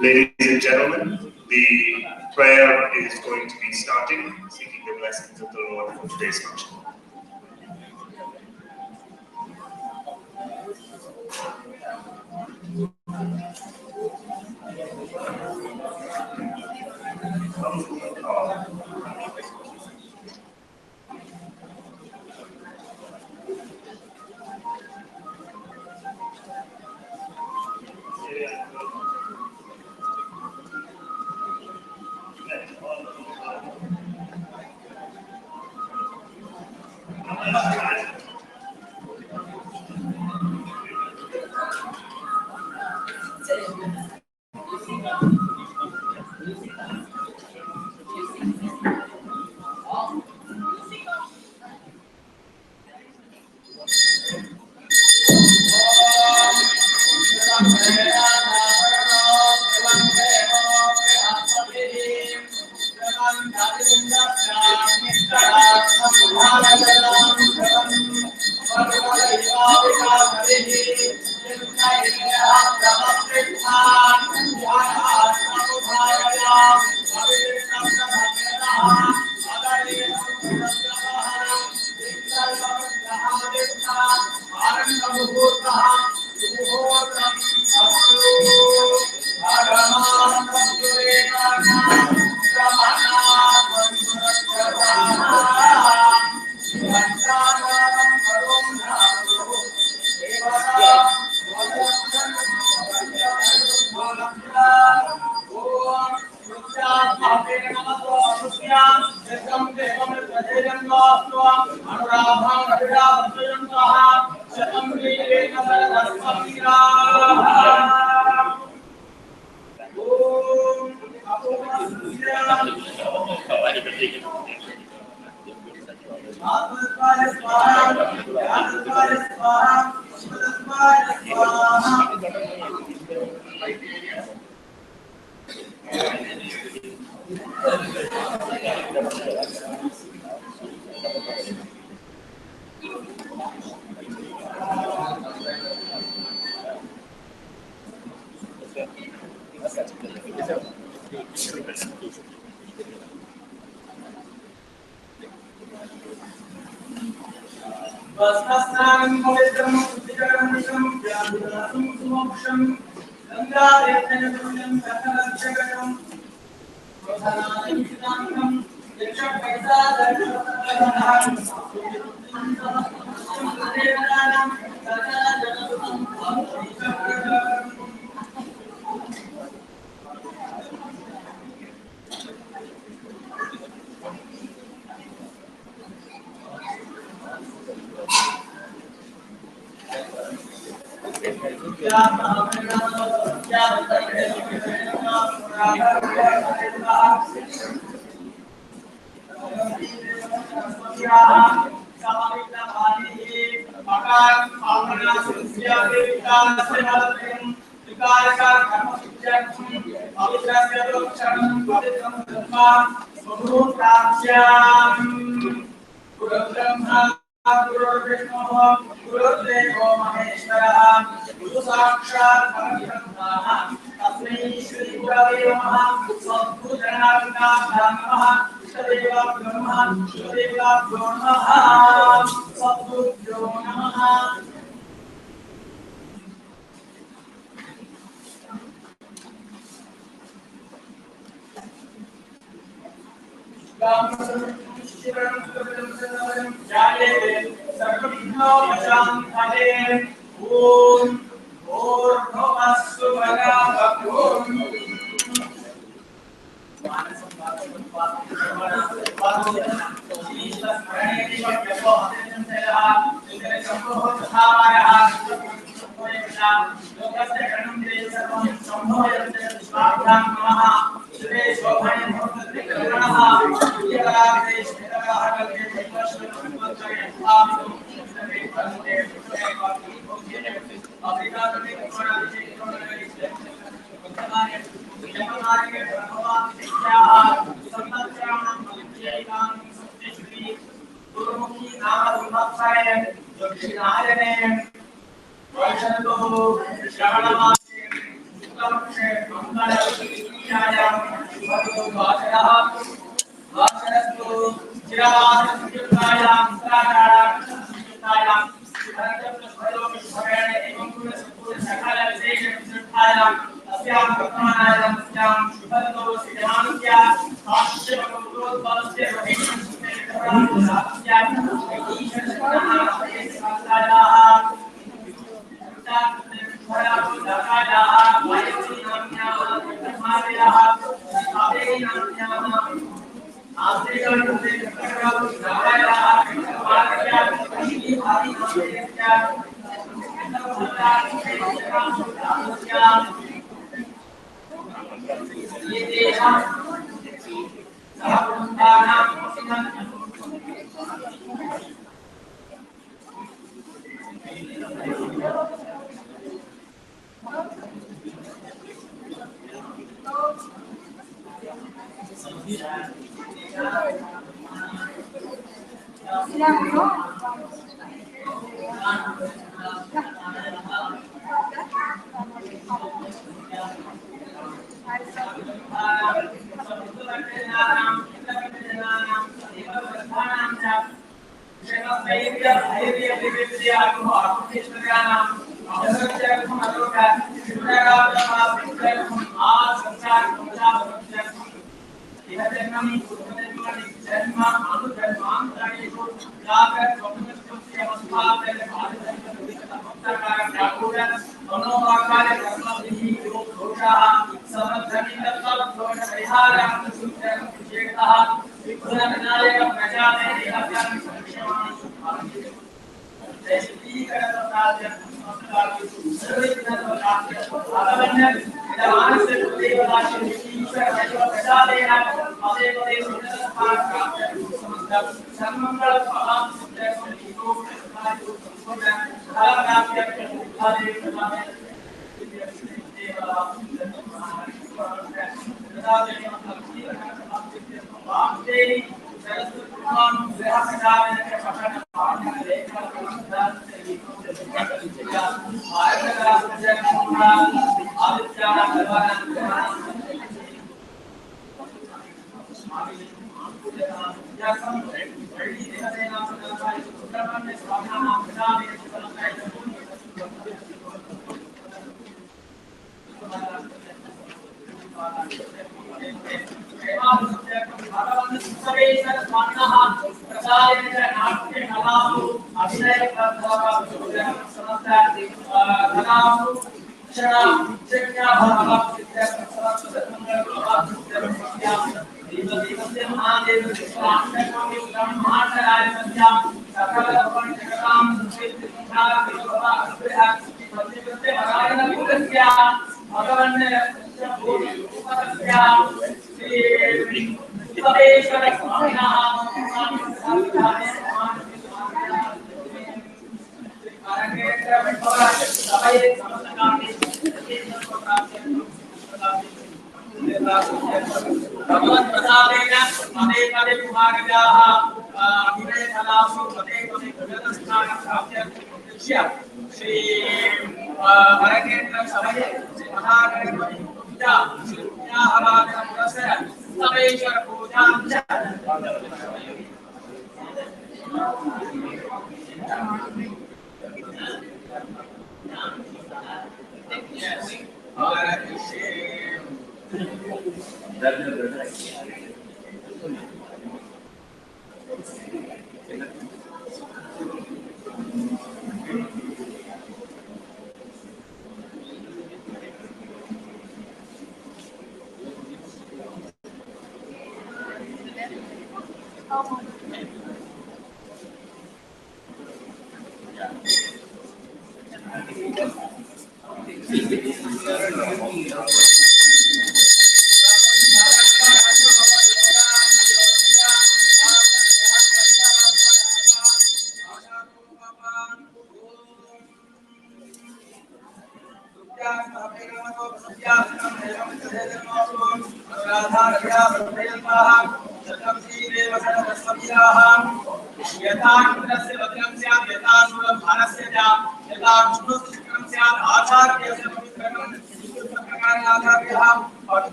Ladies and gentlemen, the prayer is going to be starting, seeking the blessings of the Lord for today's function.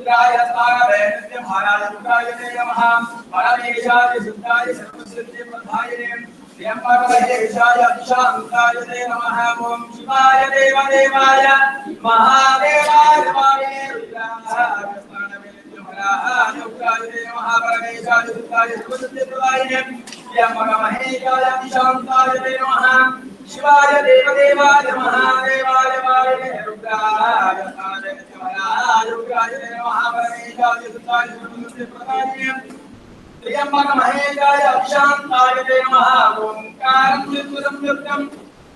रुद्राय स्वागवे नित्यं महाराज रुद्राय नमः परमेशाय सुद्धाय सर्वसिद्धि प्रदाय त्र्यंबकमहे विशाय अभिशान्ताय नमः ओम शिवाय देवाय महादेवाय वाणे रुद्राय स्वागवे नित्यं महाराज रुद्राय नमः परमेशाय सुद्धाय सर्वसिद्धि प्रदाय त्र्यंबकमहे विशाय अभिशान्ताय नमः शिवाय देवाय महादेवाय वाणे रुद्राय स्वागवे नित्यं महाराज रुद्राय नमः परमेशाय सुद्धाय सर्वसिद्धि प्रदाय त्र्यंबकमहेशाय अभिशान्ताय नमः ओंकारं निर्मलं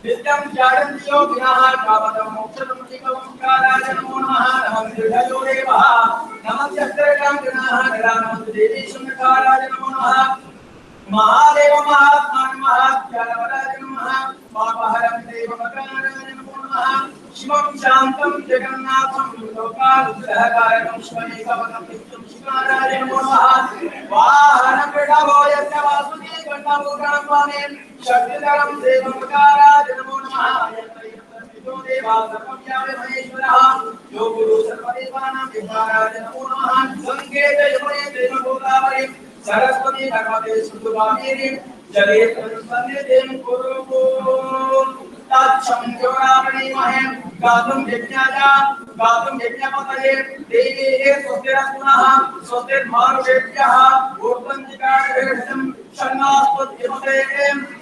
नित्यं ध्यायन्ति योगिनः कामदं मोक्षदं ओंकाराय नमो नमः नमः हृदयो देवः नमः चक्रकाङ्गनाः नमः देवी शून्यकाराय नमो नमः महादेव महात्मा महाज्ञानवराय नमः पापहरं देवमकाराय नमो नमः शिवं शान्तं जगन्नाथं लोकानुग्रहकारणं शिवमेकवरं नित्यं शिवाय नमो नमः वाहनमृडभो यस्य वासुदेव गणपुराणं वामे शक्तिधरं देवमकाराय नमो नमः यो देवा सर्वव्यापी महेश्वरः यो गुरु सर्वदेवानां विकाराय नमो नमः गंगे यमुने देवगोदावरी सरस्वती नर्मदे सिन्धुवाहिनी जले सन्निधिं कुरु तत्सं योरामणिमहे गातुं यज्ञपतये देवी स्वस्तिरस्तुनः स्वस्तिर्मानुषेभ्यः ऊर्ध्वञ्जिकाशेषं षण्णास्पत्यमते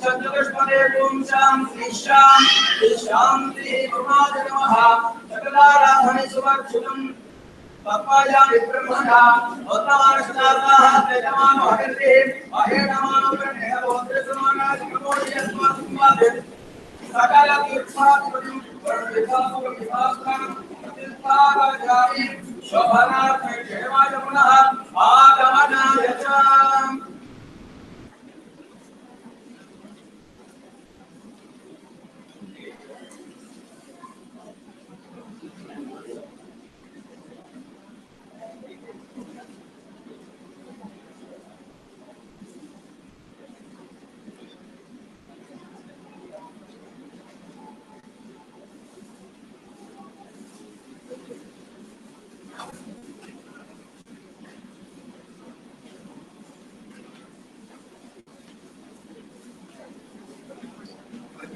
चतुष्पदे ॐ शान्ति शान्ति शान्तिः गुरुनाथ नमः सकलाराधने सुवर्चुतम् पप्पायामि ब्रह्मणा उत्तमानस्नाताः तेजमानो हरिते अहेणमानो ब्रह्मेण भोद्रसमानादिकमोदियस्मात् सकल तीर्थादिपतिं वर्णितासुरविभास्करं प्रतिष्ठापयामि शोभनार्थं क्षेमाय पुनः आगमनाय च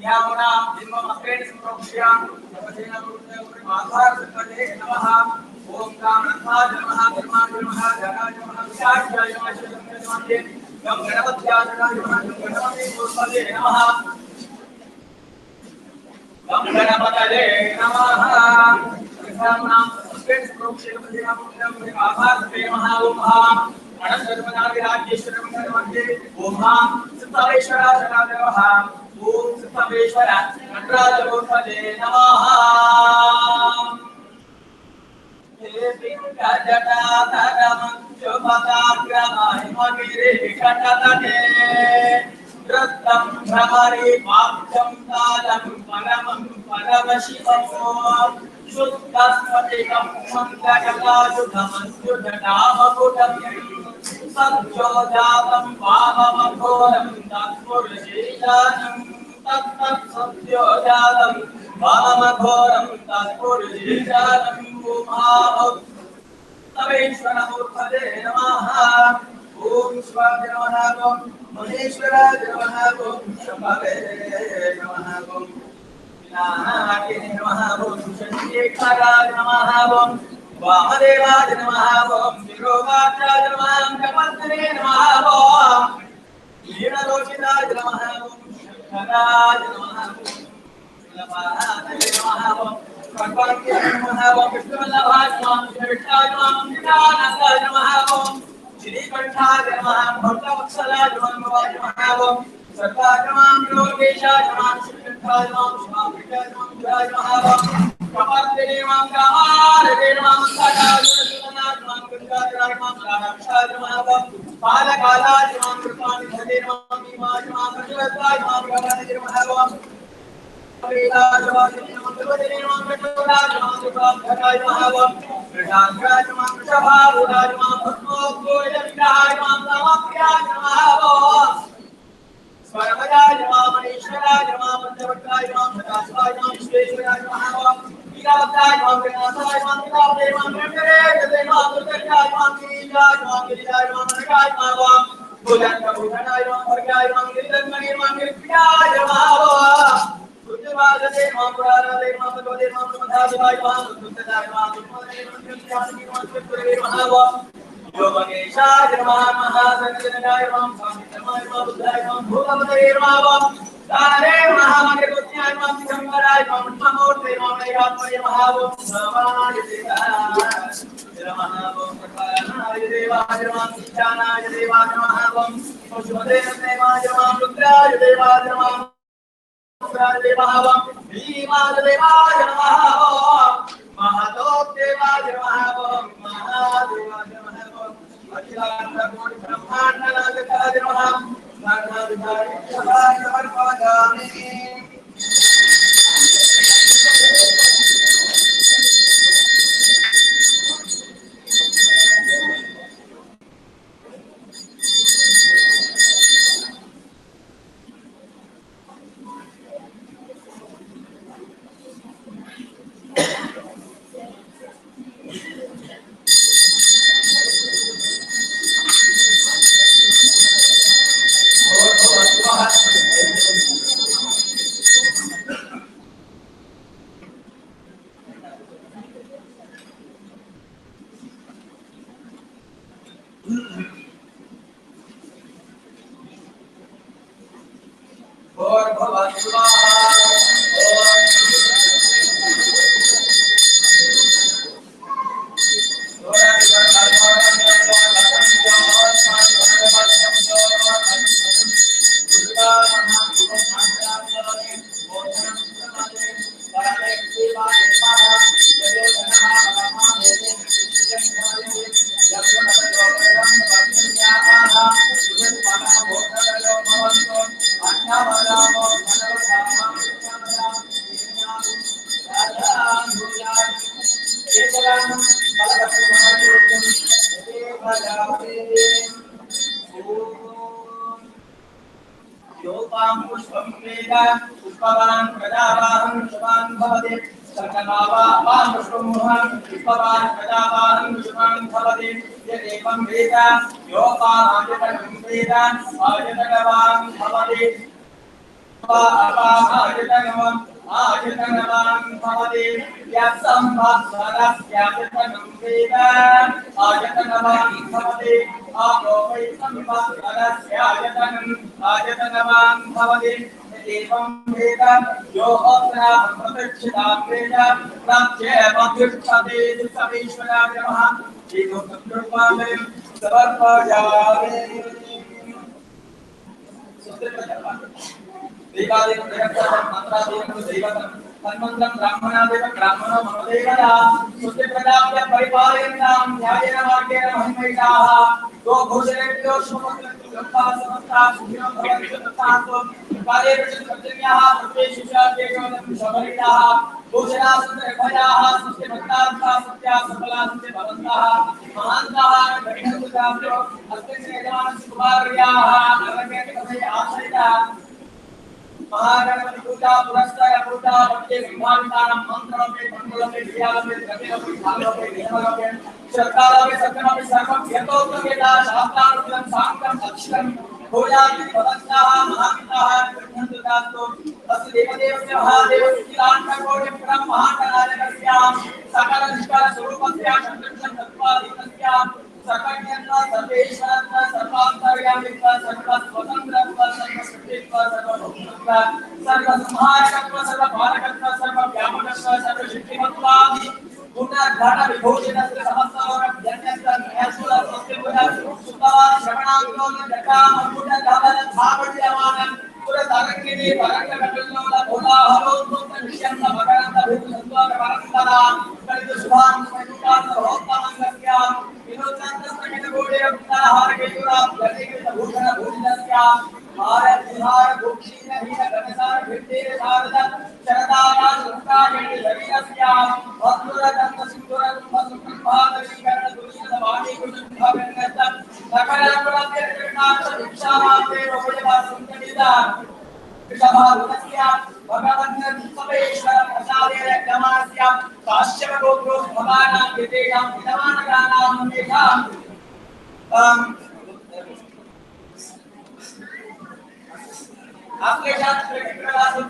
यामुना बिंबमस्त्रेण संप्रोक्ष्यां तपसेन गुरुदेव माधार सत्पदे नमः ओम कामनाय नमः धर्माय नमः जनाय नमः विशाखाय नमः शिवस्य नमः गं गणपत्याय नमः गणपते गुरुपदे नमः गं गणपतये नमः यामुना बिंबमस्त्रेण संप्रोक्ष्यां तपसेन गुरुदेव माधार सत्पदे नमः ओम अनंतर्मनाविराज्येश्वरं नमः ओम सिद्धेश्वराय नमः ओम सिद्धेश्वर नटराजगुरुपदे नमः हे विकटजटाधरमञ्जुभदाग्रमहिमगिरिविकटतटे वृत्तं भ्रमरे वाक्यं कालं परमं परमशिवं शुद्धस्फटिकं मन्दगलायुधमञ्जुजटामकुटं सद्योजातं वाममघोरं तत्पुरुषेशानं तत्सद्योजातं वाममघोरं तत्पुरुषेशानं उमाभक्तवेश्वरमूर्तये नमः ओम शिवाय नमः ओम महेश्वराय नमः ओम शंभवे नमः ओम विनायकाय नमः ओम शक्तिकाराय नमः ओम वामदेवाय नमः ओम विरोधाचार्य नमः कमलने नमः ओम लीलालोचिताय नमः ओम शंकराय नमः ओम लभाय नमः ओम भगवानाय नमः ओम विष्णुवल्लभाय नमः विष्णुविष्टाय नमः ज्ञानाय नमः ओम श्रीकंठाय नमः भक्तवत्सलाय नमः ओम सर्वाय नमः योगेशाय नमः श्रीकंठाय नमः शिवाय नमः ओम कमलने नमः कामाय नमः सदाय नमः गंगाधराय नमः राधाय नमः ओम बालकालाय नमः कृपानिधे नमः भीमाय नमः प्रचोदयाय नमः गणाय नमः ओम वेदाजवाय नमः देवदेवे नमः प्रचोदयाय नमः कृपानिधे नमः ओम प्रजांगाय नमः प्रभावुदाय नमः भस्मोद्भूयविदाय नमः नमप्रियाय नमः ओम स्वरमयाय नमः मनीश्वराय नमः पंचवक्त्राय नमः सदाशिवाय नमः विश्वेश्वराय नमः ओम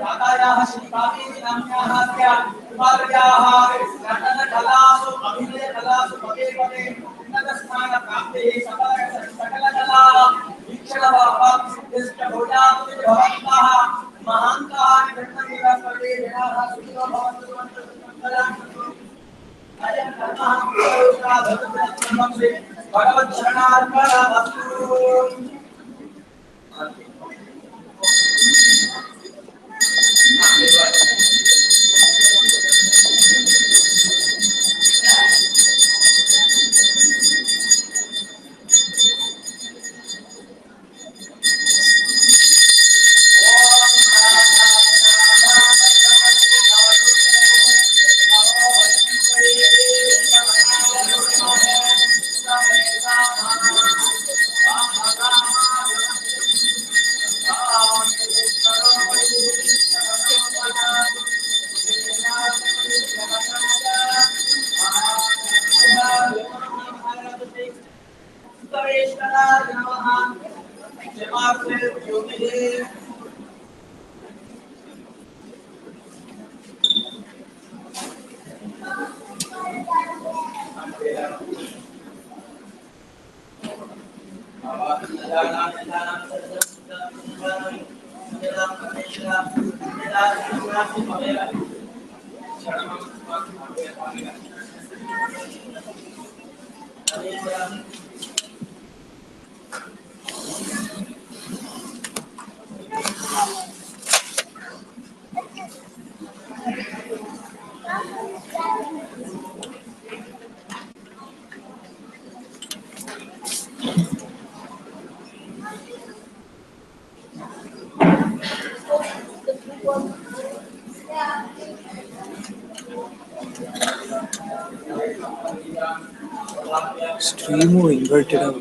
जातायाः श्रीकावेरी नाम्याः कुमार्याः नटनकलासु अभिनयकलासु पदे पदे उन्नतस्थानप्राप्तेः सकलकला वीक्षणभावं सिद्धिष्टभूयामुनिर्भवन्तः महान्तः कृष्णमिव सर्वे जनाः सुखिनो भवन्तु अयं कर्मः भगवच्छरणार्पणमस्तु। Stream inverted.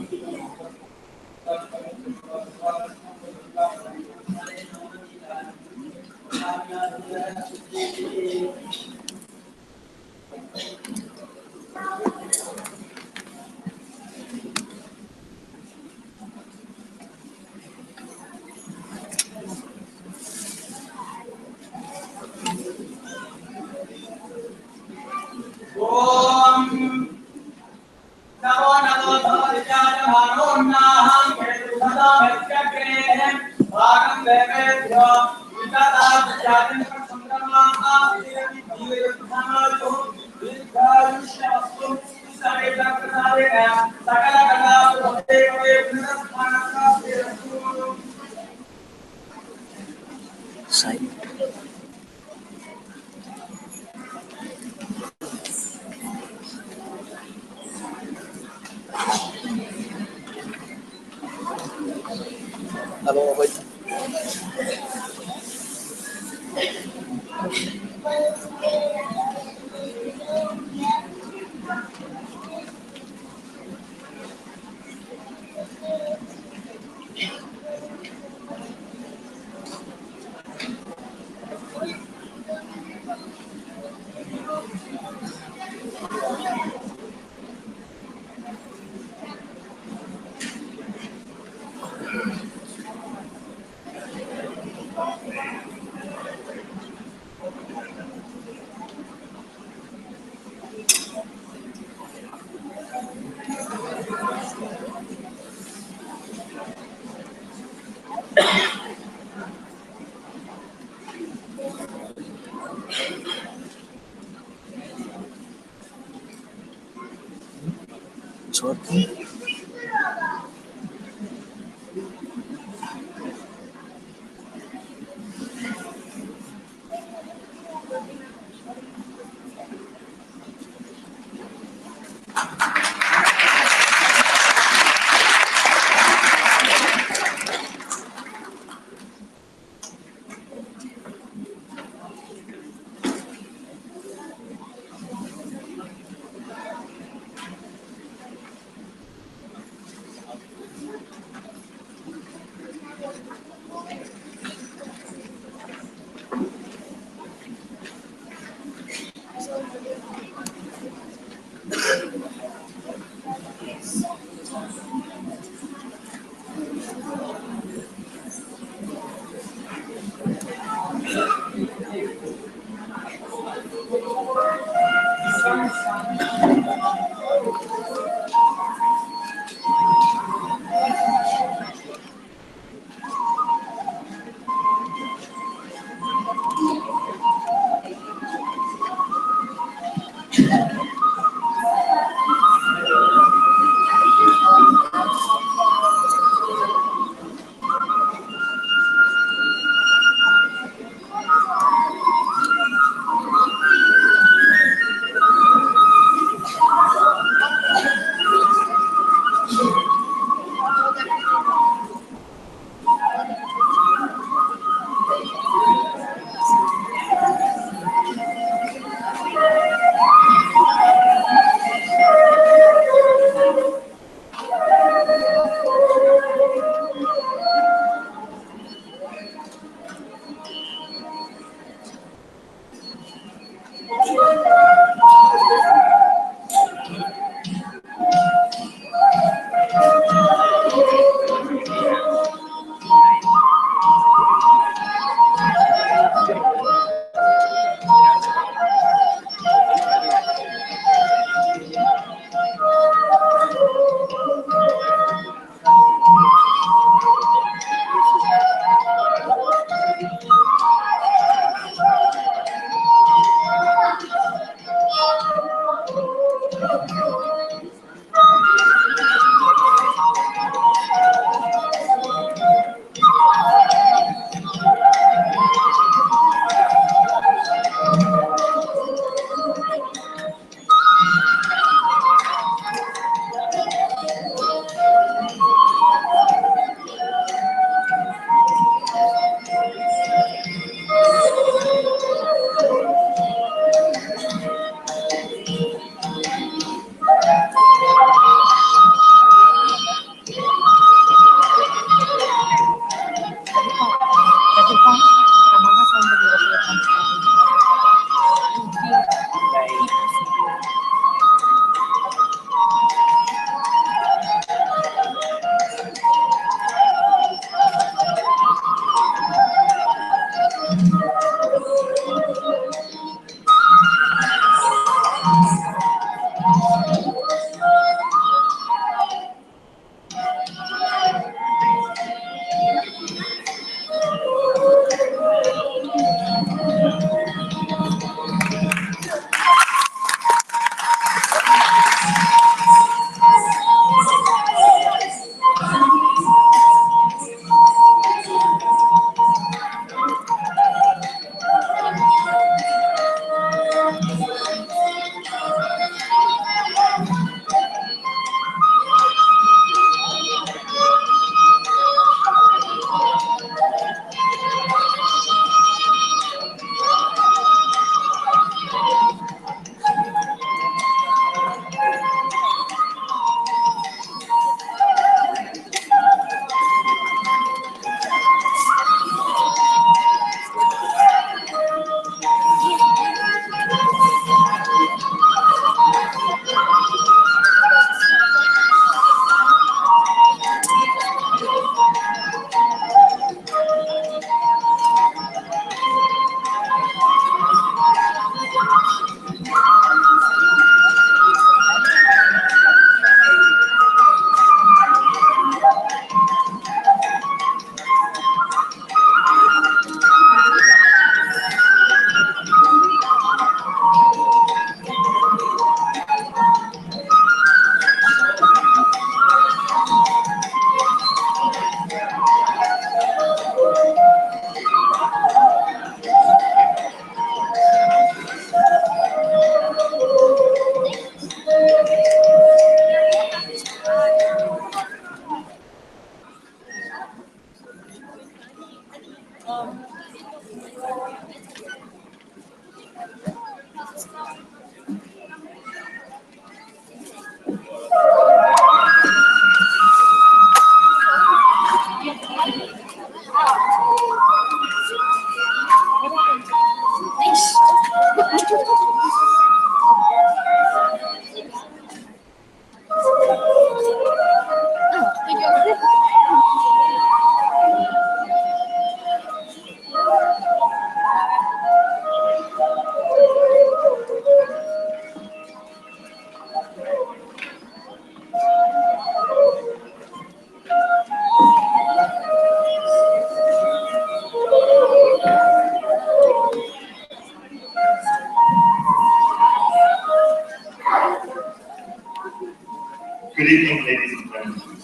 Good evening, ladies and gentlemen.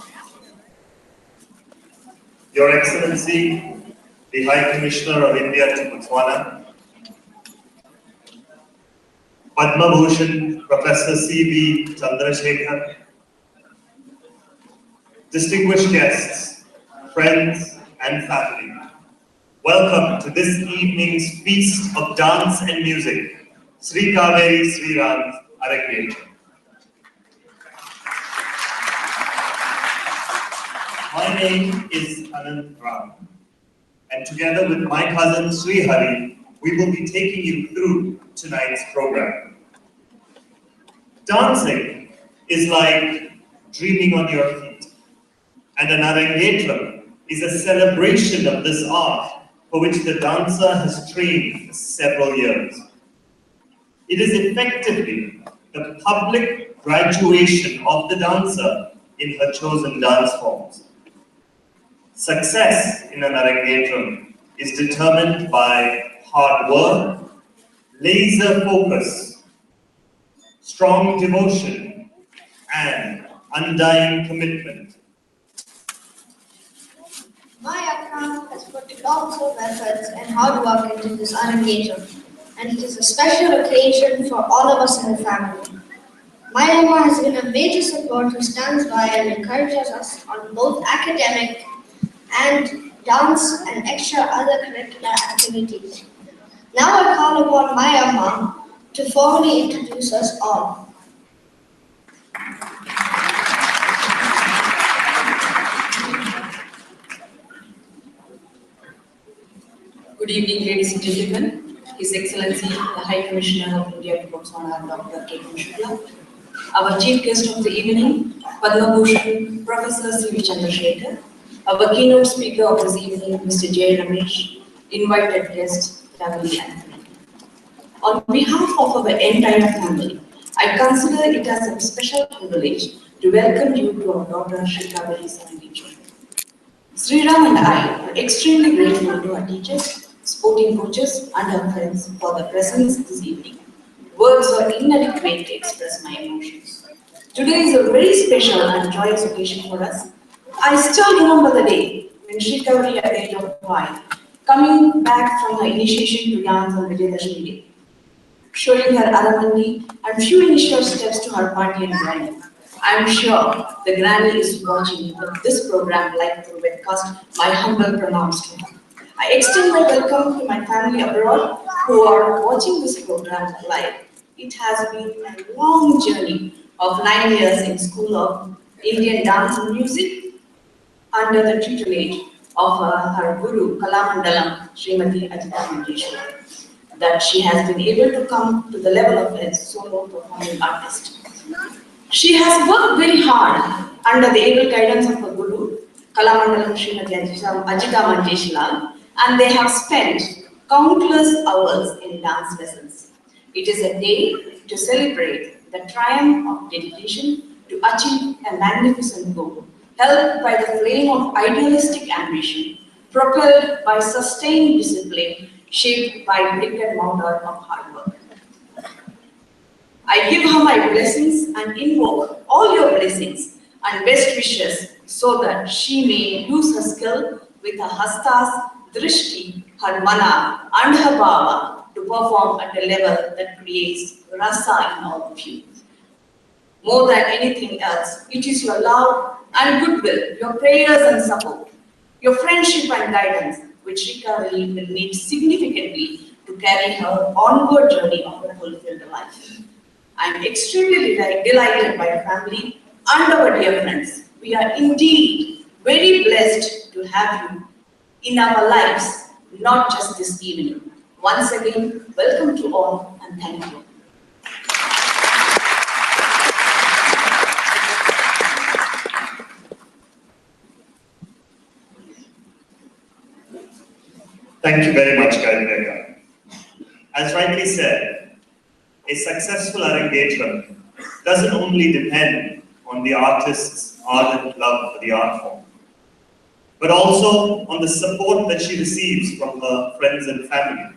Your Excellency, the High Commissioner of India to Botswana, Padma Bhushan Professor C.V. Chandrasekhar, distinguished guests, friends and family, welcome to this evening's feast of dance and music, Srikaveri Sriram's Arangetram. My name is Arangetram, and together with my cousin Sri Hari, we will be taking you through tonight's program. Dancing is like dreaming on your feet, and an Arangetram is a celebration of this art for which the dancer has trained for several years. It is effectively the public graduation of the dancer in her chosen dance forms. Success in an Arangetram is determined by hard work, laser focus, strong devotion, and undying commitment. Maitisong has put lots of efforts and hard work into this Arangetram, and it is a special occasion for all of us in the family. My mama has been a major support who stands by and encourages us on both academic and dance and extra other curricular activities. Now I call upon my mama to formally introduce us all. Good evening, ladies and gentlemen. His Excellency, the High Commissioner of India to Botswana, Dr. K. Our chief guest of the evening, Padma Bhushan Professor C.V. Chandrasekhar, our keynote speaker of this evening, Mr. J. Ramesh, invited guests, family and friends. On behalf of our entire family, I consider it as a special privilege to welcome you to our daughter Srikaveri Sriram. Sriram and I are extremely grateful to our teachers, sporting coaches and our friends for their presence this evening. Words are inadequate to express my emotions. Today is a very special and joyous occasion for us. I still remember the day when Srikaveri at the age of 5, coming back from her initiation to dance on Vijayadashmi Day, showing her aramandi and few initial steps to her party and granny. I am sure the granny is watching this program live through webcast. My humble pronouns to her. I extend my welcome to my family abroad who are watching this program live. It has been a long journey of 9 years in School of Indian Dance and Music under the tutelage of her guru, Kalamandalam, Srimati Ajitha Manjesh Lal, that she has been able to come to the level of a solo performing artist. She has worked very hard under the able guidance of her guru, Kalamandalam Srimati Ajitha Manjesh Lal, and they have spent countless hours in dance lessons. It is a day to celebrate the triumph of dedication to achieve a magnificent goal, helped by the flame of idealistic ambition, propelled by sustained discipline, shaped by brick and mortar of hard work. I give her my blessings and invoke all your blessings and best wishes so that she may use her skill with her hastas, drishti, her mana and her bhava to perform at a level that creates rasa in all of you. More than anything else, it is your love and goodwill, your prayers and support, your friendship and guidance, which Srikaveri will need significantly to carry her onward journey of a fulfilled life. I am extremely delighted by our family and our dear friends. We are indeed very blessed to have you in our lives, not just this evening. Once again, welcome to all and thank you. Thank you very much, Gayathri. As rightly said, a successful Arangetram doesn't only depend on the artist's ardent love for the art form, but also on the support that she receives from her friends and family.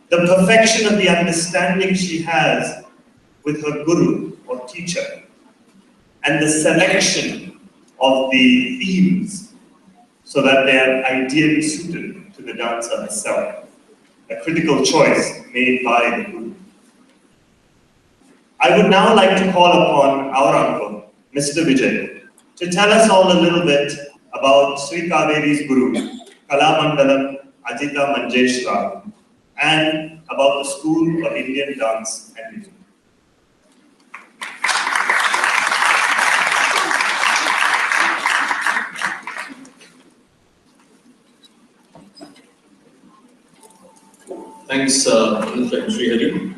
The perfection of the understanding she has with her guru or teacher, and the selection of the themes so that they are ideally suited to the dancer herself. A critical choice made by the guru. I would now like to call upon our uncle, Mr. Vijay, to tell us all a little bit about Srikaveri's guru, Kalamandalam, Ajitha Manjesh Lal, and about the School of Indian Dance and Music. Thanks, Mr. Srihari.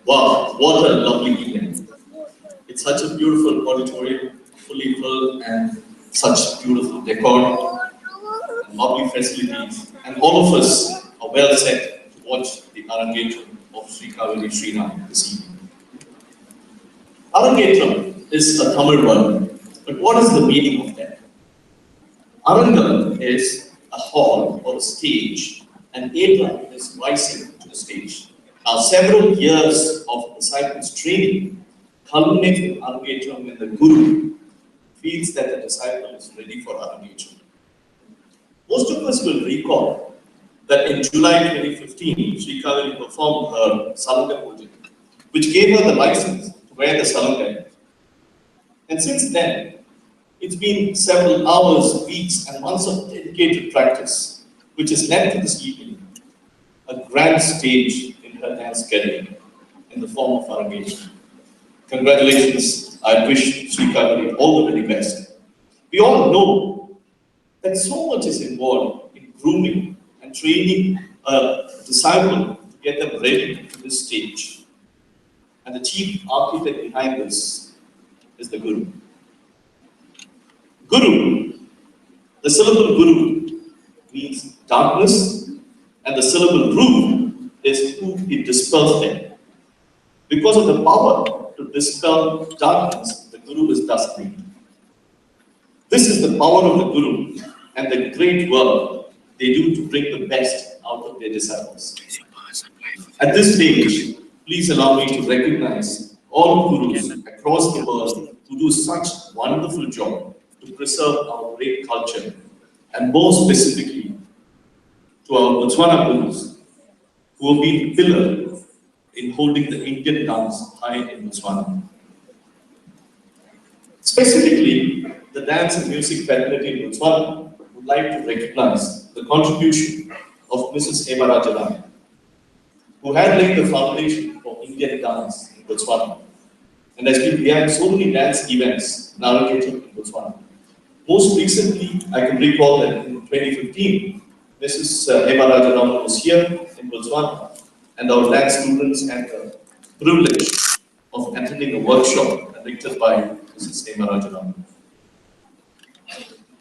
Wow, what a lovely evening. It's such a beautiful auditorium, fully filled, and such beautiful decor, and lovely facilities. And all of us are well set to watch the Arangetram of Srikaveri Sriram this evening. Arangetram is a Tamil word, but what is the meaning of that? Arangam is a hall or a stage, and Etram is rising to the stage. Now, several years of disciples' training culminate in Arangetram when the Guru feels that the disciple is ready for Arangetram. Most of us will recall that in July 2015, Srikaveri performed her Salanga Puja, which gave her the license to wear the Salanga. And since then, it's been several hours, weeks, and months of dedicated practice, which has led to this evening, a grand stage in her dance career in the form of Arangetram. Congratulations, I wish Srikaveri all the very best. We all know that so much is involved in grooming and training a disciple to get them ready to this stage. And the chief architect behind this is the Guru. Guru, the syllable Guru means darkness, and the syllable Ru is who he dispels them. Because of the power to dispel darkness, the Guru is thus named. This is the power of the Guru and the great work they do to bring the best out of their disciples. At this stage, please allow me to recognize all Gurus across the world who do such wonderful job to preserve our great culture, and more specifically to our Botswana Gurus who have been pillar in holding the Indian dance high in Botswana. Specifically, the Dance and Music Fraternity in Botswana would like to recognize the contribution of Mrs. Bharatanatyam, who had laid the foundation for Indian dance in Botswana and has been behind so many dance events in Arangetram in Botswana. Most recently, I can recall that in 2015, Mrs. Bharatanatyam was here in Botswana, and our dance students had the privilege of attending a workshop conducted by Mrs. Bharatanatyam.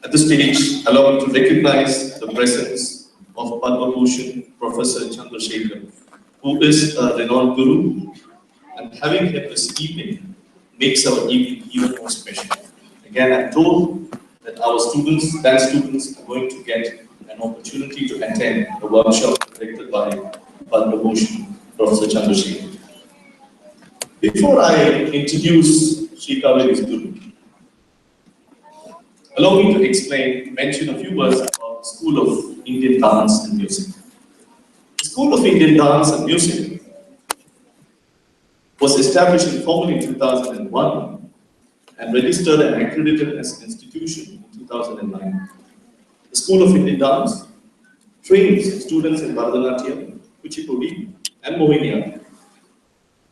At this stage, allow me to recognize the presence of Padma Bhushan Professor Chandrasekhar, who is a renowned Guru, and having him this evening makes our evening even more special. Again, I'm told that our students, dance students, are going to get an opportunity to attend a workshop conducted by Padma Bhushan Professor Chandrasekhar. Before I introduce Srikaveri's Guru, allow me to mention a few words about the School of Indian Dance and Music. The School of Indian Dance and Music was established formally in 2001 and registered and accredited as an institution in 2009. The School of Indian Dance trains students in Bharatanatyam, Kuchipudi and Mohiniyattam.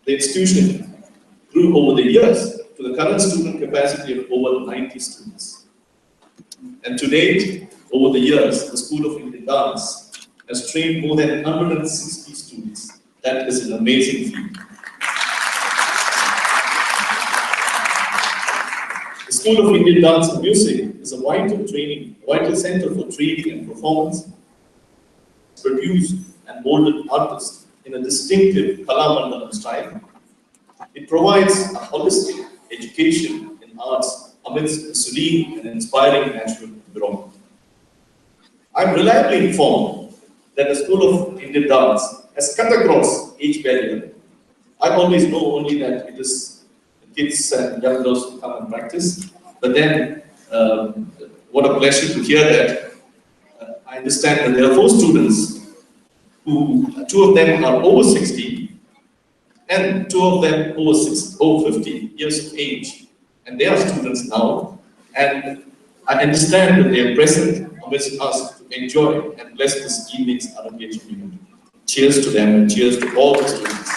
The institution grew over the years to the current student capacity of over 90 students. And to date, over the years, the School of Indian Dance has trained more than 160 students. That is an amazing feat. The School of Indian Dance and Music is a vital center for training and performance, produced and molded artists in a distinctive Kalamandalam style. It provides a holistic education in arts amidst a serene and inspiring natural environment. I'm reliably informed that the School of Indian Dance has cut across age barrier. I always know only that it is kids and young girls to come and practice. But then, what a pleasure to hear that. I understand that there are 4 students who, 2 of them are over 60 and 2 of them over 50 years of age. And they are students now. And I understand that they are present amidst us to enjoy and bless this evening's Arangetram event. Cheers to them and cheers to all the students.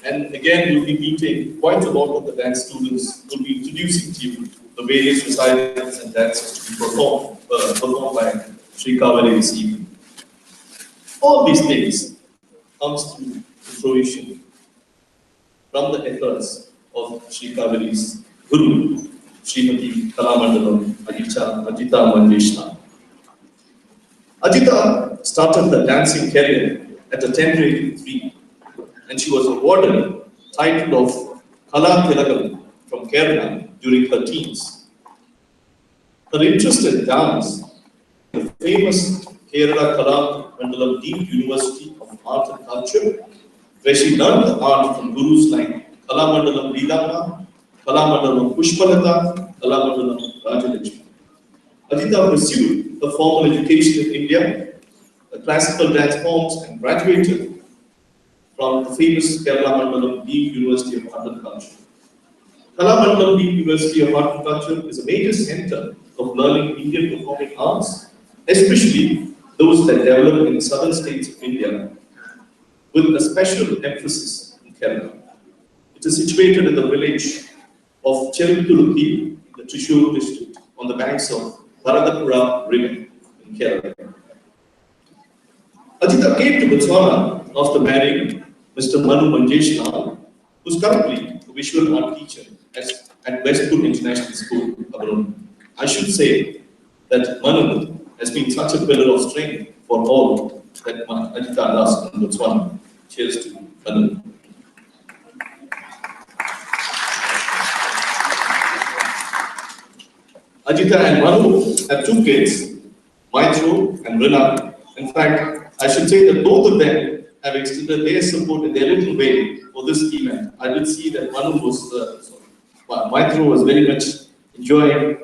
And again, we'll be meeting quite a lot of the dance students. We'll be introducing to you the various recitals and dances to be performed by Srikaveri Sriram. All these things comes to fruition from the efforts of Srikaveri's Guru, Srimati Kalamandalam, Ajitha Manjesh Lal. Ajitha started the dancing career at a tender age of 3, and she was awarded title of Kala Tilakam from Kerala during her teens. Her interest in dance, the famous Kerala Kalamandalam Deemed University of Art and Culture, where she learned the art from gurus like Kalamandalam Leelama, Kalamandalam Pushpalata, Kalamandalam Rajalakshmi. Ajitha pursued her formal education in India, the classical dance forms, and graduated from the famous Kalamandalam Deemed University of Art and Culture. Kalamandalam Deemed University of Art and Culture is a major center of learning Indian performing arts, especially those that develop in the southern states of India, with a special emphasis in Kerala. It is situated in the village of Cherutuluki in the Thrissur district on the banks of Bharatanatyam river in Kerala. Ajitha came to Botswana after marrying Mr. Manu Manjesh Lal, who is currently a visual art teacher at Westwood International School, Gaborone. I should say that Manu has been such a pillar of strength for all that Ajitha does in Botswana. Cheers to Manu. Ajitha and Maru have 2 kids, Maitro and Rina. In fact, I should say that both of them have extended their support in their little way for this event. I did see that Manu was, Maitro was very much enjoying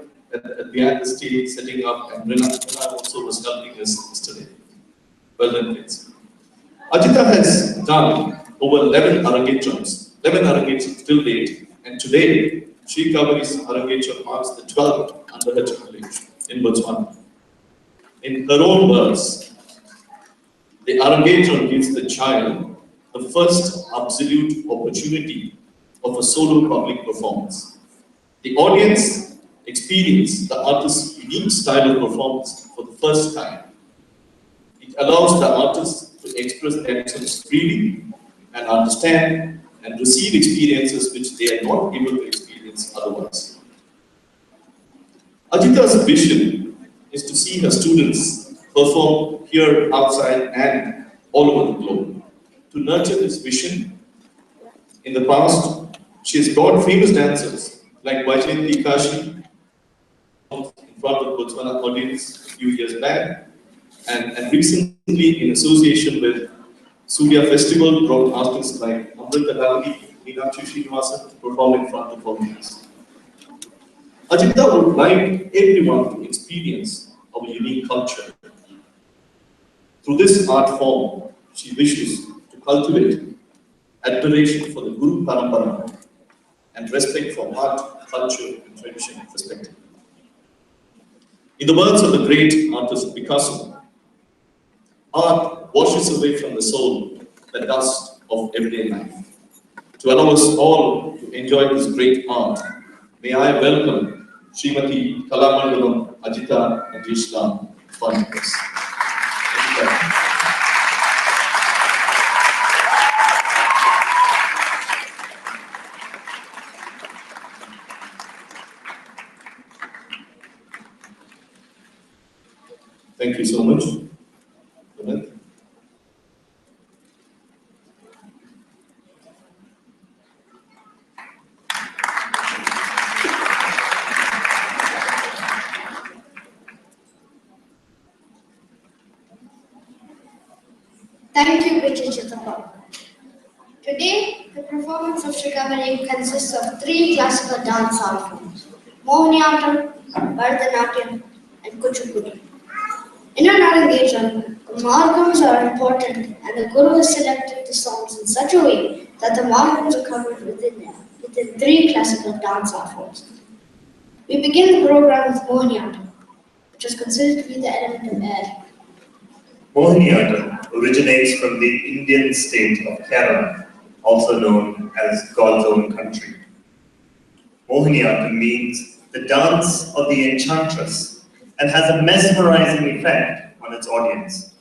behind the stage, setting up, and Rina also was helping us yesterday. Well done, kids. Ajitha has done over 11 Arangetrams till date, and today, Srikaveri's Arangetram marks the 12th under her tutelage in Botswana. In her own words, the Arangetram gives the child the first absolute opportunity of a solo public performance. The audience experience the artist's unique style of performance for the first time. It allows the artist to express themselves freely and understand and receive experiences which they are not able to experience otherwise. Ajitha's vision is to see her students perform here, outside, and all over the globe. To nurture this vision, in the past, she has brought famous dancers like Gayathri Sriram in front of Botswana audience a few years back, and recently in association with Surya Festival, brought artists like Amrita to perform in front of audience. Ajitha would like everyone to experience our unique culture. Through this art form, she wishes to cultivate admiration for the Guru Parampara and respect for art, culture, and tradition perspective. In the words of the great artist Picasso, art washes away from the soul the dust of everyday life. To allow us all to enjoy this great art, may I welcome Srimati Kalamandalam Ajitha Manjesh Lal for this. Thank you so much. Thank you, British Chitapa. Today Today, the performance of Srikaveri consists of 3 classical dance art forms: Mohiniyattam, Bharatanatyam, and Kuchipudi. In an Arangetram, the margams are important and the Guru has selected the songs in such a way that the margams are covered within 3 classical dance art forms. We begin the program with Mohiniyattam, which is considered to be the element of air. Mohiniyattam originates from the Indian state of Kerala, also known as God's own country. Mohiniyattam means the dance of the enchantress and has a mesmerizing effect on its audience.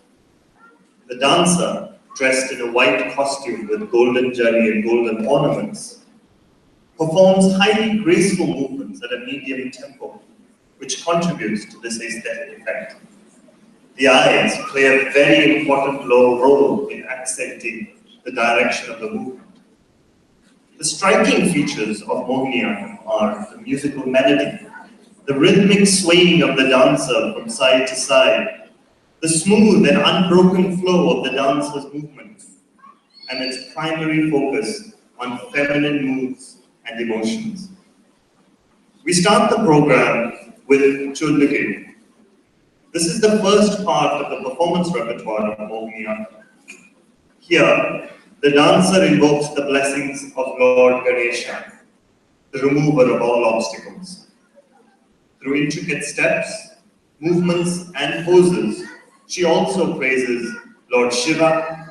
The dancer, dressed in a white costume with golden jari and golden ornaments, performs highly graceful movements at a medium tempo, which contributes to this aesthetic effect. The eyes play a very important role in accenting the direction of the movement. The striking features of Mohiniyattam are the musical melody, the rhythmic swaying of the dancer from side to side, the smooth and unbroken flow of the dancer's movement, and its primary focus on feminine moods and emotions. We start the program with Chudlike. This is the first part of the performance repertoire of Mohiniyattam. Here, the dancer invokes the blessings of Lord Ganesha, the remover of all obstacles. Through intricate steps, movements, and poses, she also praises Lord Shiva,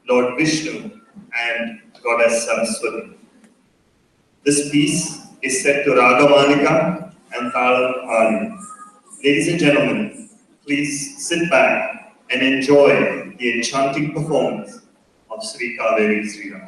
Lord Vishnu, and Goddess Saraswati. This piece is set to Ragamalika and Talam Ali. Ladies and gentlemen, please sit back and enjoy the enchanting performance of Srikaveri Sriram.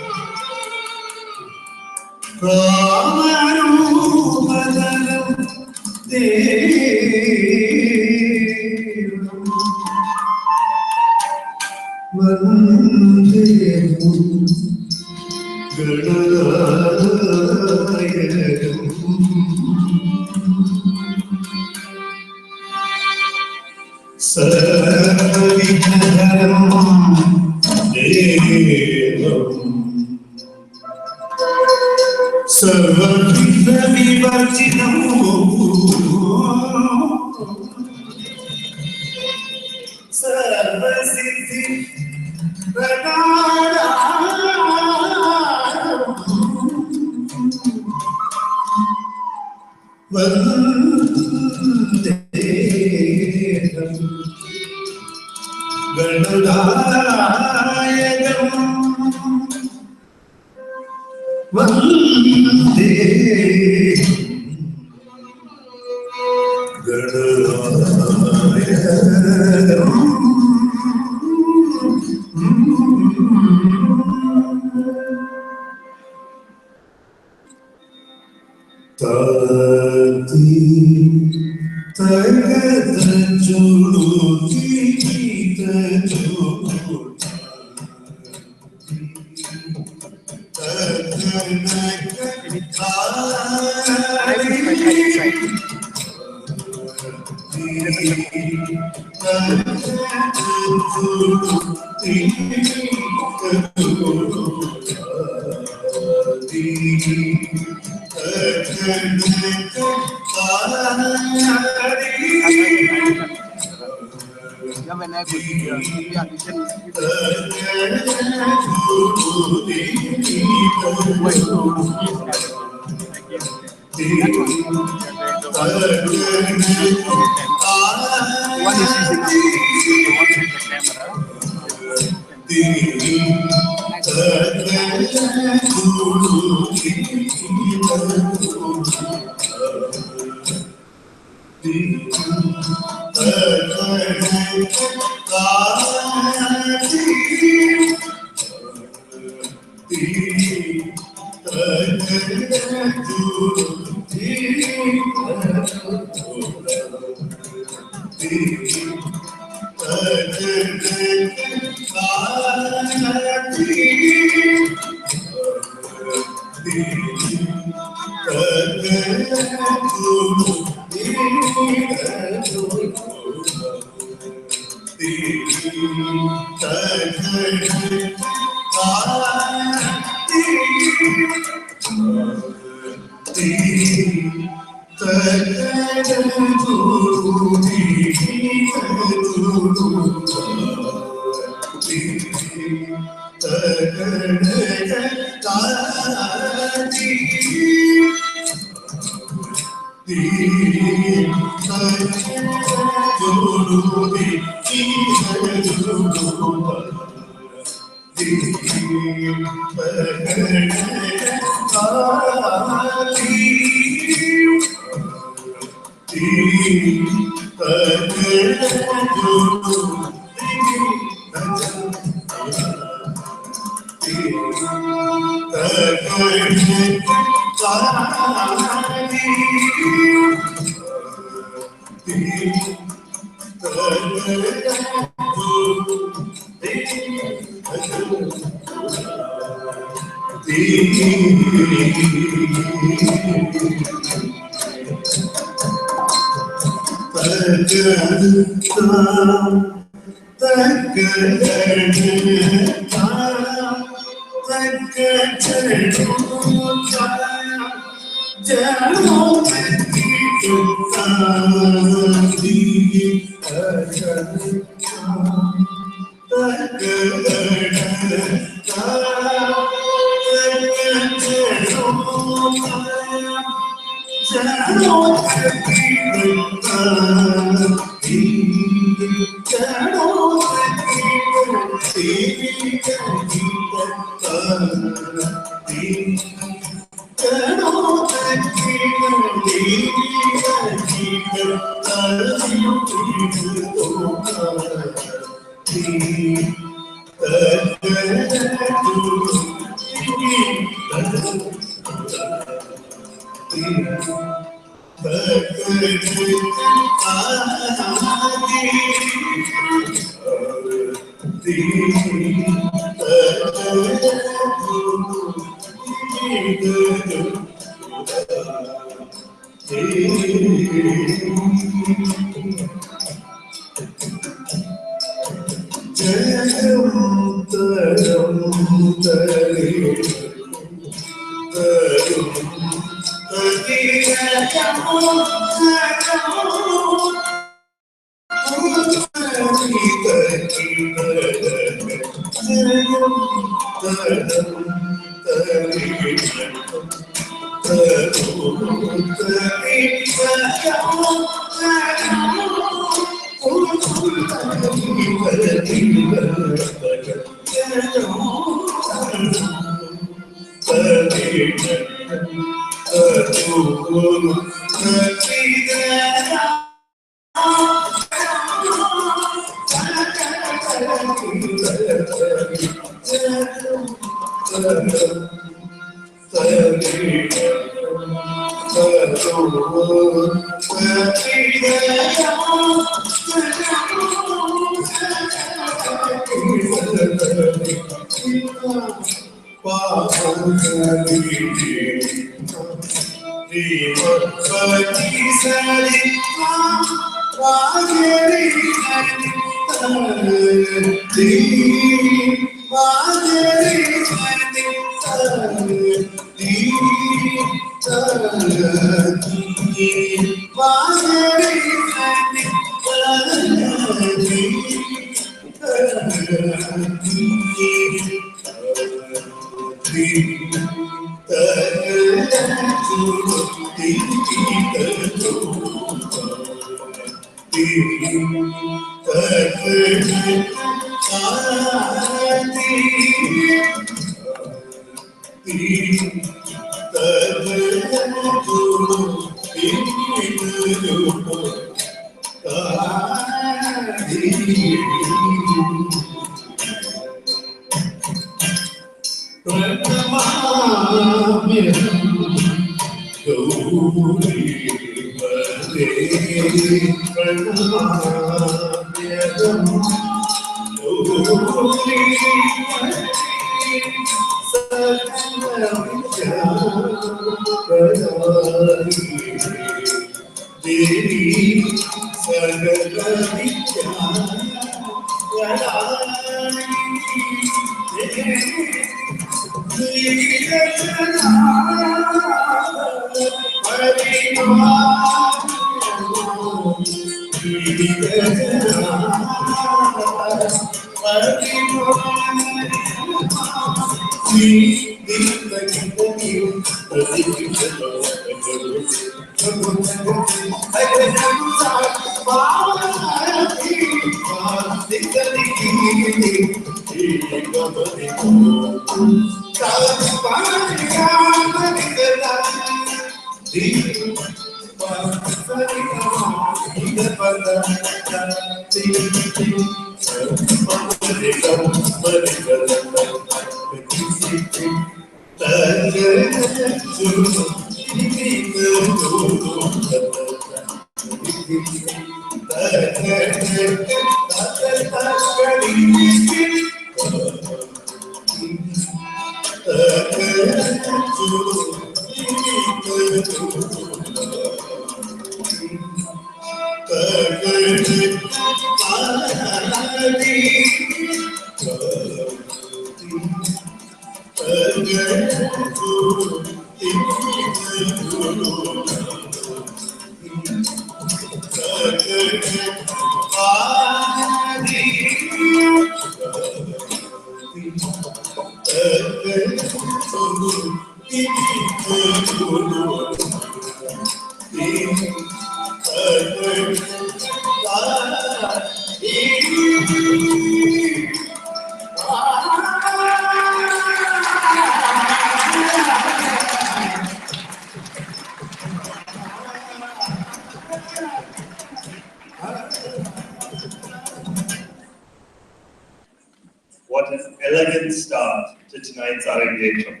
What an elegant start to tonight's Arangetram.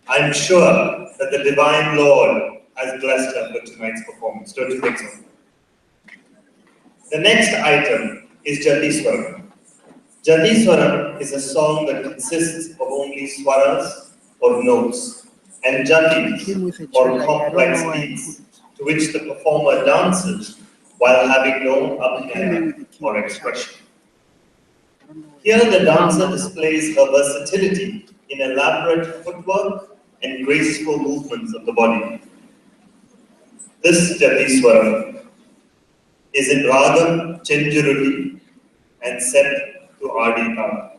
I'm sure that the Divine Lord has blessed her for tonight's performance. Don't you think so? The next item is Jati Swaram is a song that consists of only swaras or notes and jatis or complex beats to which the performer dances while having no upper hand or expression. Here the dancer displays her versatility in elaborate footwork and graceful movements of the body. This Jatiswaram is in Ragam Chenjuruli and set to Adita.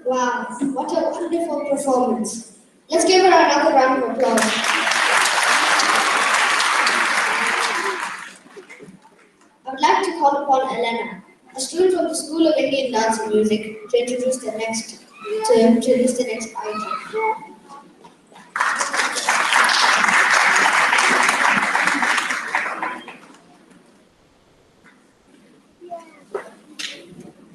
Wow, what a wonderful performance. Let's give her another round of applause. I would like to call upon Elena, a student from the School of Indian Dance and Music, to introduce the next item.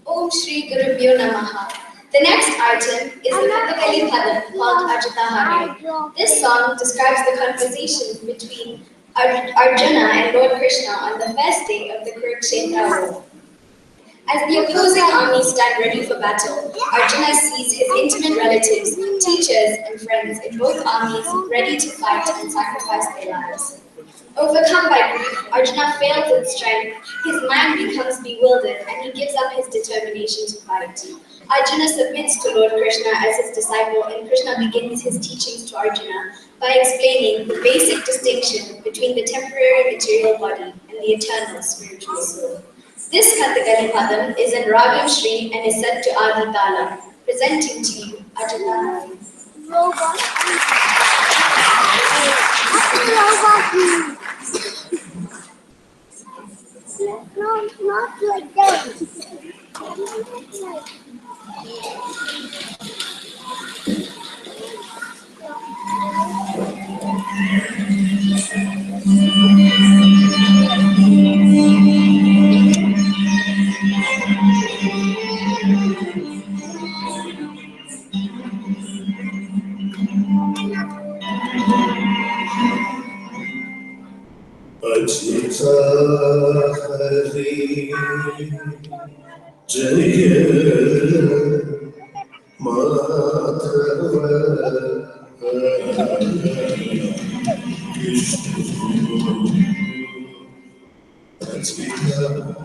Om Shri Gurubhyo Namaha. The next item is the Kathakali Padam called Ajitha. This song describes the conversation between Arjuna and Lord Krishna on the first day of the Kurukshetra war. As the opposing armies stand ready for battle, Arjuna sees his intimate relatives, teachers, and friends in both armies ready to fight and sacrifice their lives. Overcome by grief, Arjuna fails in strength, his mind becomes bewildered, and he gives up his determination to fight. Arjuna submits to Lord Krishna as his disciple, and Krishna begins his teachings to Arjuna by explaining the basic distinction between the temporary material body and the eternal spiritual soul. This Kathakali Padam is in Ragam Shri and is set to Adi Tala, presenting to you Ajitha. No, not like that. Ajitha Hari Jaya Madhava Vishnu Ajitha Hari Jaya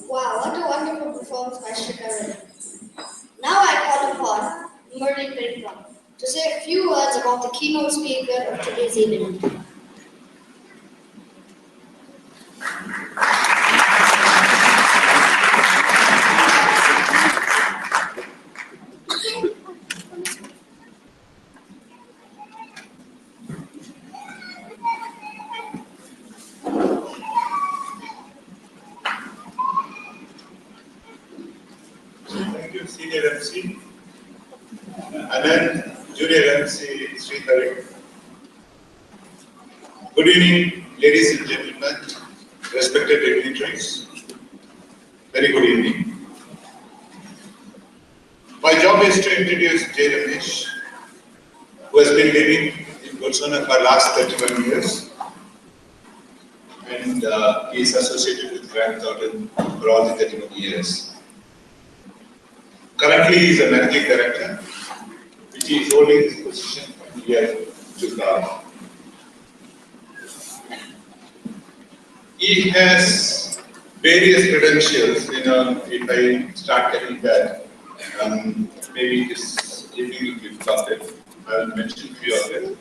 Wow, what a wonderful performance by Srikaveri. Now I call upon Maitisong to say a few words about the keynote speaker of today's evening. Representative, Senior MC, and then Junior MC, Srikaveri. Good evening, ladies and gentlemen, respected dignitaries. Very good evening. My job is to introduce J. Ramesh, who has been living in Botswana for the last 31 years. And he is associated with Grant Thornton for all the 31 years. Currently, he is a managing director, which he is holding his position from year to come. He has various credentials. If I start telling that, maybe this evening will be started. I will mention a few of them.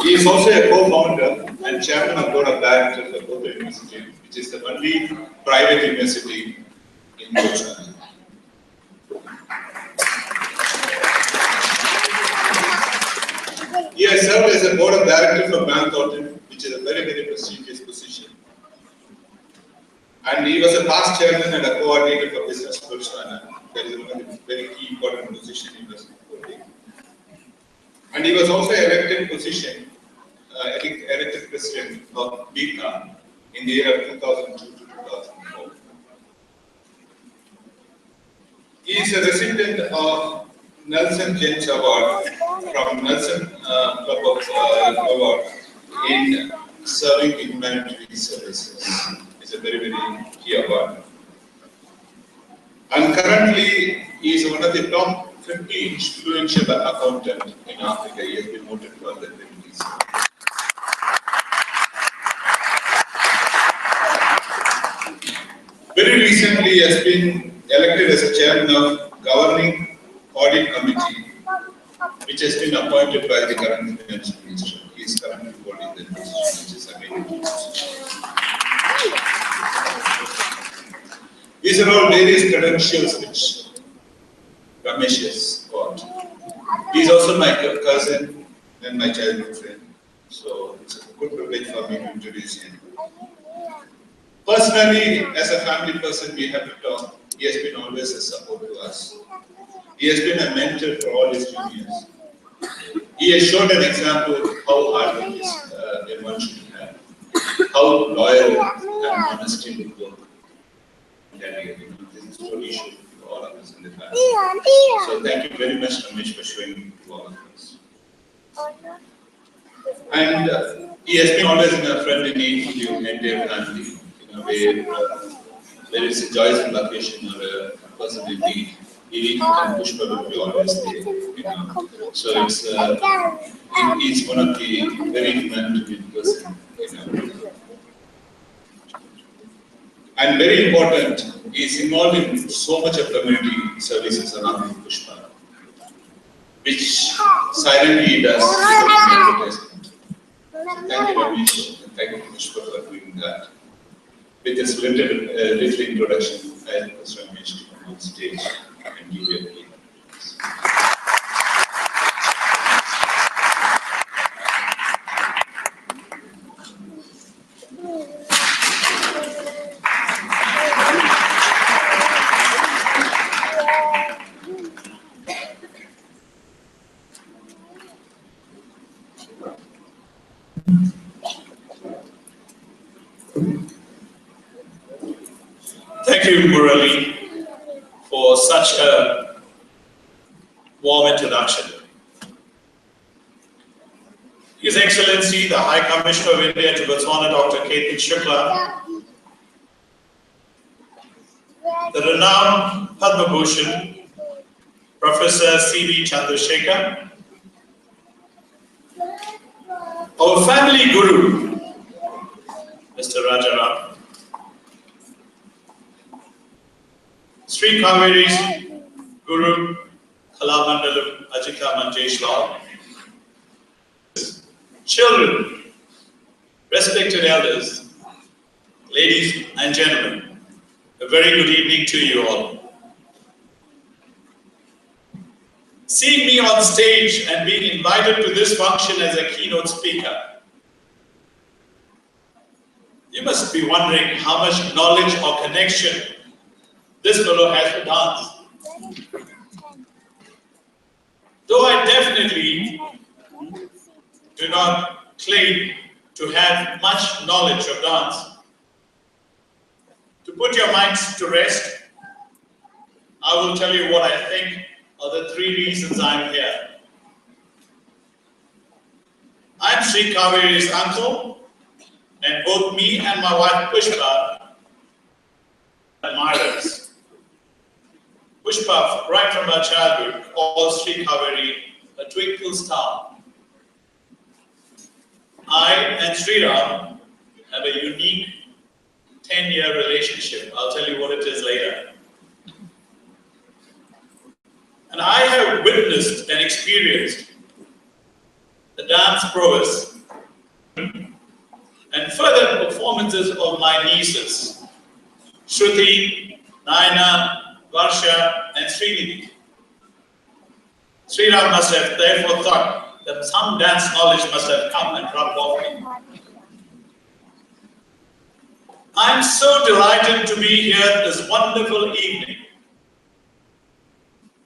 He is also a co-founder and chairman of board of directors of both the university, which is the only private university in Botswana. He has served as a board of directors for Grant Thornton, which is a very, very prestigious position. And he was a past chairman and a coordinator for Business Botswana. That is one of the very key important positions he was holding. And he was also elected president of BICA in the year 2002 to 2004. He is a recipient of Nelson James Award from Nelson Club of Award in serving in humanitarian services. It's a very, very key award. And currently, he is one of the top 50 influential accountants in Africa. He has been voted for the abilities. Very recently, he has been elected as a chairman of Governing Audit Committee, which has been appointed by the current finance minister. He is currently holding that position, which is a very good position. These are all various credentials which Ramesh has got. He is also my cousin and my childhood friend, so it's a good privilege for me to introduce him. Personally, as a family person, we have to talk. He has been always a support to us. He has been a mentor for all his juniors. He has shown an example of how hard work is one should have, how loyal and honesty will work. This is what he showed to all of us in the family. So thank you very much, Ramesh, for showing to all of us. And he has been always a friendly need to the entire family. Where there is a joyful occasion or a person in need, he and Pushpa will be always there. So he's one of the very humanitarian person. And very important, he is involved in so much of community services around Pushpa, which silently he does advertisement. Thank you, Ramesh, and thank you, Pushpa, for doing that. With this little introduction, I request Ramesh to come on stage and give you a key. Thank you, Murali, for such a warm introduction. His Excellency, the High Commissioner of India to Botswana, Dr. Gayathri Sriram, the renowned Padma Bhushan, Professor C.V. Chandrasekhar, our family guru, Mr. Rajaram, Srikaveri Guru, Kalamandalam, Ajitha Manjesh Lal, children, respected elders, ladies and gentlemen, a very good evening to you all. Seeing me on stage and being invited to this function as a keynote speaker, you must be wondering how much knowledge or connection this fellow has for dance. Though I definitely do not claim to have much knowledge of dance, to put your minds to rest, I will tell you what I think are the 3 reasons I'm here. I'm Srikaveri's uncle, and both me and my wife Pushpa admirers. Pushpa, right from our childhood, calls Srikaveri a twinkle star. I and Sriram have a unique 10-year relationship. I'll tell you what it is later. And I have witnessed and experienced the dance prowess and further performances of my nieces, Shruti, Naina, Varsha, and Srinidhi. Sriram must have therefore thought that some dance knowledge must have come and rubbed off me. I'm so delighted to be here this wonderful evening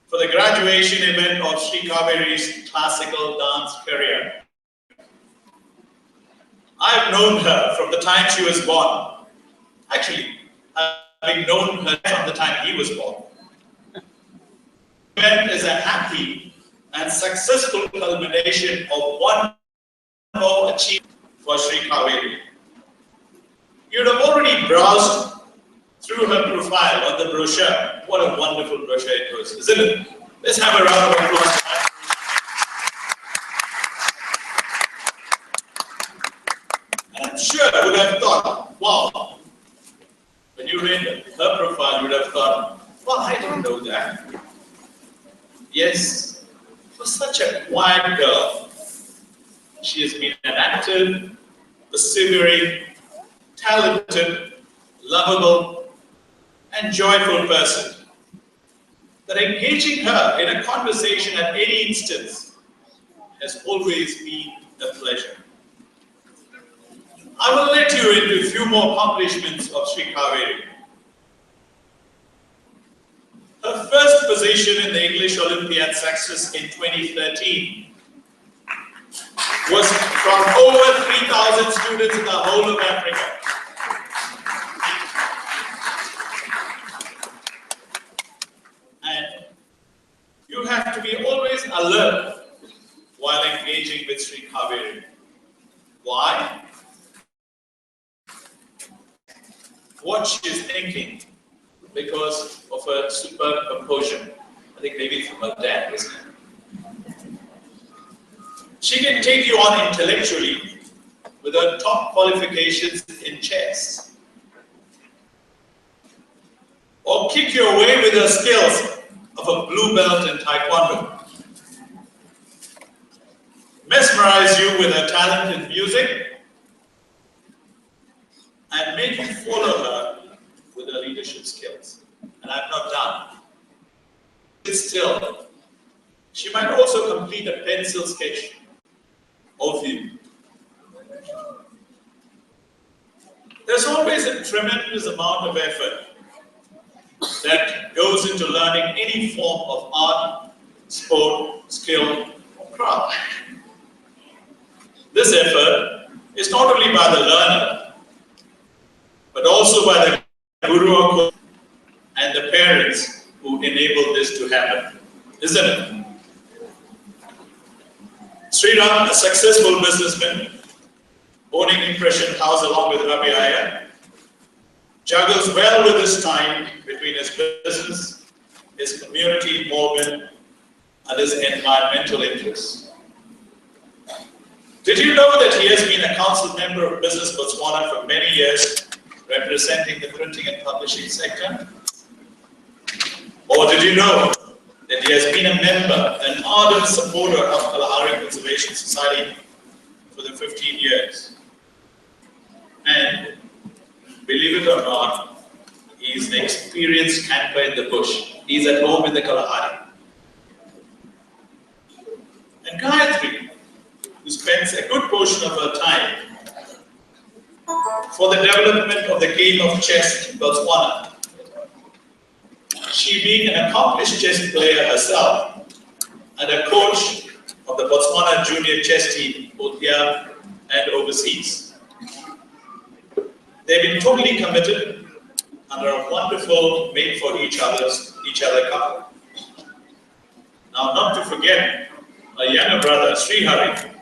for the graduation event of Srikaveri's classical dance career. I've known her from the time she was born. Actually, having known her from the time he was born. The event is a happy and successful culmination of one more achievement for Srikaveri. You'd have already browsed through her profile on the brochure. What a wonderful brochure it was, isn't it? Let's have a round of applause for that. And I'm sure you would have thought, wow, when you read her profile, you would have thought, well, I didn't know that. Yes, for such a quiet girl, she has been an active, persevering, talented, lovable, and joyful person. That engaging her in a conversation at any instance has always been a pleasure. I will let you into a few more accomplishments of Srikaveri. Her first position in the English Olympiad success in 2013 was from over 3,000 students in the whole of Africa. And you have to be always alert while engaging with Srikaveri. Why? What she's thinking, because of her superb composure. I think maybe from her dad, isn't it? She can take you on intellectually with her top qualifications in chess, or kick you away with her skills of a blue belt in taekwondo, mesmerize you with her talent in music, and make you follow her with her leadership skills. And I've not done. Still, she might also complete a pencil sketch of you. There's always a tremendous amount of effort that goes into learning any form of art, sport, skill, or craft. This effort is not only by the learner, but also by the guru or coach and the parents who enable this to happen, isn't it? Sriram, a successful businessman, owning Impression House along with Rabi Iyer, juggles well with his time between his business, his community involvement, and his environmental interests. Did you know that he has been a council member of Business Botswana for many years, representing the printing and publishing sector? Or did you know that he has been a member, an ardent supporter of Kalahari Conservation Society for the 15 years? And believe it or not, he is an experienced camper in the bush. He is at home in the Kalahari. And Gayathri, who spends a good portion of her time for the development of the game of chess in Botswana, she being an accomplished chess player herself and a coach of the Botswana junior chess team, both here and overseas. They've been totally committed and are a wonderful mate for each other couple. Now, not to forget a younger brother, Srikaveri,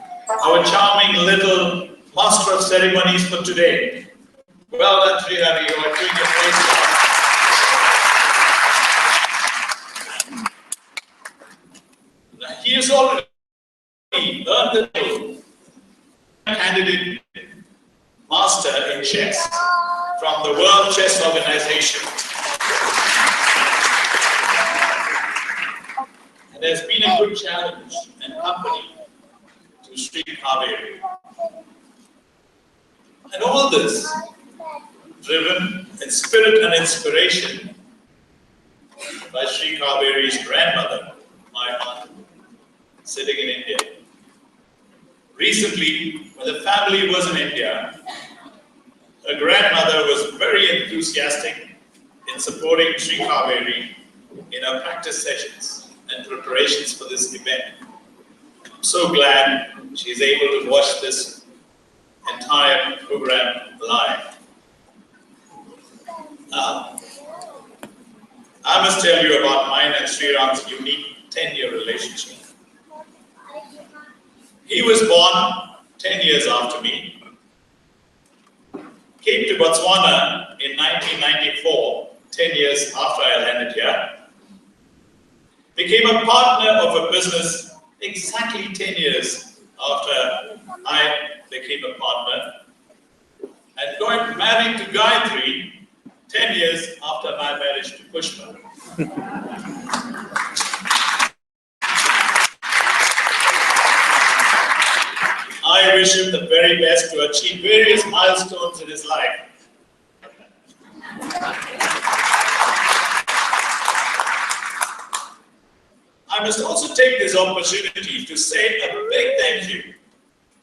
our charming little master of ceremonies for today. Well done, Srikaveri, you are doing a great job. Now, he has already earned the title candidate master in chess from the World Chess Organization. And there's been a good challenge and company to Srikaveri. And all this driven in spirit and inspiration by Srikaveri's grandmother, my aunt, sitting in India. Recently, when the family was in India, her grandmother was very enthusiastic in supporting Srikaveri in her practice sessions and preparations for this event. I'm so glad she is able to watch this entire program live. Now, I must tell you about mine and Sriram's unique 10-year relationship. He was born 10 years after me, came to Botswana in 1994, 10 years after I landed here, became a partner of a business exactly 10 years after I became a partner, and got married to Gayathri 10 years after my marriage to Pushpa. I wish him the very best to achieve various milestones in his life. I must also take this opportunity to say a big thank you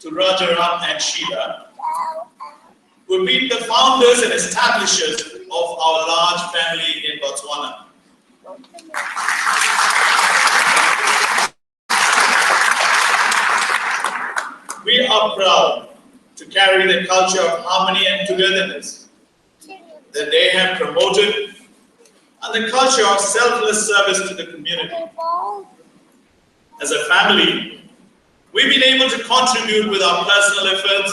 to Rajaram and Sheila, who have been the founders and establishers of our large family in Botswana. We are proud to carry the culture of harmony and togetherness that they have promoted and the culture of selfless service to the community. As a family, we've been able to contribute with our personal efforts,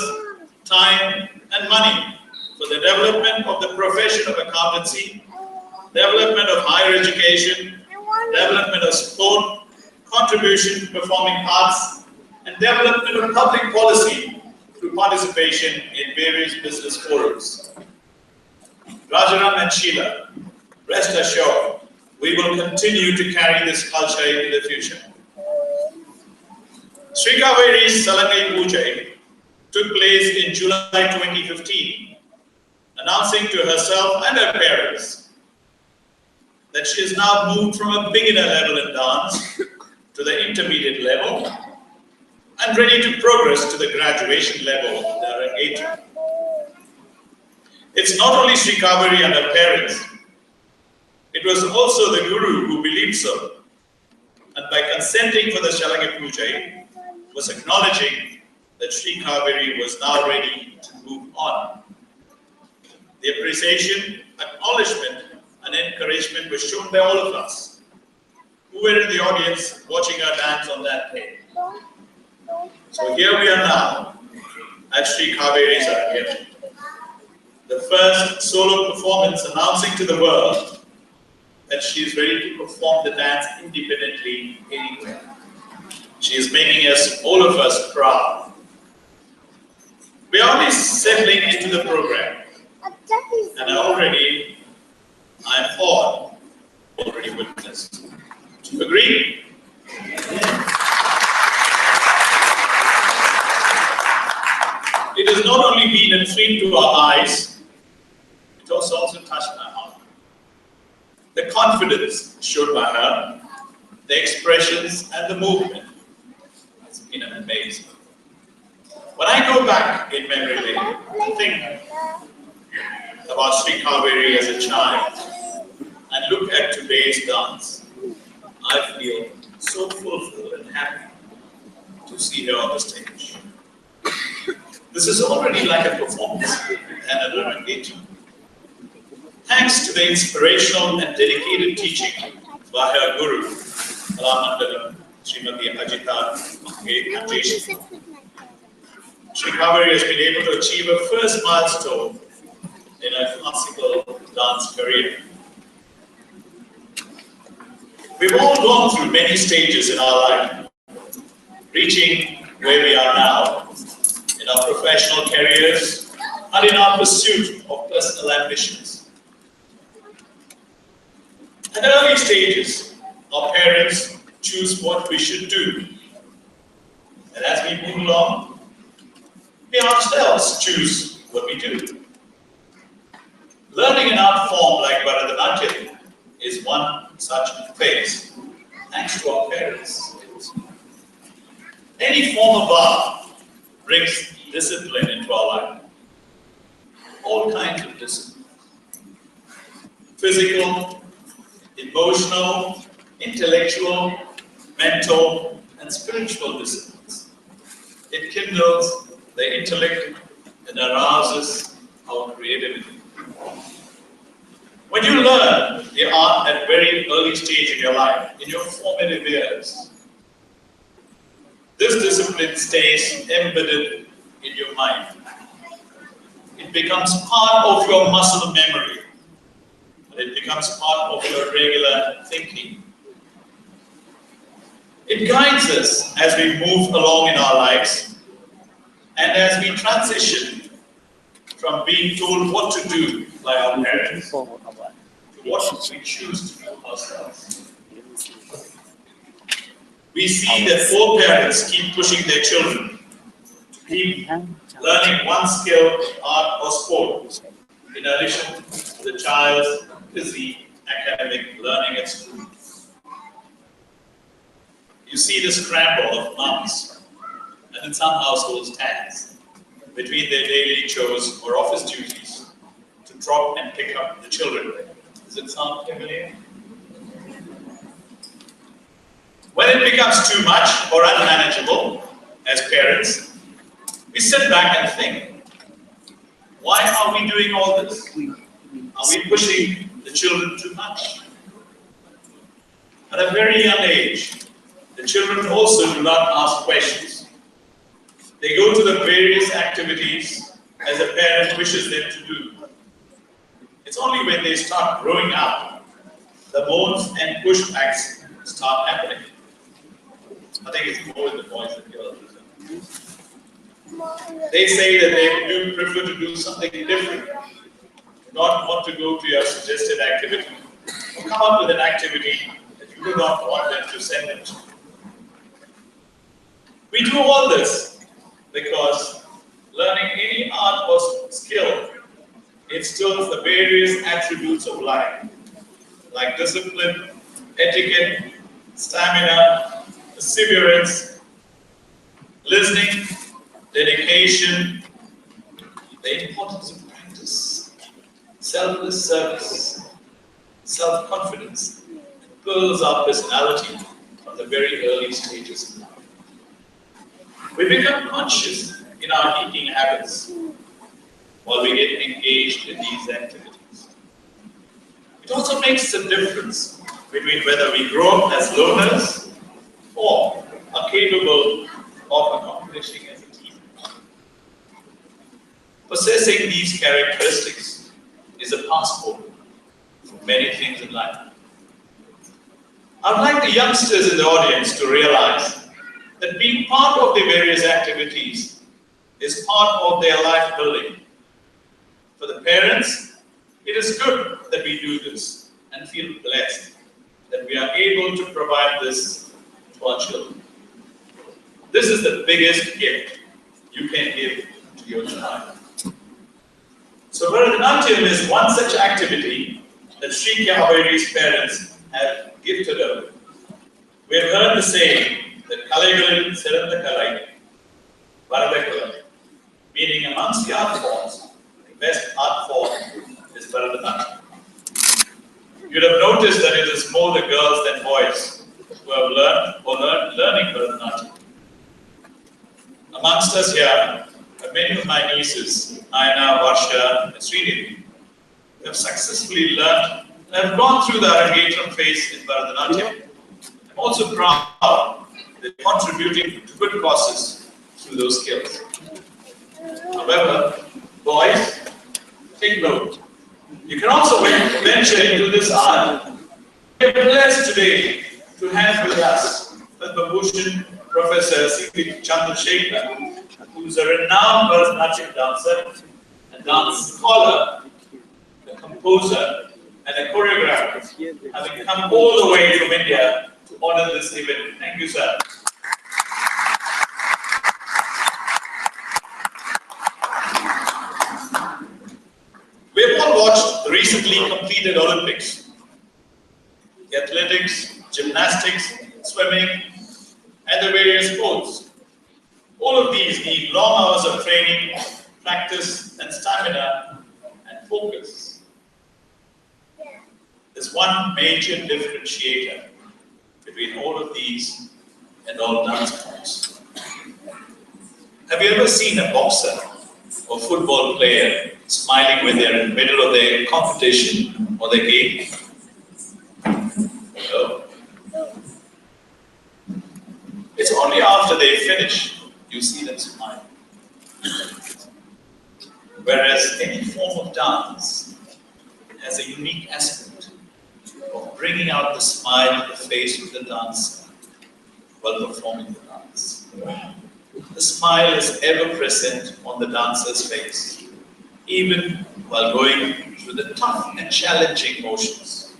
time, and money for the development of the profession of accountancy, development of higher education, development of sport, contribution to performing arts, and development of public policy through participation in various business forums. Rajaram and Sheila, rest assured, we will continue to carry this culture into the future. Srikaveri's Salangai Puja took place in July 2015, announcing to herself and her parents that she has now moved from a beginner level in dance to the intermediate level and ready to progress to the graduation level, the Arangetram. It's not only Srikaveri and her parents, it was also the Guru who believed so, and by consenting for the Salangai Puja, was acknowledging that Srikaveri was now ready to move on. The appreciation, acknowledgement, and encouragement was shown by all of us who were in the audience watching her dance on that day. So here we are now at Srikaveri's Arangetram, the first solo performance announcing to the world that she is ready to perform the dance independently anywhere. She is making us, all of us, proud. We are only settling into the program, and I'm already witnessed. Do you agree? It has not only been a treat to our eyes, it has also touched my heart. The confidence shown by her, the expressions and the movement has been amazing. When I go back in memory lane to think about Srikaveri as a child and and look at today's dance, I feel so fulfilled and happy to see her on the stage. This is already like a performance and an engagement. Thanks to the inspirational and dedicated teaching by her guru, Kalamandalam, Srimati Ajitha Manjesh Lal, Srikaveri has been able to achieve her first milestone in her classical dance career. We've all gone through many stages in our life, reaching where we are now in our professional careers and in our pursuit of personal ambitions. At early stages, our parents choose what we should do. And as we move along, we ourselves choose what we do. Learning an art form like Bharatanatyam is one such phase, thanks to our parents. Any form of art brings discipline into our life. All kinds of discipline. Physical, emotional, intellectual, mental, and spiritual disciplines. It kindles the intellect and arouses our creativity. When you learn the art at a very early stage in your life, in your formative years, this discipline stays embedded in your mind. It becomes part of your muscle memory. It becomes part of your regular thinking. It guides us as we move along in our lives and as we transition from being told what to do by our parents to what we choose to do ourselves. We see that all parents keep pushing their children to keep learning one skill, art or sport in addition to the child's busy academic learning at school. You see the scramble of moms and in some households dads between their daily chores or office duties to drop and pick up the children. Does it sound familiar? When it becomes too much or unmanageable as parents, we sit back and think, why are we doing all this? Are we pushing the children too much? At a very young age, the children also do not ask questions. They go to the various activities as a parent wishes them to do. It's only when they start growing up, the moans and pushbacks start happening. I think it's more in the boys than girls. They say that they do prefer to do something different, not want to go to your suggested activity, or come up with an activity that you do not want them to send them to. We do all this because learning any art or skill instills the various attributes of life, like discipline, etiquette, stamina, perseverance, listening, dedication, the importance of practice, selfless service, self-confidence, and builds our personality from the very early stages of life. We become conscious in our eating habits while we get engaged in these activities. It also makes a difference between whether we grow up as learners or are capable of accomplishing as a team. Possessing these characteristics is a passport for many things in life. I'd like the youngsters in the audience to realize that being part of the various activities is part of their life building. For the parents, it is good that we do this and feel blessed that we are able to provide this to our children. This is the biggest gift you can give to your child. So Bharatanatyam is one such activity that Srikaveri's parents have gifted her. We have heard the saying that Kalaigalil Siranda Kalai, Bharatanatyam, meaning amongst the art forms, the best art form is Bharatanatyam. You'd have noticed that it is more the girls than boys who have learning Bharatanatyam. Amongst us here are many of my nieces, Naina, Varsha, and Sridevi, who have successfully learned and have gone through the Arangetram phase in Bharatanatyam. I'm also proud that they're contributing to good causes through those skills. However, boys, take note. You can also venture into this art. We are blessed today to have with us Padma Bhushan Professor C.P. Chandrasekhar, who is a renowned Bharatanatyam dancer, a dance scholar, a composer, and a choreographer, having come all the way from India to honor this event. Thank you, sir. We have all watched the recently completed Olympics. The athletics, gymnastics, swimming, and the various sports. All of these need long hours of training, practice, and stamina, and focus. There's one major differentiator between all of these and all dance forms. Have you ever seen a boxer or football player smiling when they're in the middle of their competition or their game? No. It's only after they finish you see them smile. Whereas any form of dance has a unique aspect of bringing out the smile on the face of the dancer while performing the dance. The smile is ever present on the dancer's face, even while going through the tough and challenging motions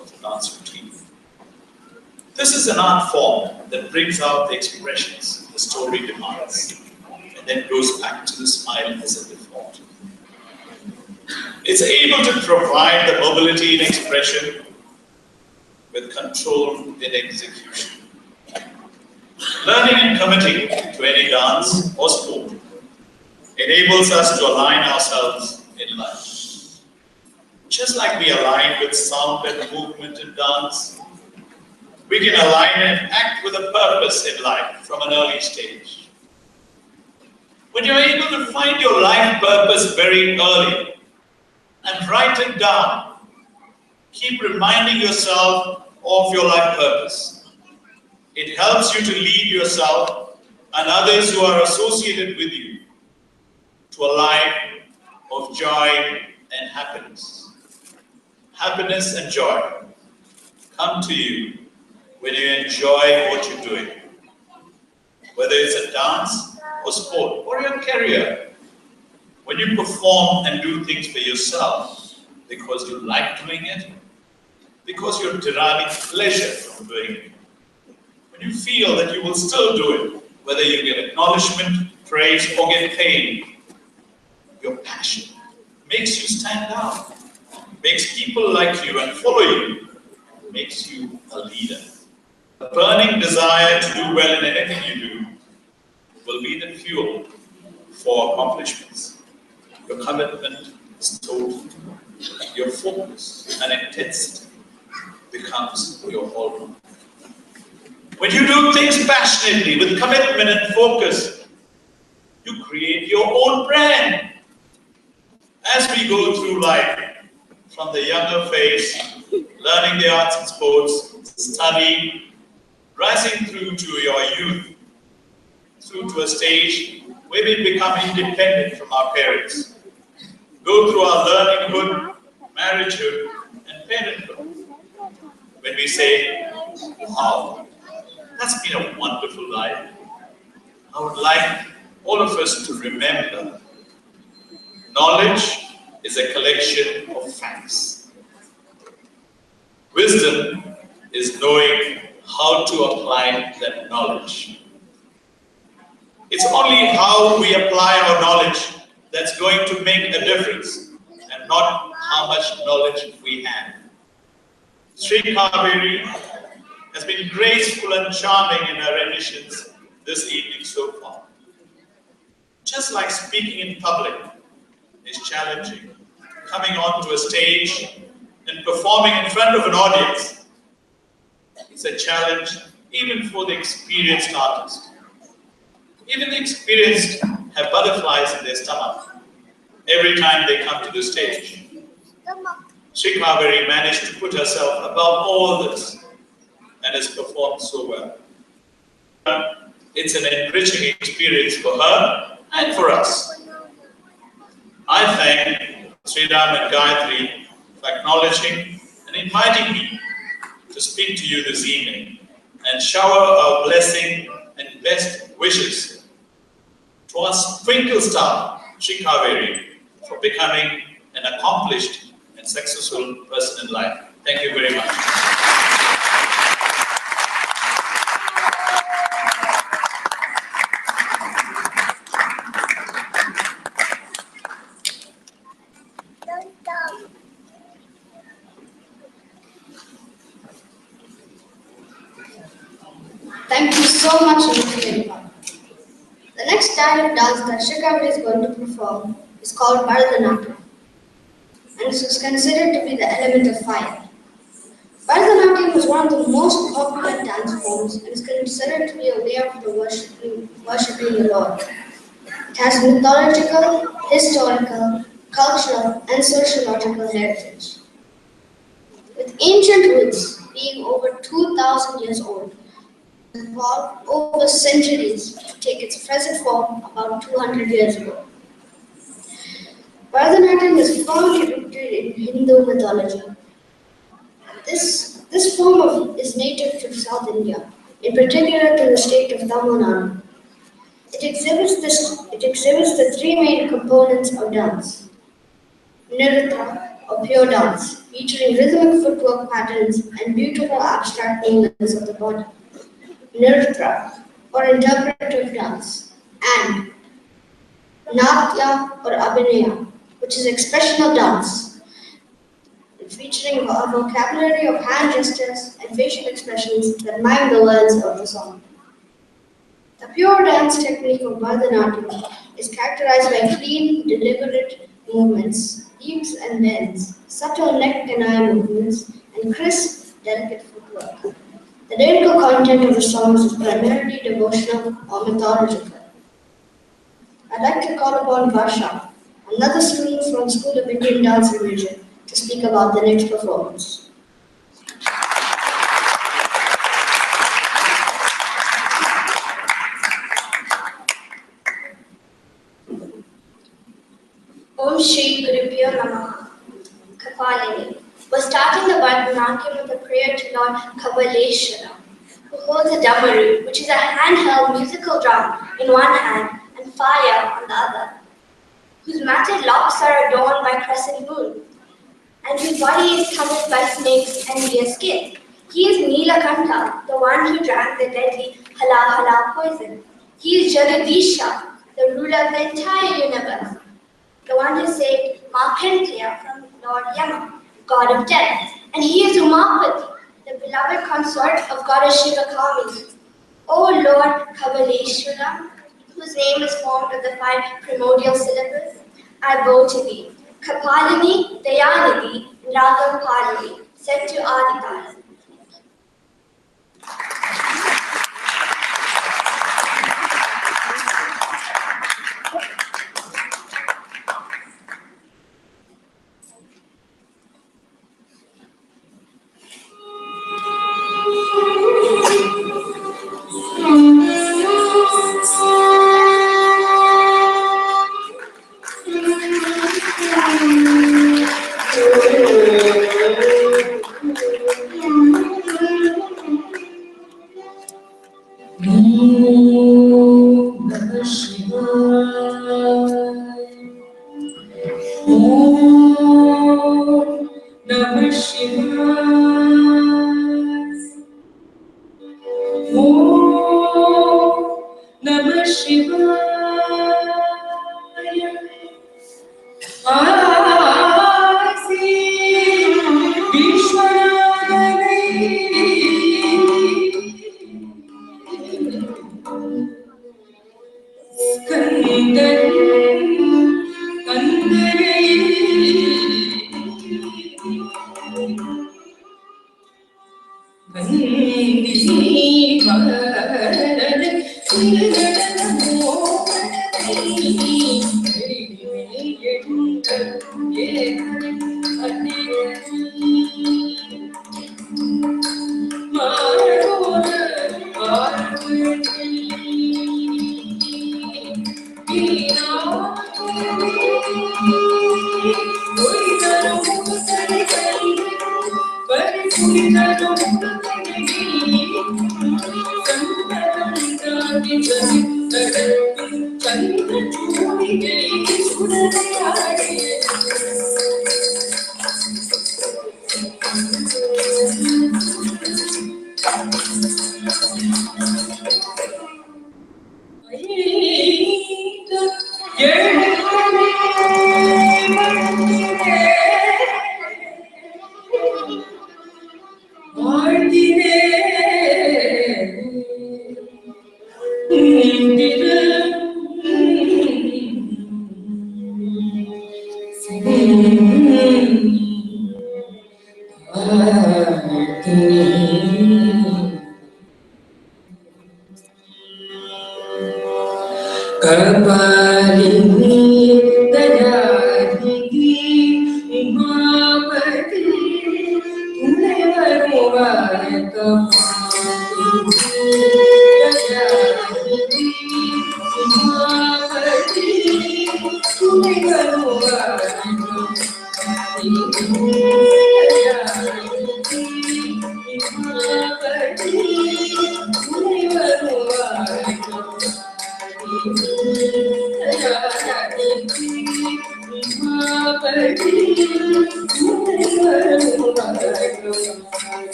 of the dance routine. This is an art form that brings out the expressions the story demands, and then goes back to the smile as a default. It's able to provide the mobility in expression with control in execution. Learning and committing to any dance or sport enables us to align ourselves in life. Just like we align with sound and movement in dance, we can align and act with a purpose in life from an early stage. When you're able to find your life purpose very early and write it down, keep reminding yourself of your life purpose. It helps you to lead yourself and others who are associated with you to a life of joy and happiness. Happiness and joy come to you when you enjoy what you're doing, whether it's a dance or sport or your career. When you perform and do things for yourself because you like doing it, because you're deriving pleasure from doing it, when you feel that you will still do it, whether you get acknowledgement, praise, or get paid, your passion makes you stand out, makes people like you and follow you, makes you a leader. A burning desire to do well in anything you do will be the fuel for accomplishments. Your commitment is total. Your focus and intensity becomes your hallmark. When you do things passionately, with commitment and focus, you create your own brand. As we go through life, from the younger phase, learning the arts and sports, study, rising through to your youth, through to a stage where we become independent from our parents, go through our learninghood, marriagehood, and parenthood. When we say, wow, that's been a wonderful life, I would like all of us to remember, knowledge is a collection of facts. Wisdom is knowing how to apply that knowledge. It's only how we apply our knowledge that's going to make a difference, and not how much knowledge we have. Srikaveri has been graceful and charming in her renditions this evening so far. Just like speaking in public is challenging, coming onto a stage and performing in front of an audience is a challenge even for the experienced artist. Even the experienced have butterflies in their stomach every time they come to the stage. Srikaveri managed to put herself above all this and has performed so well. It's an enriching experience for her and for us. I thank Sriram and Gayathri for acknowledging and inviting me to speak to you this evening and shower our blessing and best wishes to our twinkle star, Srikaveri, for becoming an accomplished and successful person in life. Thank you very much. Thank you so much, Mr. The next style of dance that Srikaveri is going to perform is called Bharatanatyam, and this is considered to be the element of fire. Bharatanatyam is one of the most popular dance forms and is considered to be a way of the worshipping the Lord. It has mythological, historical, cultural, and sociological heritage. With ancient roots being over 2,000 years old, it evolved over centuries to take its present form about 200 years ago. Bharatanatyam is firmly rooted in Hindu mythology. This form is native to South India, in particular to the state of Tamil Nadu. It exhibits the three main components of dance. Nritta, or pure dance, featuring rhythmic footwork patterns and beautiful abstract movements of the body. Nritta, or interpretive dance, and Natya, or Abhinaya, which is expressional dance, featuring a vocabulary of hand gestures and facial expressions that mime the words of the song. The pure dance technique of Bharatanatyam is characterized by clean, deliberate movements, leaps and bends, subtle neck and eye movements, and crisp, delicate footwork. The lyrical content of the songs is primarily devotional or mythological. I'd like to call upon Varsha, another student from School of Indian Dance and Religion, to speak about the next performance. Om Shri Gurubhyo Namaha. Kapalini. We're starting the Bharatanatyam with a prayer to Lord Kabaleshwara, who holds a damaru, which is a handheld musical drum in one hand and fire on the other, whose matted locks are adorned by crescent moon, and whose body is covered by snakes and deer skin. He is Nilakanta, the one who drank the deadly Hala Hala poison. He is Jagadisha, the ruler of the entire universe, the one who saved Markandeya from Lord Yama, god of death. And he is Umapati, the beloved consort of goddess Shivakami. O Lord Kabaleshwara, whose name is formed of the 5 primordial syllables, I bow to thee. Kapalini, Dayanidhi, Ragam Palini, set to Aditara.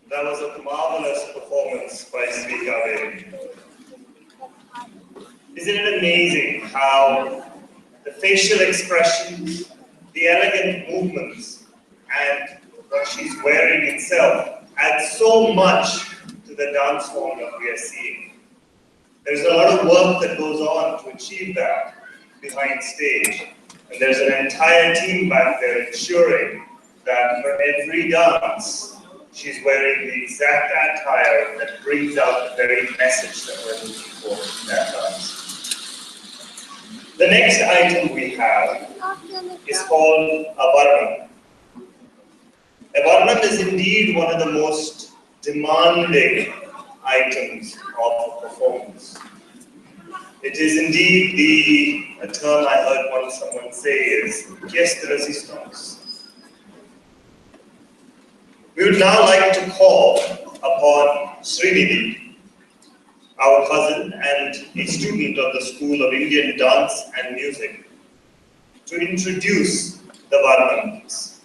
That was a marvelous performance by Srikaveri. Isn't it amazing how the facial expressions, the elegant movements, and what she's wearing itself adds so much to the dance form that we are seeing. There's a lot of work that goes on to achieve that behind stage, and there's an entire team back there ensuring that for every dance, she's wearing the exact attire that brings out the very message that we're looking for in that dance. The next item we have is called a varnam. A varnam is indeed one of the most demanding items of a performance. It is indeed a term I heard someone say is pièce de résistance. We would now like to call upon Srinidhi, our cousin and a student of the School of Indian Dance and Music, to introduce the Varnam piece.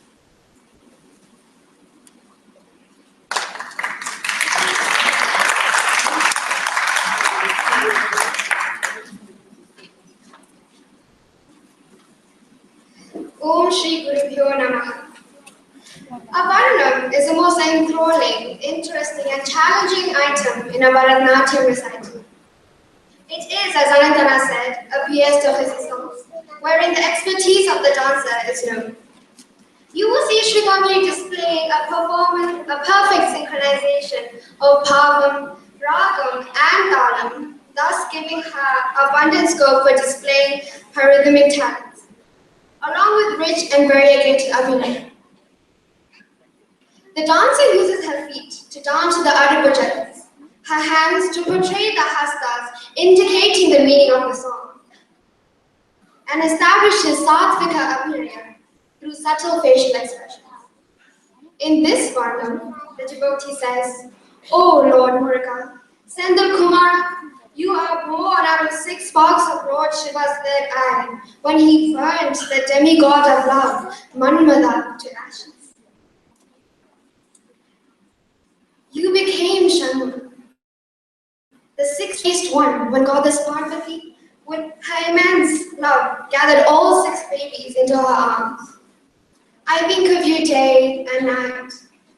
Om Shri Gurubhyo Namaha. A Varnam is the most enthralling, interesting and challenging item in a Bharatanatyam recital. It is, as Anandana said, a pièce de résistance, wherein the expertise of the dancer is known. You will see Srikaveri displaying a perfect synchronization of bhavam, ragam and talam thus giving her abundant scope for displaying her rhythmic talents, along with rich and variegated abhinaya. The dancer uses her feet to dance to the Arupajats, her hands to portray the hastas, indicating the meaning of the song, and establishes Satvika Abhinaya through subtle facial expressions. In this varnam, the devotee says, "O Lord Muruga, Sendal Kumar, you are born out of 6 sparks of Lord Shiva's third eye when he burnt the demigod of love, Manmada, to ashes. You became Shanmu, the 6-faced one, when goddess Parvati, with her immense love, gathered all 6 babies into her arms. I think of you day and night.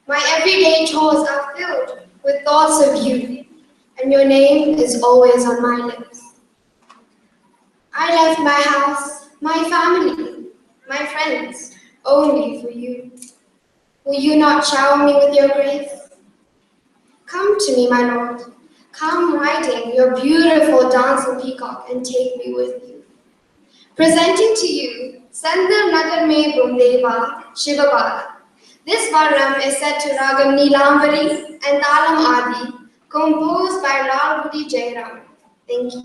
My everyday chores are filled with thoughts of you, and your name is always on my lips. I left my house, my family, my friends, only for you. Will you not shower me with your grace? Come to me, my Lord. Come riding your beautiful dancing peacock and take me with you. Presenting to you, Sandar Nagar Me Bundeva Shivabala. This varnam is set to Ragam Neelambari and Talam Adi, composed by Lal Budi Jairam. Thank you.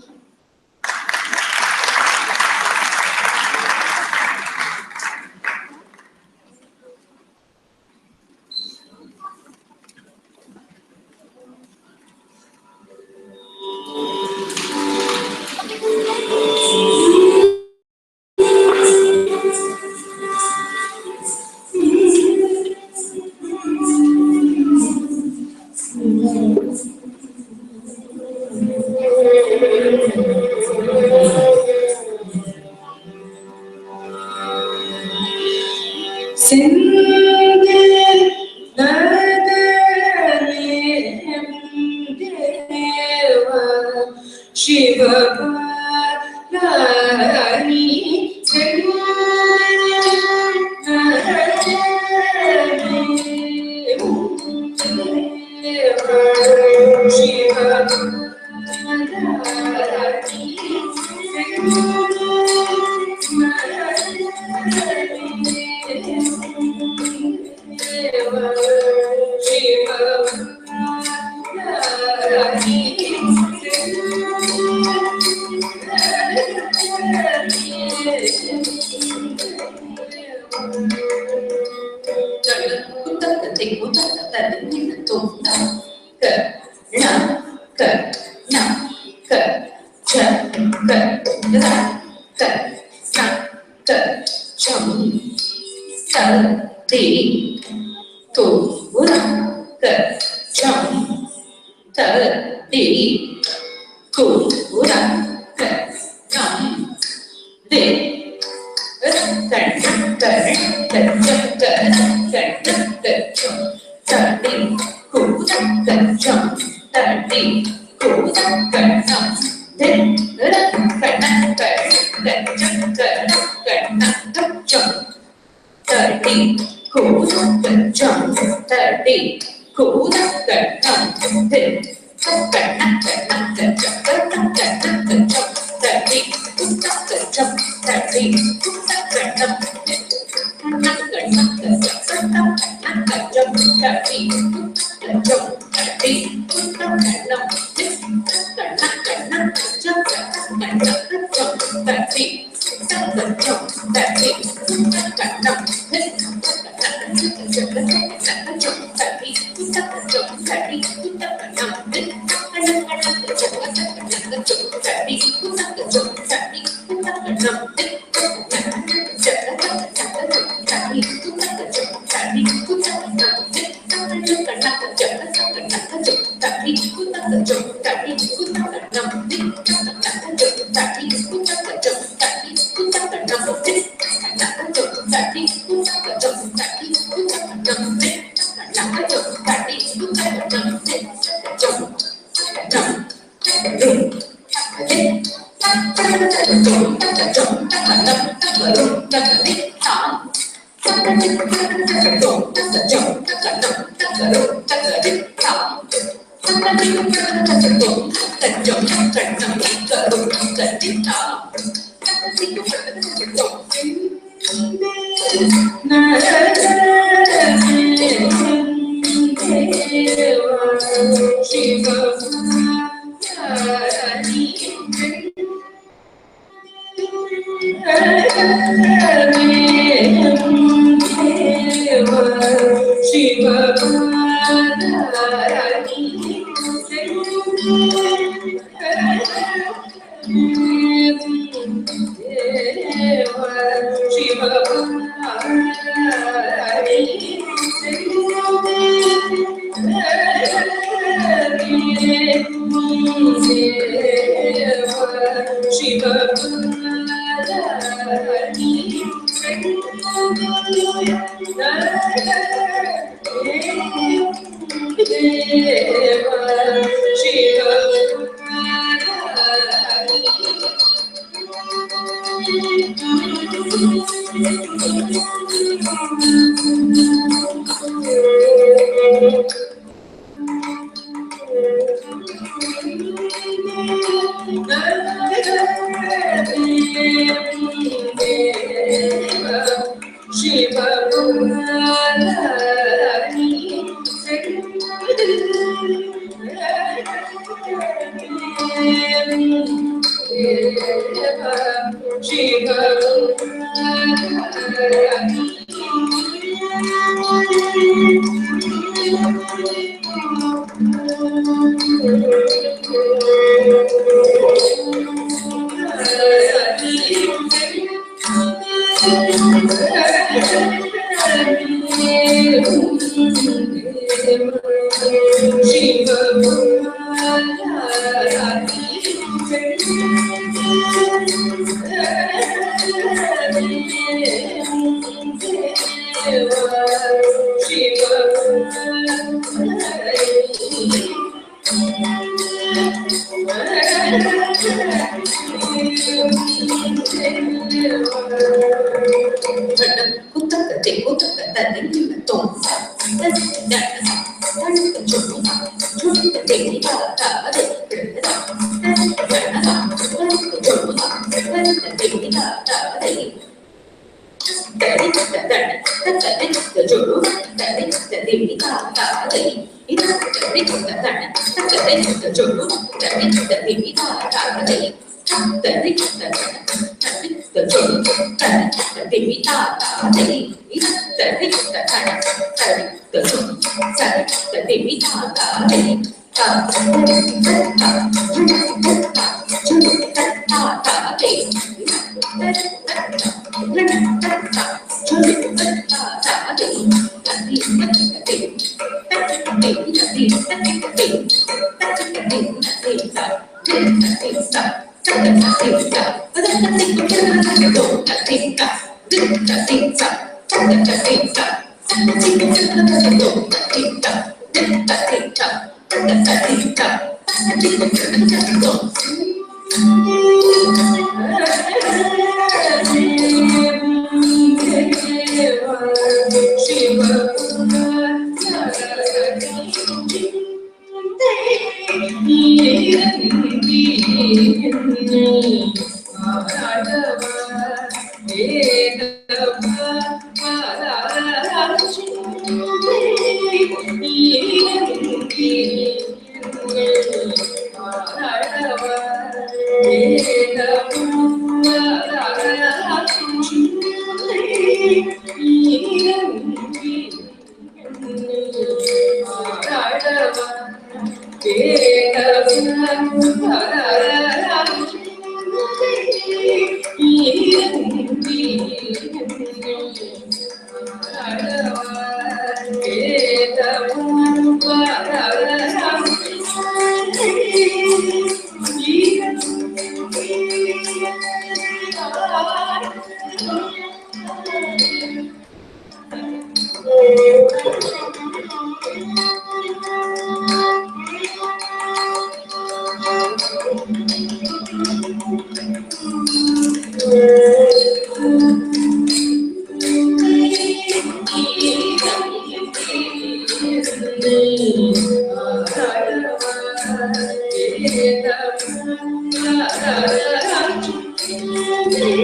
Thank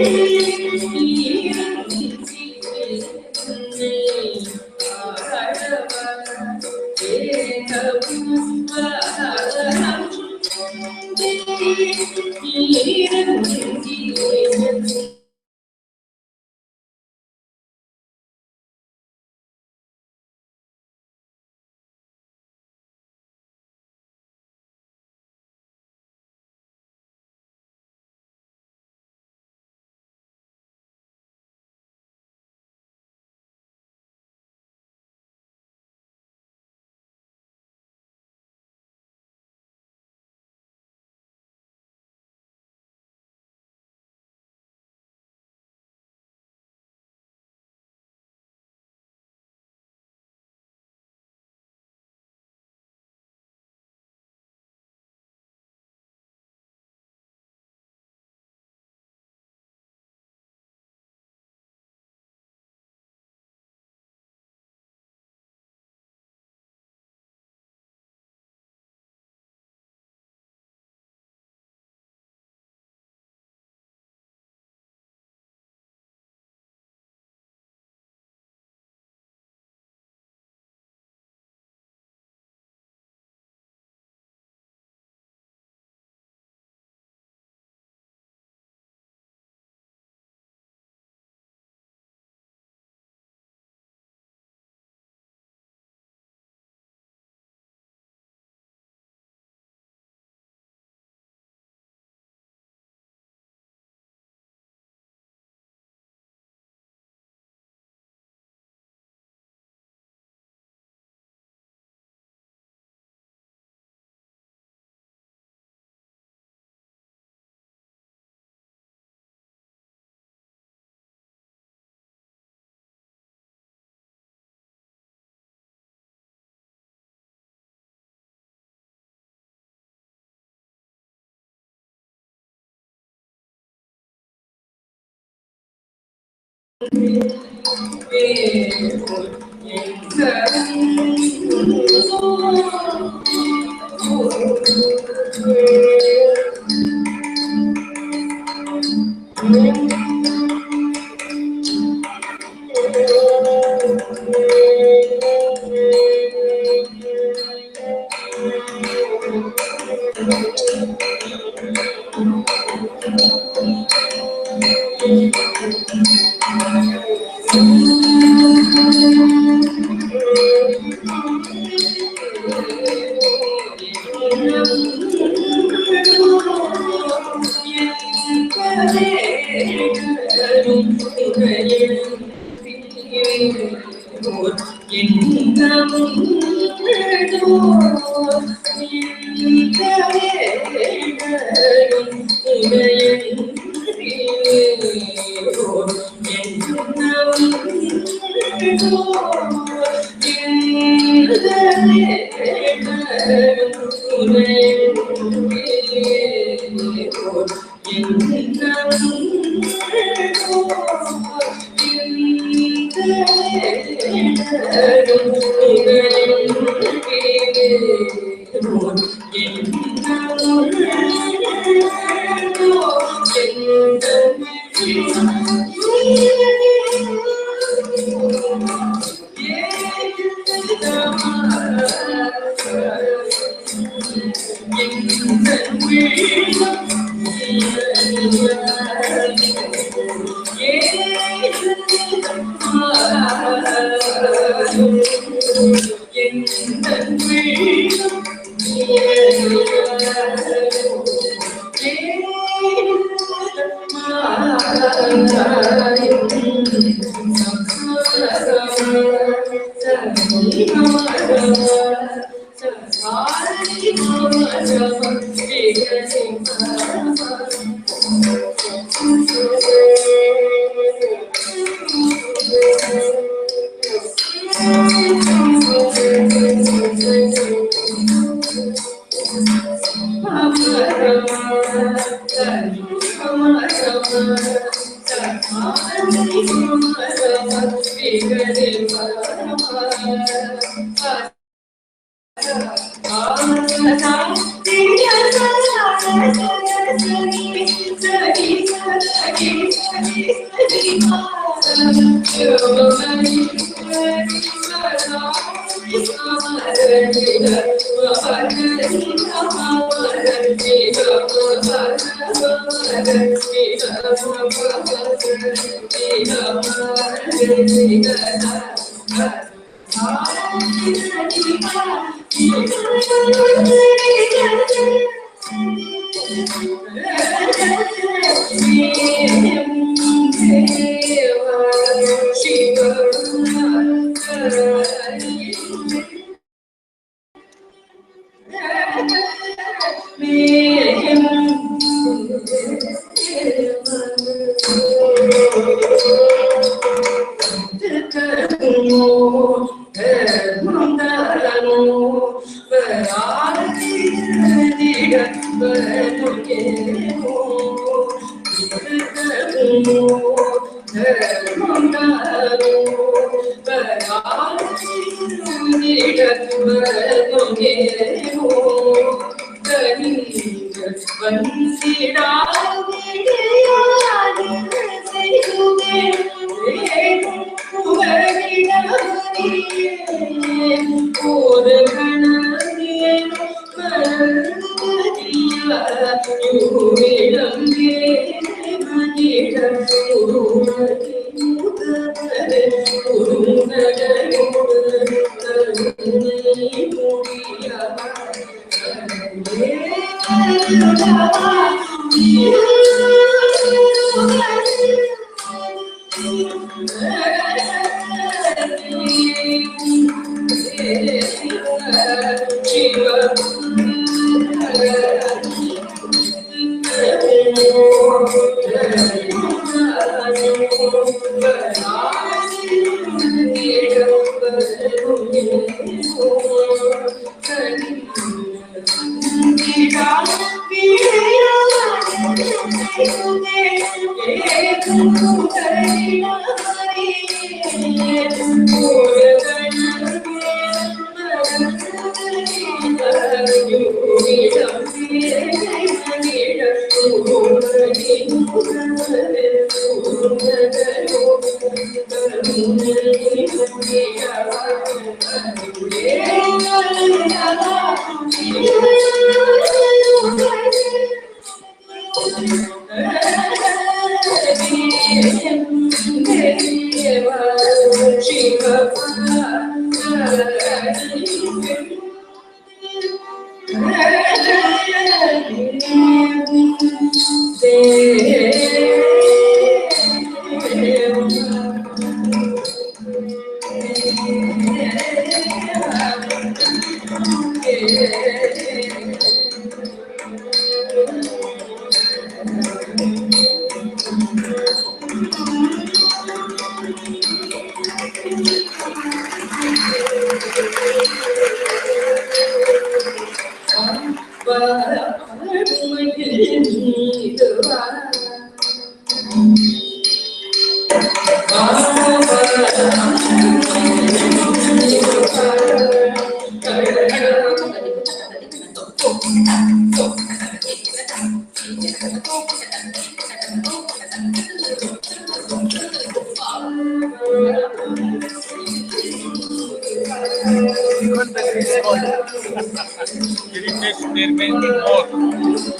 you.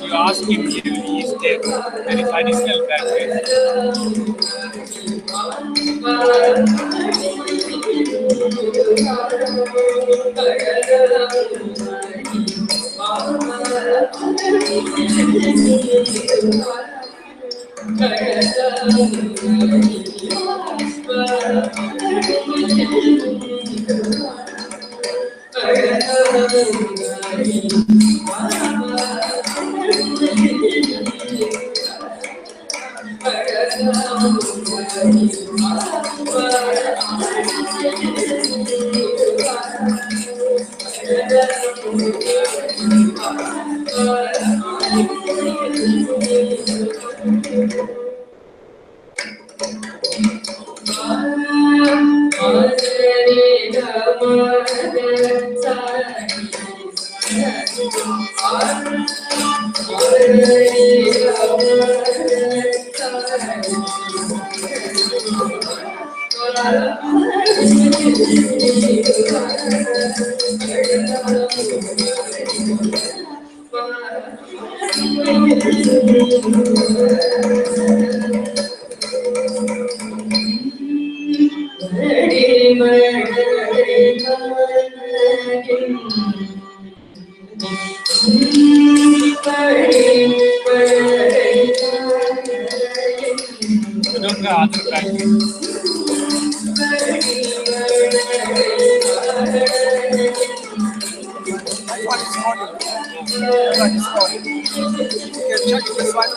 You ask him, he is there. There is additional baggage. don't have other practice. What is model? What is model? You can check this one.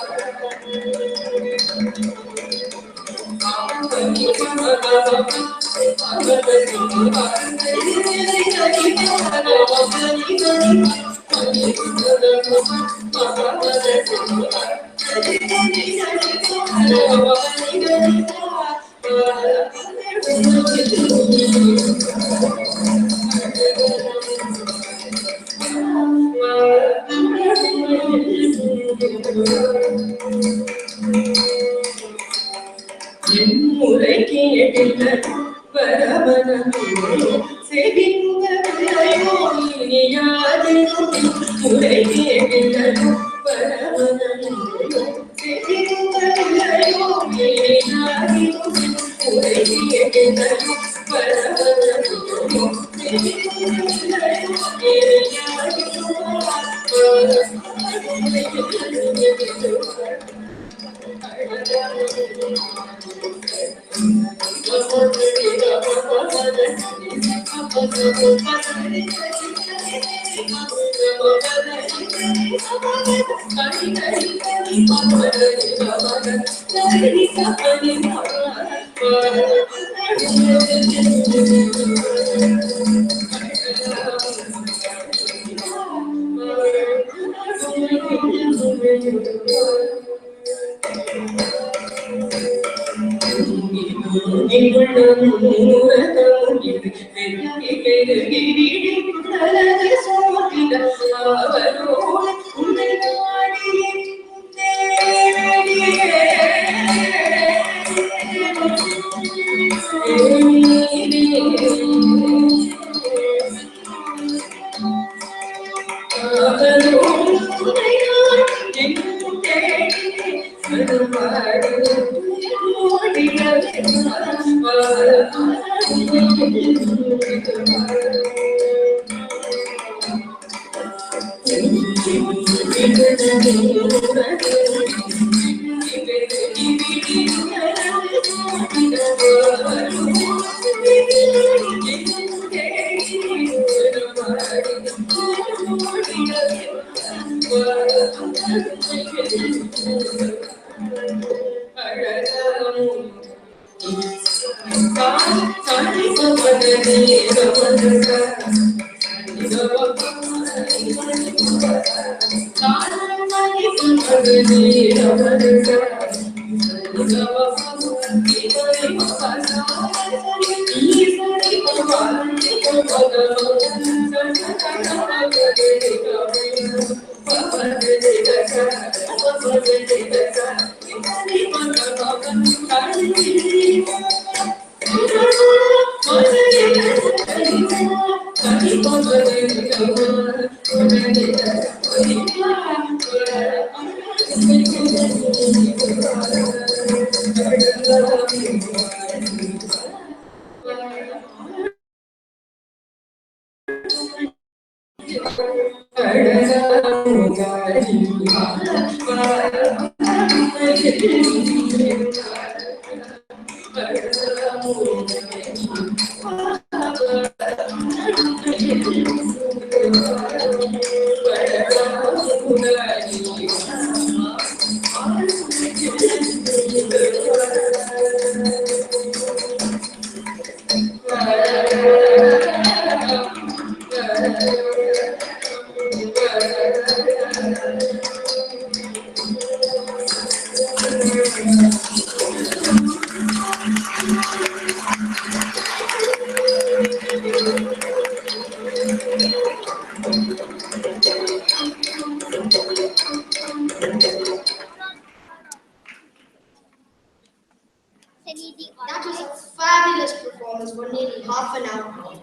That was a fabulous performance for nearly half an hour.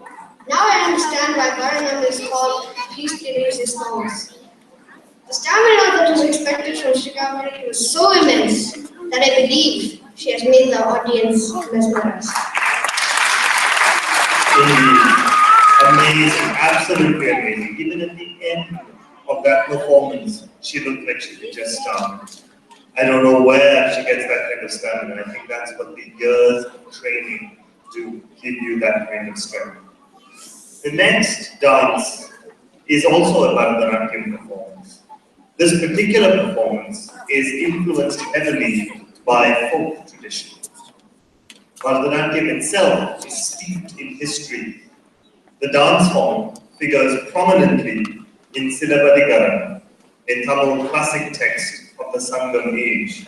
Now I understand why Bharatanatyam is called Please Release His Songs. The stamina that was expected from Srikaveri was so immense that I believe she has made the audience mesmerized. Amazing, absolutely amazing. Even at the end of that performance, she looked like she could just start. I don't know where she gets that kind of stamina. I think that's what the years of training do, give you that kind of strength. The next dance is also a Bharatanatyam performance. This particular performance is influenced heavily by folk tradition. Bharatanatyam itself is steeped in history. The dance form figures prominently in Silabbadikaram, a Tamil classic text of the Sangam age,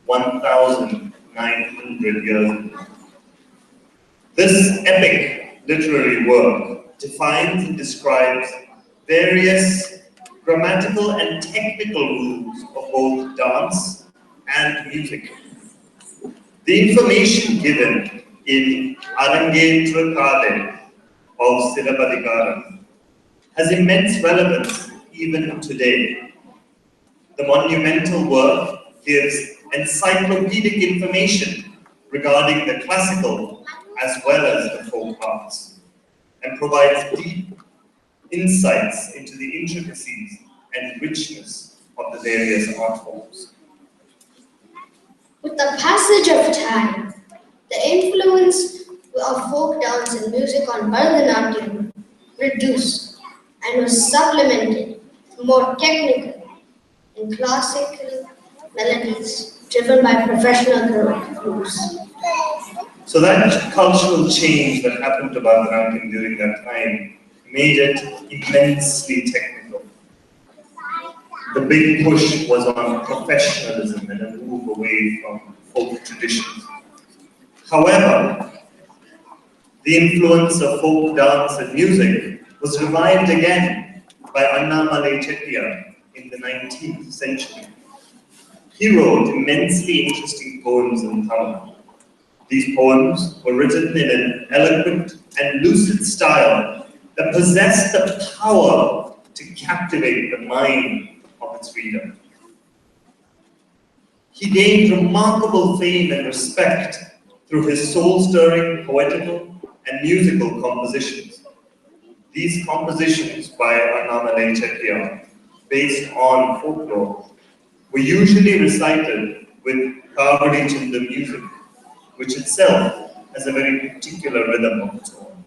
1,900 years ago. This epic literary work defines and describes various grammatical and technical rules of both dance and music. The information given in Arangetram of Silabbadikaram has immense relevance even today. The monumental work gives encyclopedic information regarding the classical as well as the folk arts, and provides deep insights into the intricacies and richness of the various art forms. With the passage of time, the influence of folk dance and music on Bharatanatyam reduced and was supplemented with more technical and classical melodies driven by professional groups. So that cultural change that happened to Bharatanatyam during that time made it immensely technical. The big push was on professionalism and a move away from folk traditions. However, the influence of folk dance and music was revived again by Annamalai Chettiar in the 19th century. He wrote immensely interesting poems in Tamil. These poems were written in an eloquent and lucid style that possessed the power to captivate the mind of its reader. He gained remarkable fame and respect through his soul-stirring poetical and musical compositions. These compositions by Annamalai Chettiar, based on folklore, were usually recited with Kavadi Chinda music, which itself has a very particular rhythm of its own.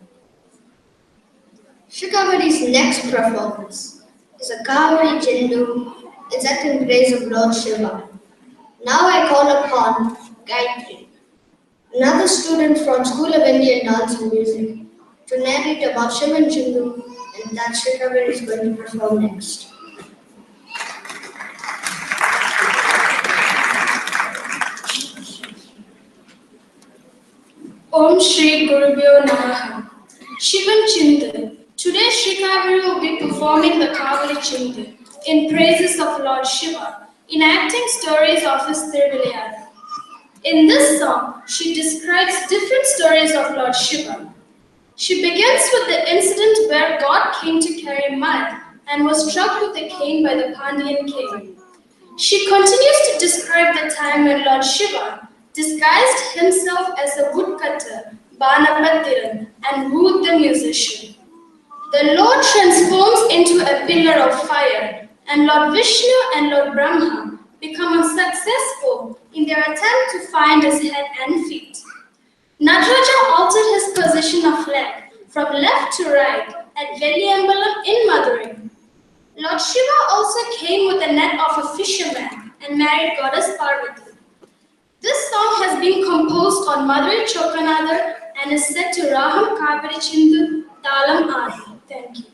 Srikaveri's next performance is a Kavadi Chindu. It's set in praise of Lord Shiva. Now I call upon Gayathri, another student from School of Indian Dance and Music, to narrate about Shiva and Chindu, and that Srikaveri is going to perform next. Om Shri Gurubhyo Namaha. Shivan Chintan. Today Srikaveri will be performing the Kavali Chintan in praises of Lord Shiva, enacting stories of his Thiruvilayadu. In this song, she describes different stories of Lord Shiva. She begins with the incident where God came to carry mud and was struck with a cane by the Pandyan king. She continues to describe the time when Lord Shiva disguised himself as a woodcutter, Banapatiran, and wooed the musician. The Lord transforms into a pillar of fire, and Lord Vishnu and Lord Brahma become unsuccessful in their attempt to find his head and feet. Nataraja altered his position of leg from left to right at Velliyambalam in Madurai. Lord Shiva also came with the net of a fisherman and married goddess Parvati. This song has been composed on Madurai Chokanadar and is set to Raham Kaveri Chindu Talam Adi. Thank you.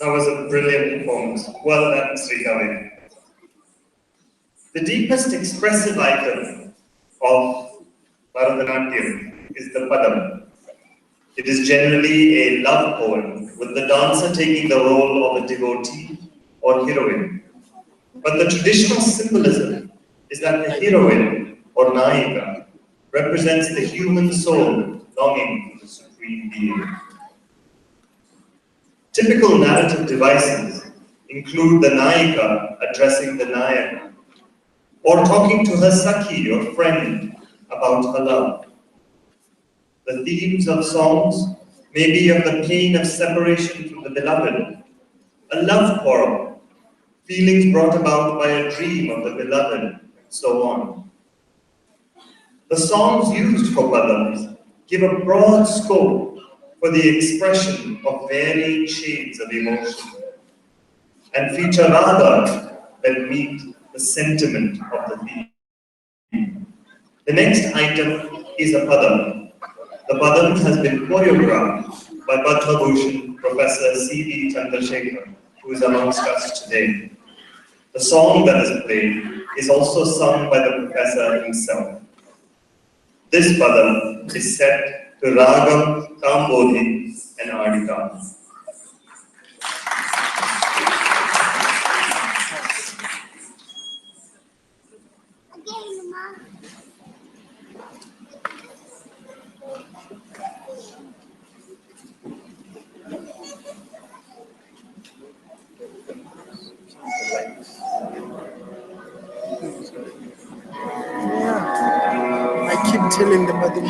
That was a brilliant performance. Well done, Srikaveri. The deepest expressive item of Bharatanatyam is the padam. It is generally a love poem, with the dancer taking the role of a devotee or heroine. But the traditional symbolism is that the heroine, or naika, represents the human soul longing for the supreme being. Typical narrative devices include the naika addressing the nayak, or talking to her sakhi or friend about her love. The themes of songs may be of the pain of separation from the beloved, a love quarrel, feelings brought about by a dream of the beloved, and so on. The songs used for padams give a broad scope for the expression of varying shades of emotion and feature ragas that meet the sentiment of the theme. The next item is a padam. The padam has been choreographed by Padma Bhushan Professor C.V. Chandrasekhar, who is amongst us today. The song that is played is also sung by the professor himself. This padam is set to Ragam, Kambodhi and Adita. I keep telling the mother,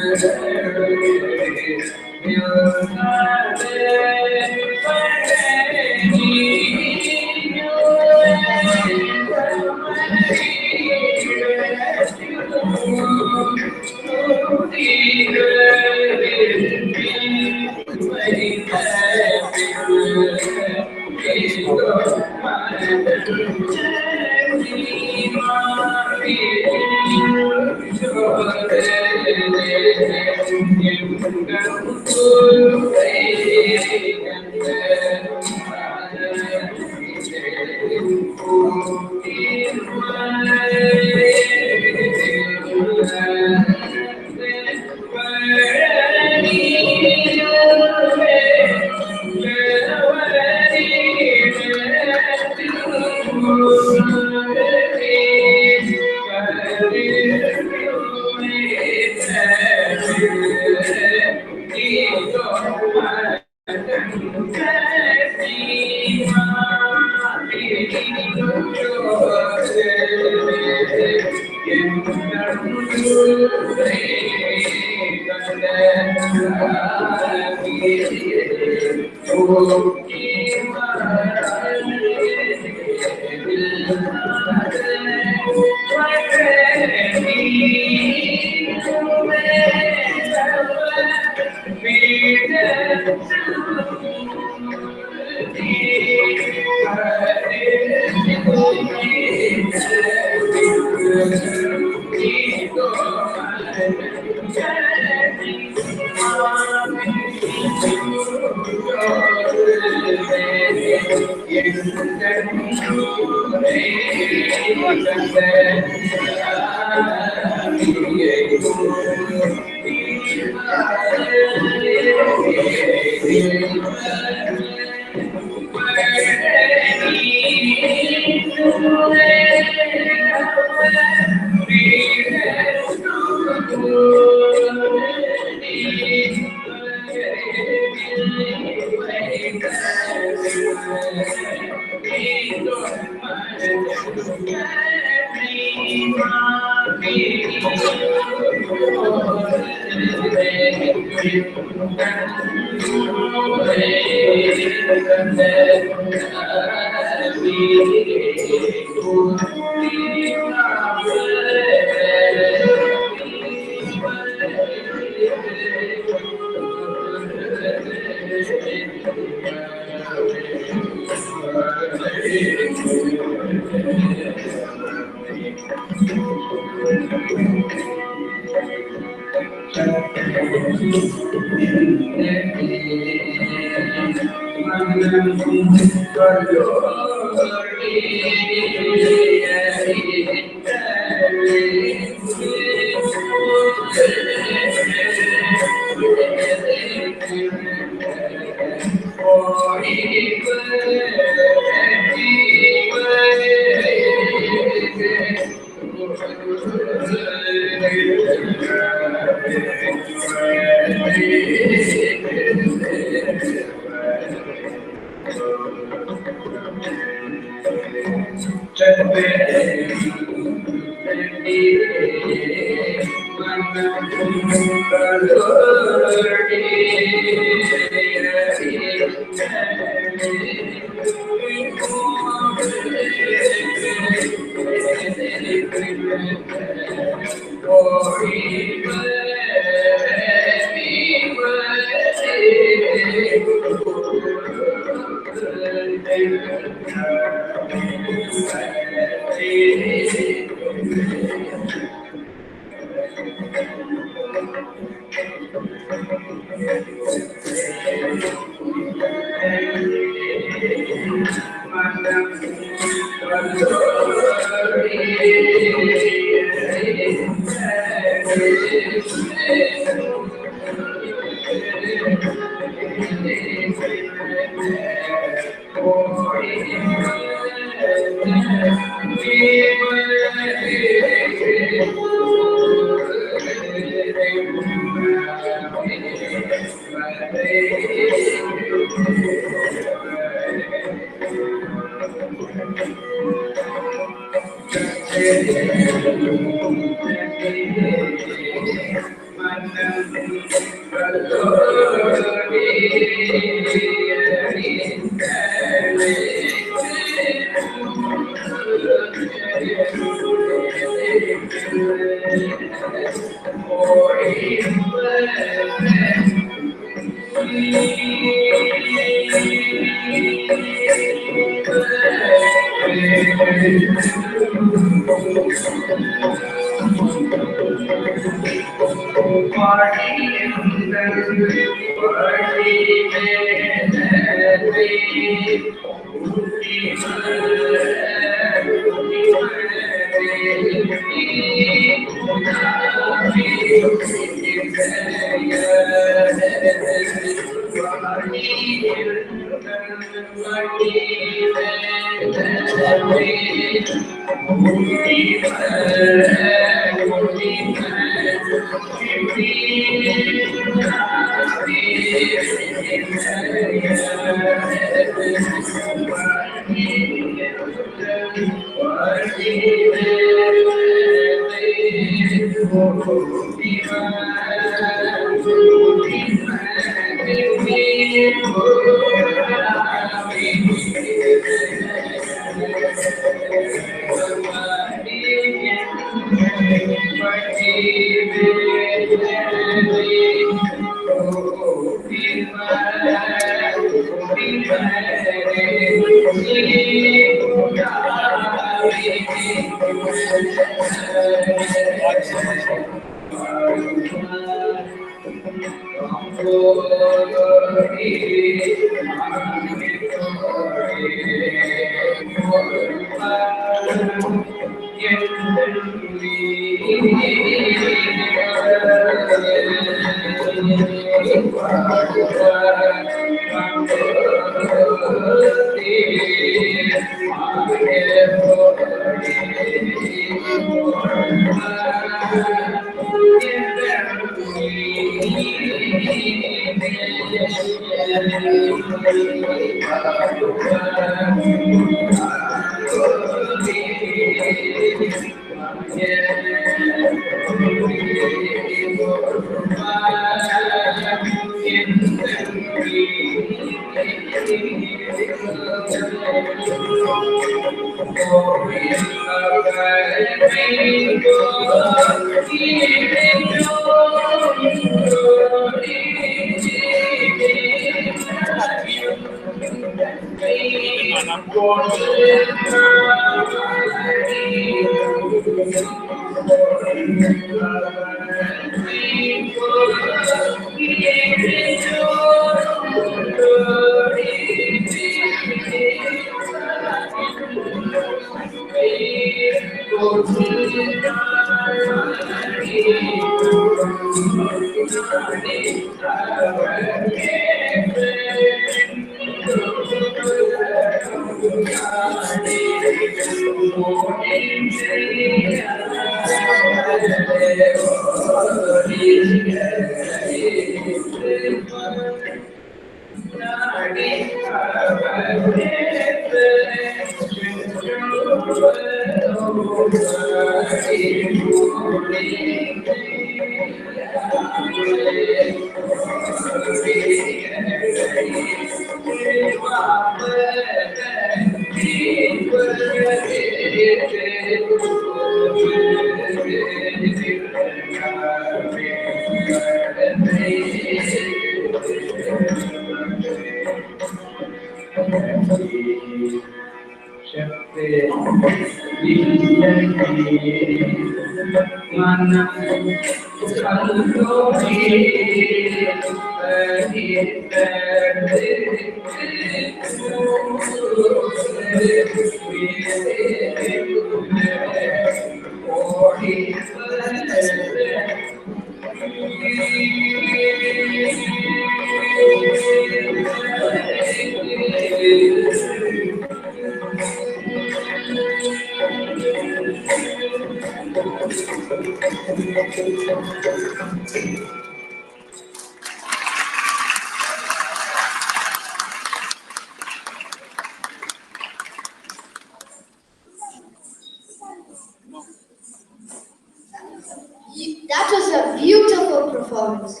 That was a beautiful performance.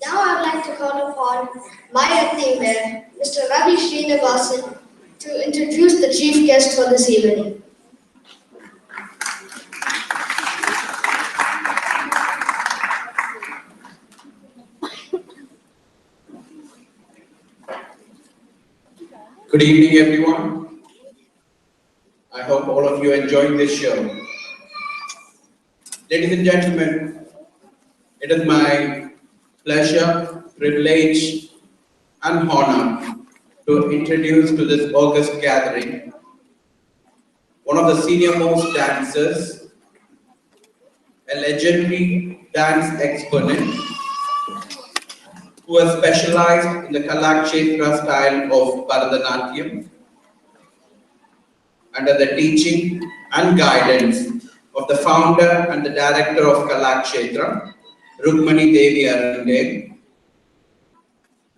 Now I would like to call upon my acting mayor, Mr. Ravi Srinivasan, to introduce the chief guest for this evening. Good evening, everyone. I hope all of you enjoyed this show. Ladies and gentlemen, it is my pleasure, privilege, and honor to introduce to this august gathering one of the senior-most dancers, a legendary dance exponent who has specialized in the Kalakshetra style of Bharatanatyam under the teaching and guidance of the founder and the director of Kalakshetra, Rukmani Devi Arunde,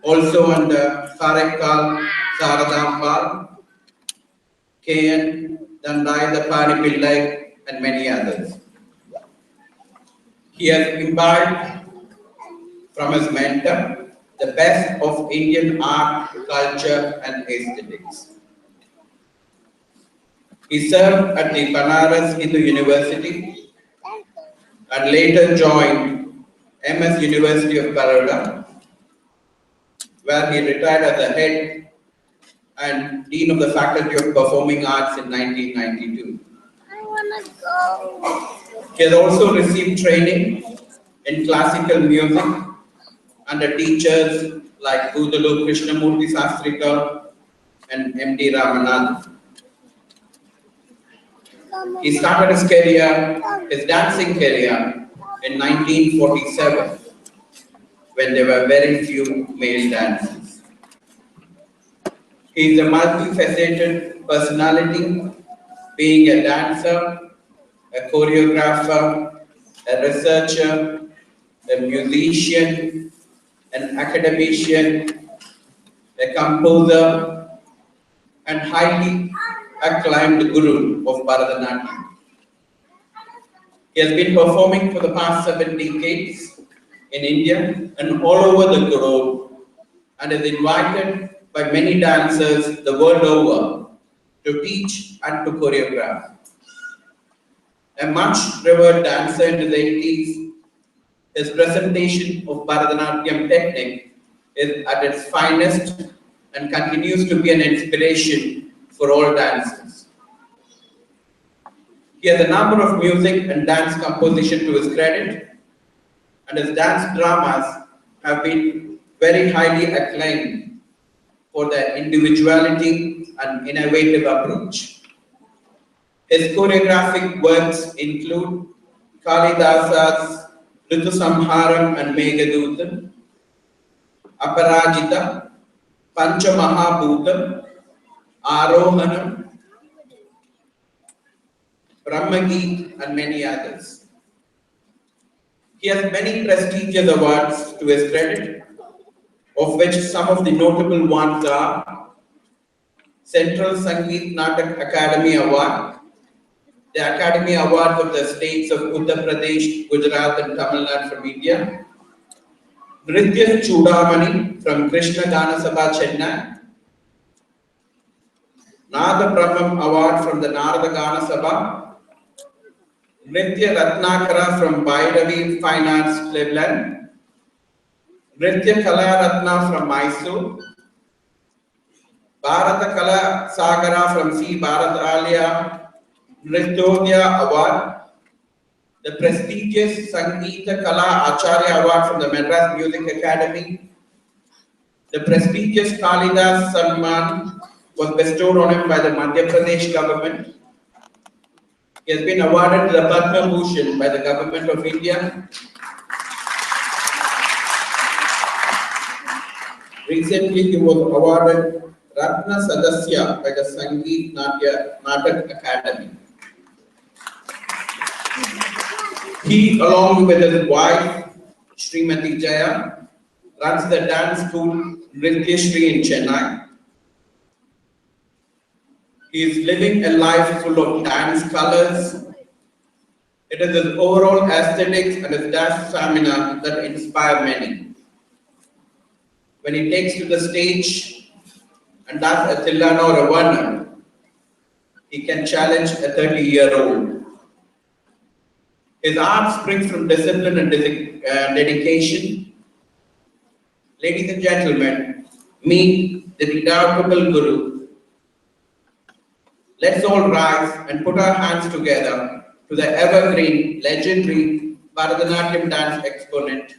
also under Karakkal Saradampal, K.N. Dandayatapani Pillai, and many others. He has imbibed from his mentor the best of Indian art, culture, and aesthetics. He served at the Banaras Hindu University and later joined MS University of Baroda, where he retired as the head and Dean of the Faculty of Performing Arts in 1992. I wanna go. He has also received training in classical music under teachers like Budulu Krishnamurti Sastrikar and M.D. Ramanathan. He started his career, his dancing career, in 1947, when there were very few male dancers. He is a multifaceted personality, being a dancer, a choreographer, a researcher, a musician, an academician, a composer, and highly acclaimed guru of Bharatanatyam. He has been performing for the past 7 decades in India and all over the globe, and is invited by many dancers the world over to teach and to choreograph. A much revered dancer in the 80s, his presentation of Bharatanatyam technique is at its finest and continues to be an inspiration for all dancers. He has a number of music and dance composition to his credit, and his dance dramas have been very highly acclaimed for their individuality and innovative approach. His choreographic works include Kalidasa's Ritu Samharam and Meghadutam, Aparajita, Pancha Mahabhutam, Arohanam, Brahmageet, and many others. He has many prestigious awards to his credit, of which some of the notable ones are Central Sangeet Natak Academy Award, the Academy Award of the states of Uttar Pradesh, Gujarat, and Tamil Nadu from India, Nritya Chudamani from Krishna Gana Sabha, Chennai, Nada Brahmam Award from the Narada Gana Sabha, Nritya Ratnakara from Bhairavi Fine Arts, Cleveland, Nritya Kala Ratna from Mysore, Bharata Kala Sagara from C. Bharatalia Nrityodaya Award, the prestigious Sangeeta Kala Acharya Award from the Madras Music Academy, the prestigious Kalidas Samman was bestowed on him by the Madhya Pradesh government. He has been awarded the Padma Bhushan by the government of India. Recently, he was awarded Ratna Sadasya by the Sangeet Natak Academy. He, along with his wife, Srimati Jaya, runs the dance school Nritya Shri in Chennai. He is living a life full of dance colors. It is his overall aesthetics and his dance stamina that inspire many. When he takes to the stage and does a Tillana or a Varna, he can challenge a 30-year-old. His art springs from discipline and dedication. Ladies and gentlemen, meet the redoubtable Guru. Let's all rise and put our hands together to the evergreen, legendary Bharatanatyam dance exponent,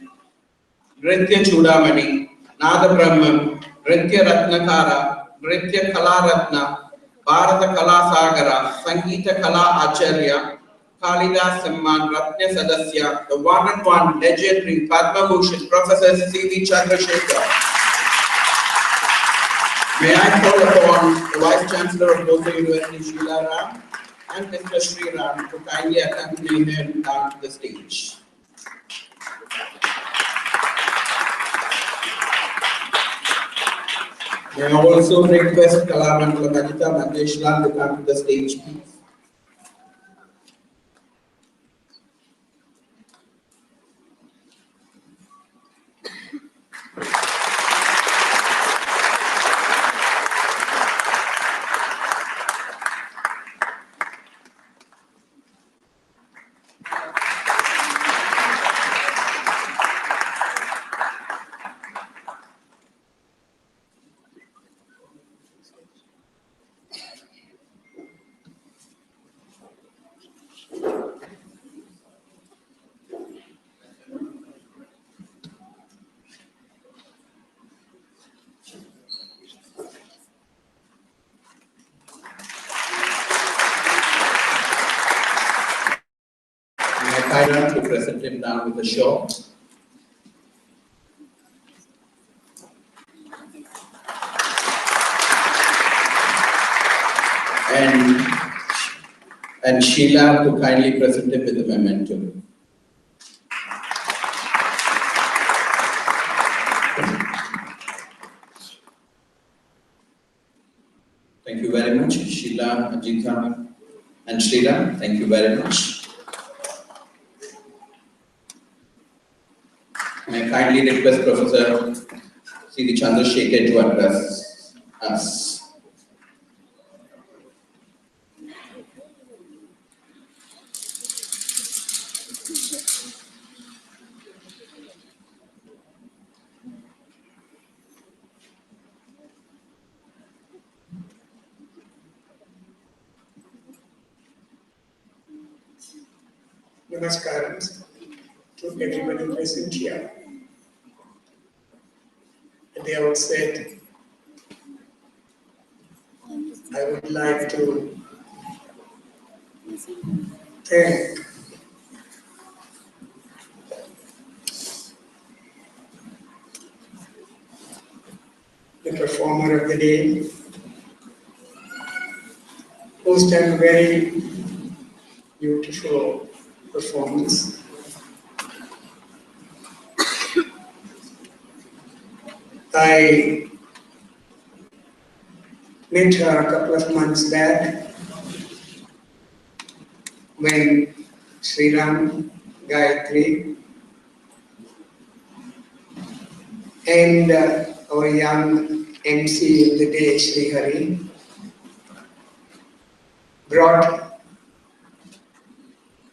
Nritya Chudamani, Nada Brahmam, Nritya Ratnakara, Nritya Kala Ratna, Bharata Kala Sagara, Sangeeta Kala Acharya, Kalidas Samman, Ratna Sadasya, the one and one legendary Padma Bhushan, Professor C.V. Chandrasekhar. May I call upon the Vice Chancellor of Bosa University, Sheila Ram, and Mr. Sriram to kindly accompany him down to the stage. May I also request Kalamandalam Ajitha Manjesh Lal to come to the stage, please. Sriram to present him now with a show. And Sheila to kindly present him with the memento. Thank you very much, Sheila, Ajitha, and Sriram. Thank you very much. May I kindly request Professor C. Chandrasekhar to address us. Namaskaram to everybody present here. At the outset, I would like to thank the performer of the day, who's done a very beautiful performance. I met her a couple of months back when Sriram, Gayathri, and our young MC of the day, Srikaveri, brought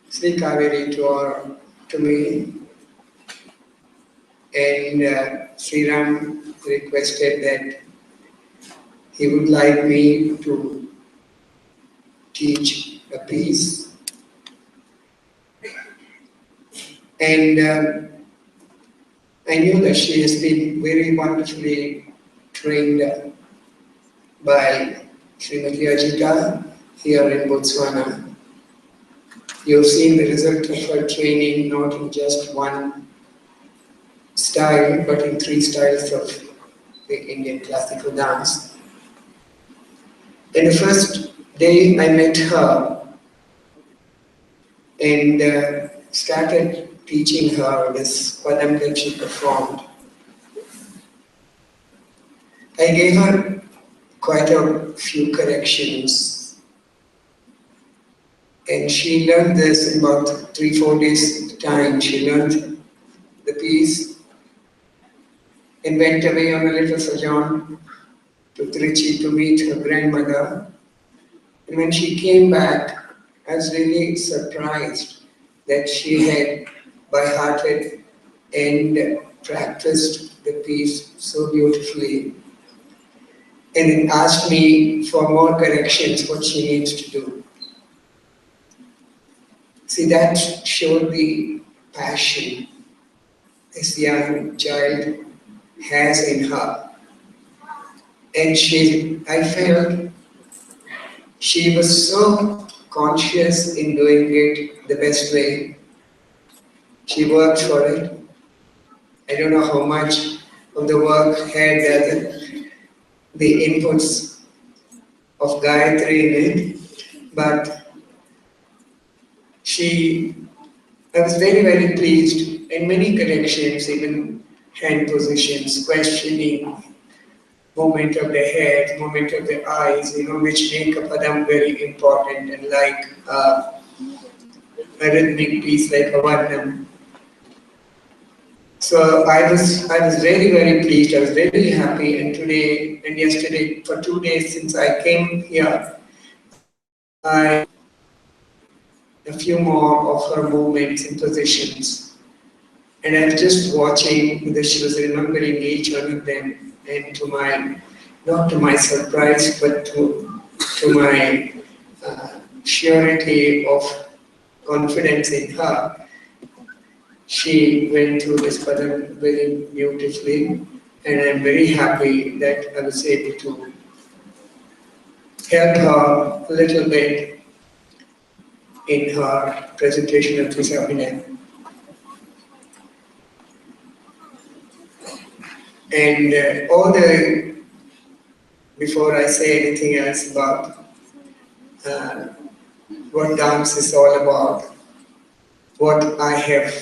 Srikaveri to me, and Sriram requested that he would like me to teach a piece. And I knew that she has been very wonderfully trained by Srimati Ajitha here in Botswana. You've seen the result of her training not in just one style, but in 3 styles of the Indian classical dance. And the first day I met her and started teaching her this padam that she performed. I gave her quite a few corrections, and she learned this in about 3-4 days time. She learned the piece and went away on a little sojourn to Trichy to meet her grandmother. And when she came back, I was really surprised that she had by-hearted and practiced the piece so beautifully, and then asked me for more corrections, what she needs to do. See, that showed the passion this young child has in her. And I felt she was so conscious in doing it the best way. She worked for it. I don't know how much of the work had the inputs of Gayathri in it, but I was very, very pleased, and many corrections, even hand positions, questioning, movement of the head, movement of the eyes, which make a padam very important, and like a rhythmic piece like a varnam. So I was very, very pleased. I was very happy, and today and yesterday, for 2 days since I came here, I a few more of her movements and positions. And I was just watching that she was remembering each one of them, and not to my surprise, but to my surety of confidence in her, she went through this padam very beautifully, and I'm very happy that I was able to help her a little bit in her presentation of this Abhinay. And before I say anything else about what dance is all about, what I have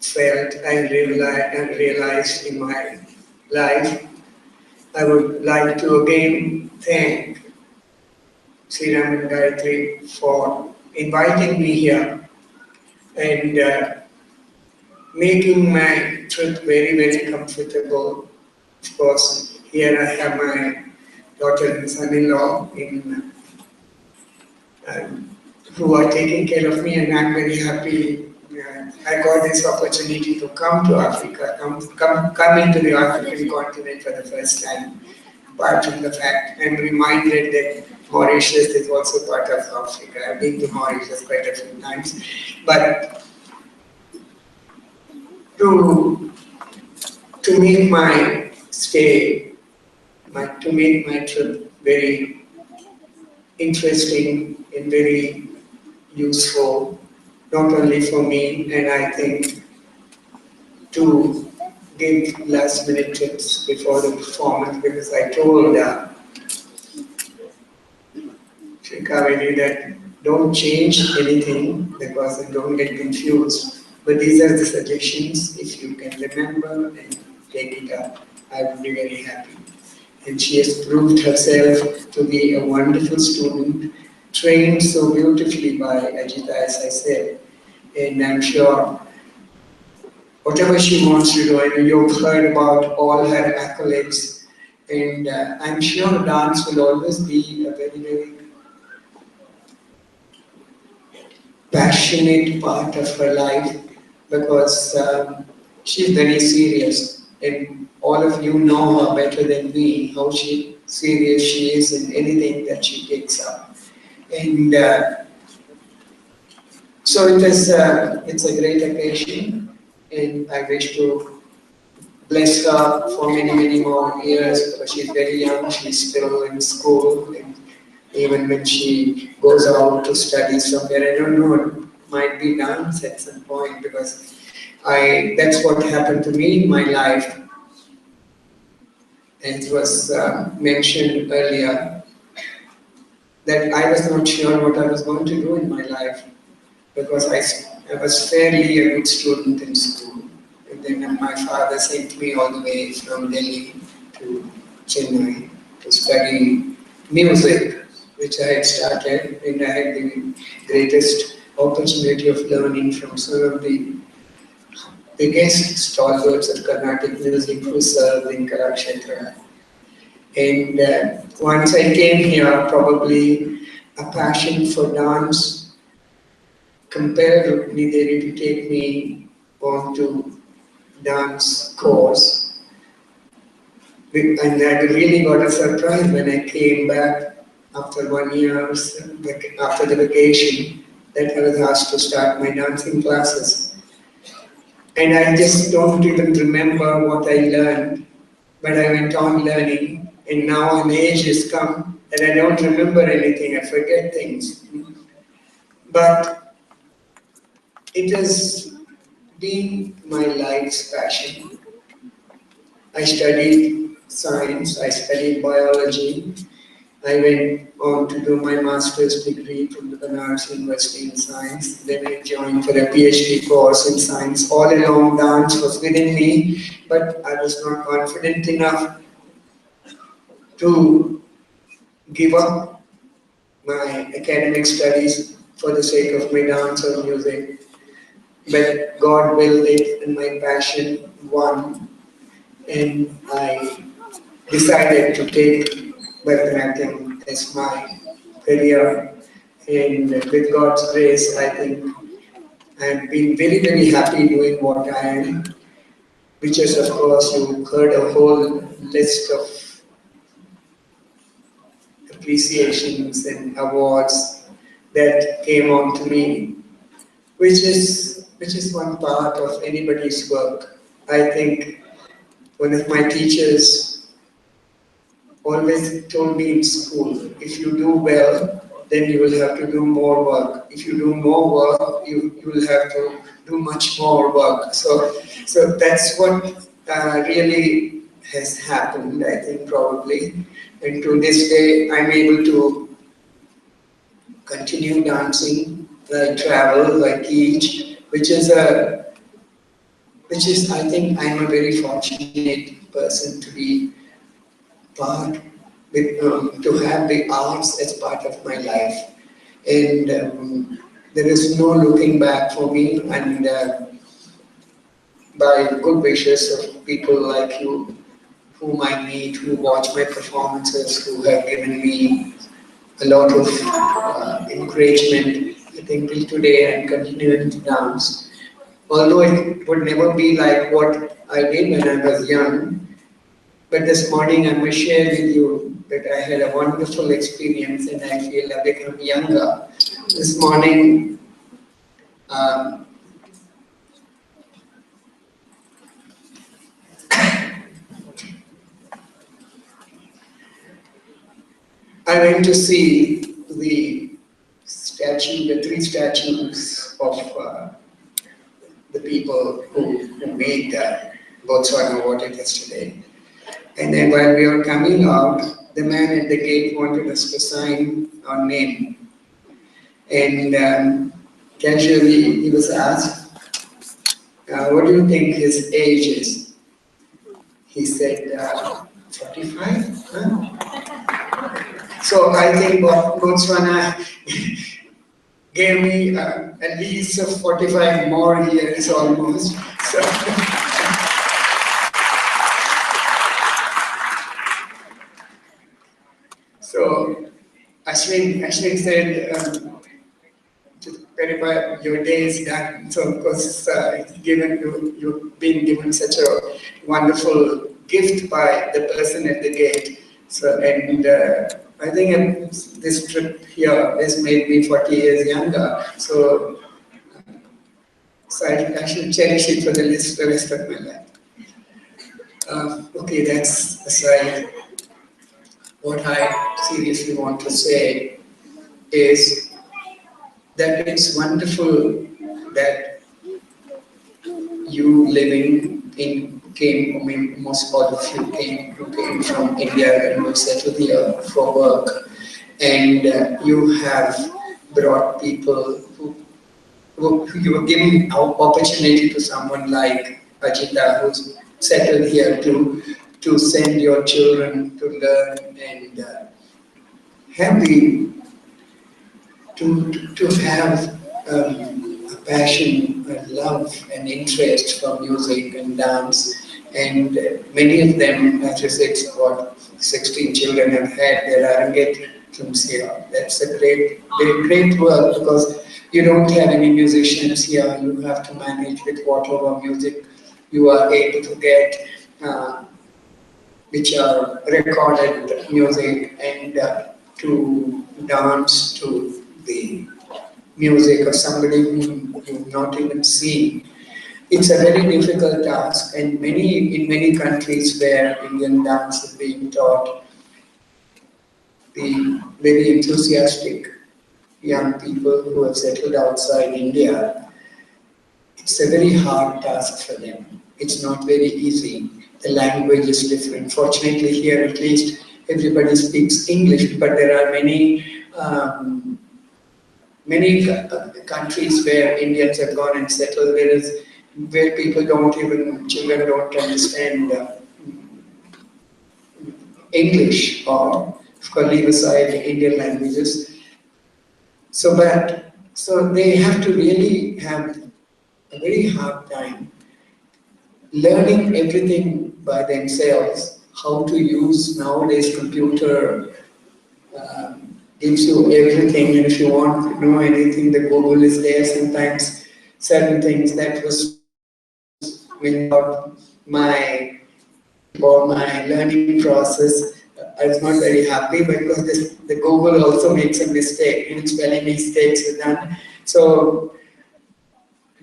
felt and realized in my life, I would like to again thank Sriram and Gayathri for inviting me here and making my trip very, very comfortable. Of course, here I have my daughter and son-in-law who are taking care of me, and I'm very happy. I got this opportunity to come to Africa, come into the African continent for the first time. Apart from the fact, I'm reminded that Mauritius is also part of Africa. I've been to Mauritius quite a few times, but to make my stay, to make my trip very interesting and very useful, not only for me, and I think to give last minute tips before the performance, because I told Srikaveri that don't change anything because I don't get confused. But these are the suggestions. If you can remember and take it up, I would be very happy. And she has proved herself to be a wonderful student, trained so beautifully by Ajitha, as I said. And I'm sure whatever she wants to do, and you've heard about all her accolades, and I'm sure dance will always be a very, very passionate part of her life, because she's very serious, and all of you know her better than me, how serious she is in anything that she takes up. And so it's a great occasion, and I wish to bless her for many, many more years, because she's very young, she's still in school, and even when she goes out to study somewhere, I don't know, it might be dance at some point, because that's what happened to me in my life. And it was mentioned earlier that I was not sure what I was going to do in my life, because I was fairly a good student in school. And then my father sent me all the way from Delhi to Chennai to study music, which I had started, and I had the greatest opportunity of learning from some of the biggest stalwarts of Carnatic music who served in Kalakshetra. And once I came here, probably a passion for dance compelled me there to take me on to dance course. And I really got a surprise when I came back after 1 year, after the vacation, that I was asked to start my dancing classes. And I just don't even remember what I learned, but I went on learning, and now an age has come that I don't remember anything, I forget things. But it has been my life's passion. I studied science, I studied biology. I went on to do my master's degree from the Banaras University in science. Then I joined for a PhD course in science. All along dance was within me, but I was not confident enough to give up my academic studies for the sake of my dance or music. But God willed it, and my passion won, and I decided to take Bharatanatyam as my career, and with God's grace, I think I've been very, very happy doing what I am, which is, of course, you heard a whole list of appreciations and awards that came on to me, which is one part of anybody's work. I think one of my teachers always told me in school, if you do well, then you will have to do more work. If you do more work, you will have to do much more work. So that's what really has happened, I think, probably. And to this day, I'm able to continue dancing. I travel, I teach, which is, I think, I'm a very fortunate person to be part, to have the arts as part of my life. And there is no looking back for me, and by good wishes of people like you, whom I meet, who watch my performances, who have given me a lot of encouragement. I think till today I'm continuing to dance. Although it would never be like what I did when I was young, but this morning I must share with you that I had a wonderful experience and I feel I've become younger. This morning, I went to see the three statues of the people who made Botswana what it is today. And then while we were coming out, the man at the gate wanted us to sign our name. And casually he was asked, what do you think his age is? He said, 45? Huh? So I think Botswana gave me at least 45 more years almost. So Ashwin said, to verify your day is done. So of course, you've been given such a wonderful gift by the person at the gate. So and I think this trip here has made me 40 years younger. So I should cherish it for the rest of my life. Okay, that's aside. What I seriously want to say is that it's wonderful that you living most all of you came from India and were settled here for work, and you have brought people who you were giving opportunity to someone like Ajitha, who's settled here to send your children to learn and have to have a passion, a love, and interest for music and dance. And many of them, as you said, about 16 children have had their Arangetrams here. That's a great work because you don't have any musicians here. You have to manage with whatever music you are able to get, which are recorded music, and to dance to the music of somebody whom you've not even seen. It's a very difficult task, and in many countries where Indian dance is being taught, the very enthusiastic young people who have settled outside India, it's a very hard task for them. It's not very easy. The language is different. Fortunately, here at least everybody speaks English, but there are many countries where Indians have gone and settled, where children don't understand English, or leave aside Indian languages. So they have to really have a very hard time learning everything by themselves. How to use nowadays computer gives you everything, and if you want to know anything, the Google is there. Sometimes certain things that was without my learning process, I was not very happy because the Google also makes a mistake, even spelling mistakes are done. So,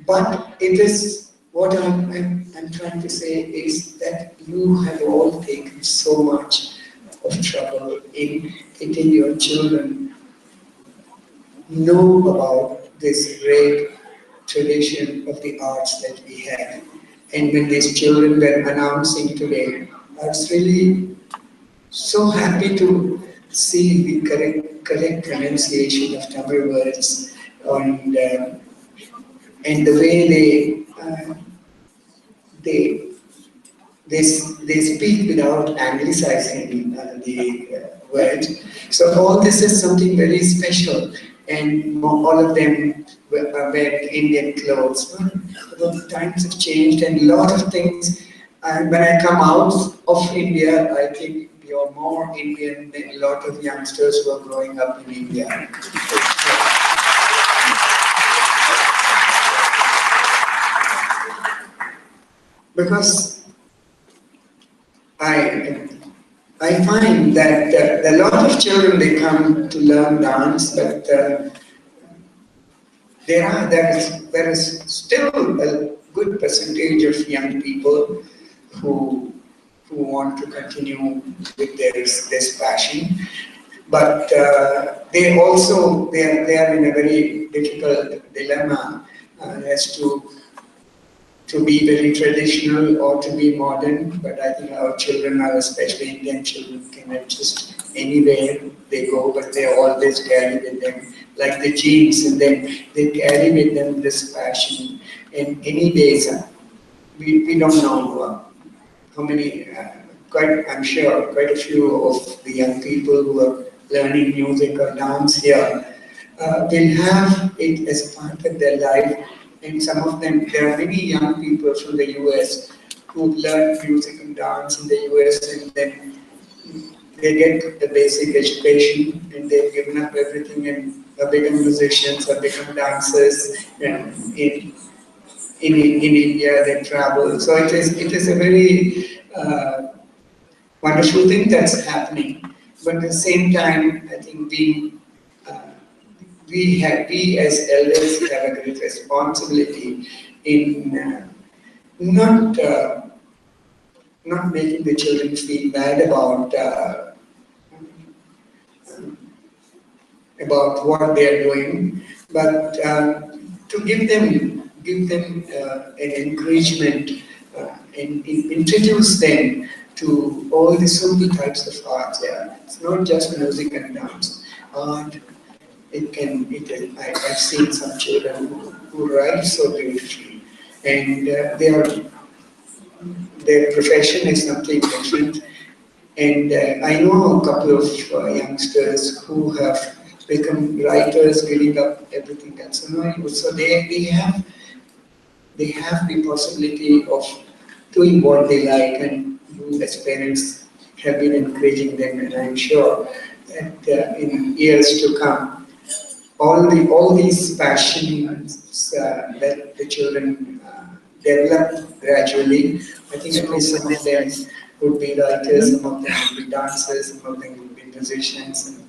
but it is what I'm trying to say is that you have all taken so much of trouble in getting your children know about this great tradition of the arts that we have. And when these children were announcing today, I was really so happy to see the correct pronunciation of Tamil words and the way they they speak without anglicizing the word. So all this is something very special, and all of them wear Indian clothes. The times have changed, and a lot of things. And when I come out of India, I think we are more Indian than a lot of youngsters who are growing up in India. Because I find that a lot of children, they come to learn dance, but there is still a good percentage of young people who want to continue with this passion. But they are in a very difficult dilemma as to be very traditional or to be modern. But I think our children, are especially Indian children, can adjust anywhere they go, but they always carry with them, like the genes in them, they carry with them this passion. And any days, we don't know how many, I'm sure quite a few of the young people who are learning music or dance here will have it as part of their life. And some of them, there are many young people from the US who learn music and dance in the US, and then they get the basic education and they've given up everything and become musicians or become dancers. And in India, they travel. So it is a very wonderful thing that's happening. But at the same time, I think we as elders have a great responsibility in not making the children feel bad about what they are doing, but to give them an encouragement and introduce them to all the so many types of arts. Yeah, it's not just music and dance. Art. I've seen some children who write so beautifully, and their profession is something different. And I know a couple of youngsters who have become writers, giving up everything else. So they have the possibility of doing what they like, and you as parents have been encouraging them, and I'm sure that in years to come, all these passions that the children develop gradually. I think at least some of them would be writers, some of them would be dancers, some of them would be musicians, and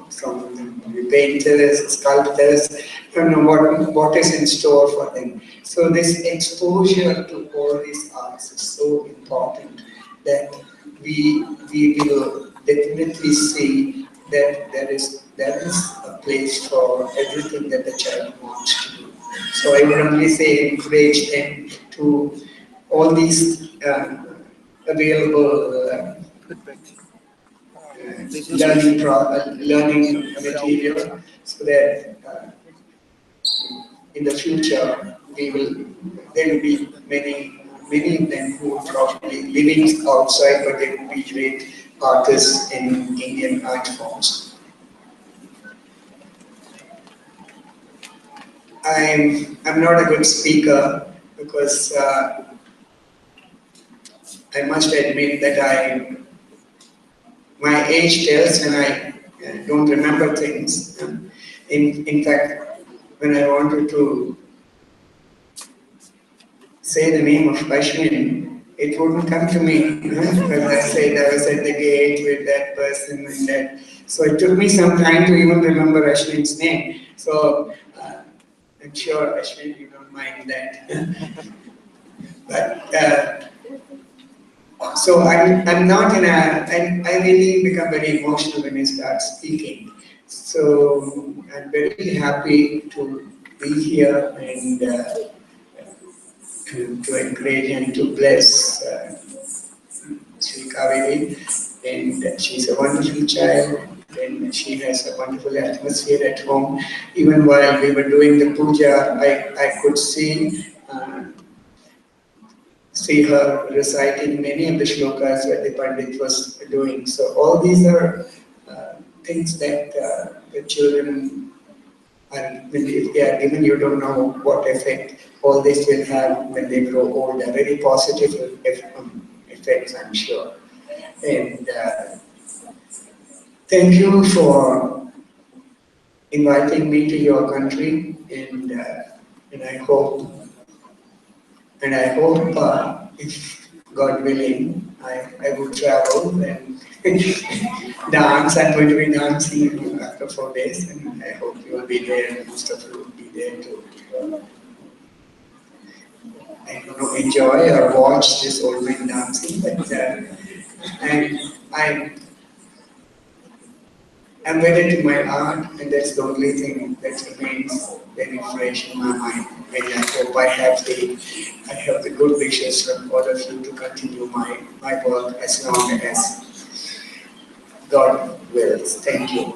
some of them would be painters, sculptors. I don't know what is in store for them. So this exposure to all these arts is so important that we will definitely see that there is a place for everything that the child wants to do. So I would only say encourage them to all these available learning material, so that in the future there will be many of them who are probably living outside, but they will be great artists in Indian art forms. I'm not a good speaker because I must admit that my age tells when I don't remember things. In fact, when I wanted to say the name of Ashwin, it wouldn't come to me. Because I said I was at the gate with that person and that. So it took me some time to even remember Ashwin's name. So I'm sure, Ashwin, you don't mind that. But so I'm not I really become very emotional when I start speaking. So I'm very happy to be here and to encourage and to bless Srikaveri. And she's a wonderful child, and she has a wonderful atmosphere at home. Even while we were doing the puja, I could see her reciting many of the shlokas that the Pandit was doing. So all these are things that the children are, if they are given, you don't know what effect all this will have when they grow older. Very positive effects, I'm sure. And thank you for inviting me to your country, and I hope, if God willing, I will travel and dance. I'm going to be dancing after 4 days, and I hope you will be there, and most of you will be there to, I don't know, enjoy or watch this old man dancing. But I'm wedded to my art, and that's the only thing that remains very fresh in my mind. And I hope I have the good wishes from all of you to continue my work as long as God wills. Thank you.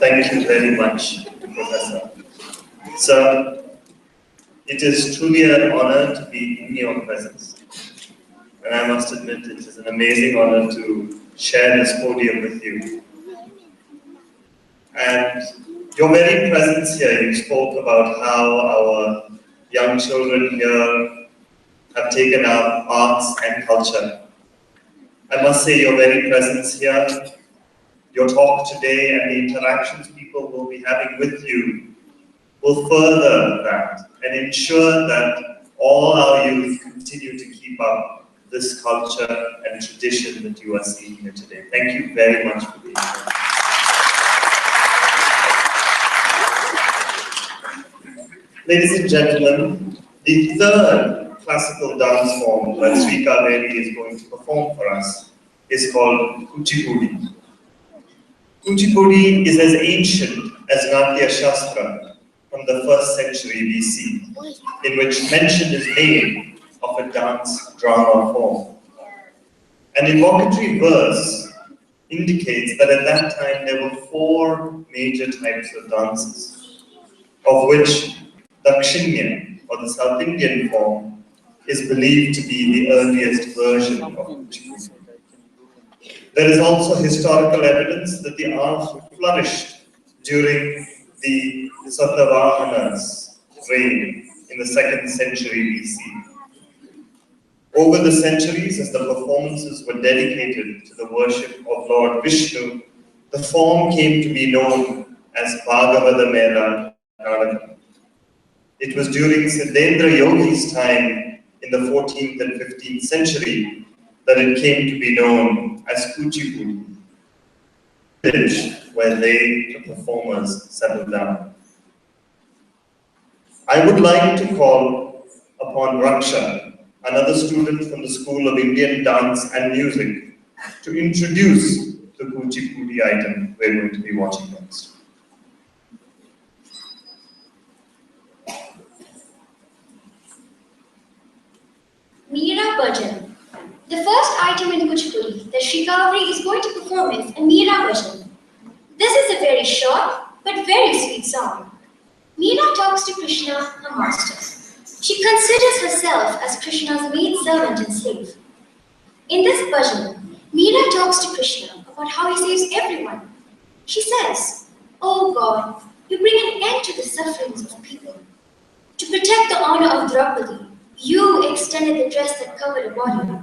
Thank you very much, Professor. Sir, it is truly an honor to be in your presence. And I must admit, it is an amazing honor to share this podium with you. And your very presence here, you spoke about how our young children here have taken up arts and culture. I must say your very presence here, your talk today and the interactions people will be having with you will further that and ensure that all our youth continue to keep up this culture and tradition that you are seeing here today. Thank you very much for being here. Ladies and gentlemen, the third classical dance form that Srikaveri is going to perform for us is called Kuchipudi. Kuchipudi is as ancient as Natya Shastra from the 1st century BC, in which mention is made of a dance drama form. An evocatory verse indicates that at that time there were 4 major types of dances, of which Dakshinya, or the South Indian form, is believed to be the earliest version of Kuchipudi. There is also historical evidence that the art flourished during the Satavahana's reign in the 2nd century BC. Over the centuries, as the performances were dedicated to the worship of Lord Vishnu, the form came to be known as Bhagavata Mela Nadakam. It was during Siddhendra Yogi's time in the 14th and 15th century that it came to be known as Kuchipudi, where they, the performers, settled down. I would like to call upon Raksha, another student from the School of Indian Dance and Music, to introduce the Kuchipudi item we're going to be watching next. Meera Bhajan. The first item in Kuchipudi that Srikaveri is going to perform is a Meera Bhajan. This is a very short but very sweet song. Meera talks to Krishna, her master. She considers herself as Krishna's maid servant and slave. In this bhajan, Meera talks to Krishna about how he saves everyone. She says, "Oh God, you bring an end to the sufferings of people. To protect the honor of Draupadi, you extended the dress that covered her body.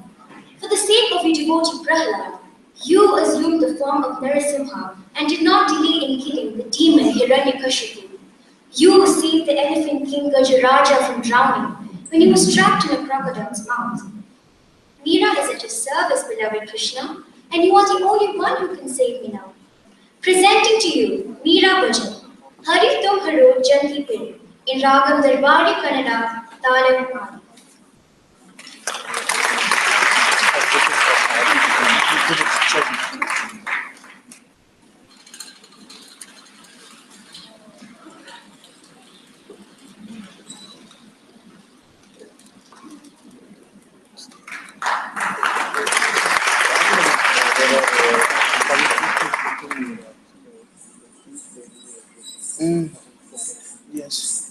For the sake of your devotee Prahlad, you assumed the form of Narasimha and did not delay in killing the demon Hiranyakashipu. You saved the elephant king Gajaraja from drowning when he was trapped in a crocodile's mouth. Meera is at your service, beloved Krishna, and you are the only one who can save me now. Presenting to you Meera Bhajan, Hari Tum Haro Jaldi Pere, in Ragam Darbari Kannada, Talam Mani. Yes.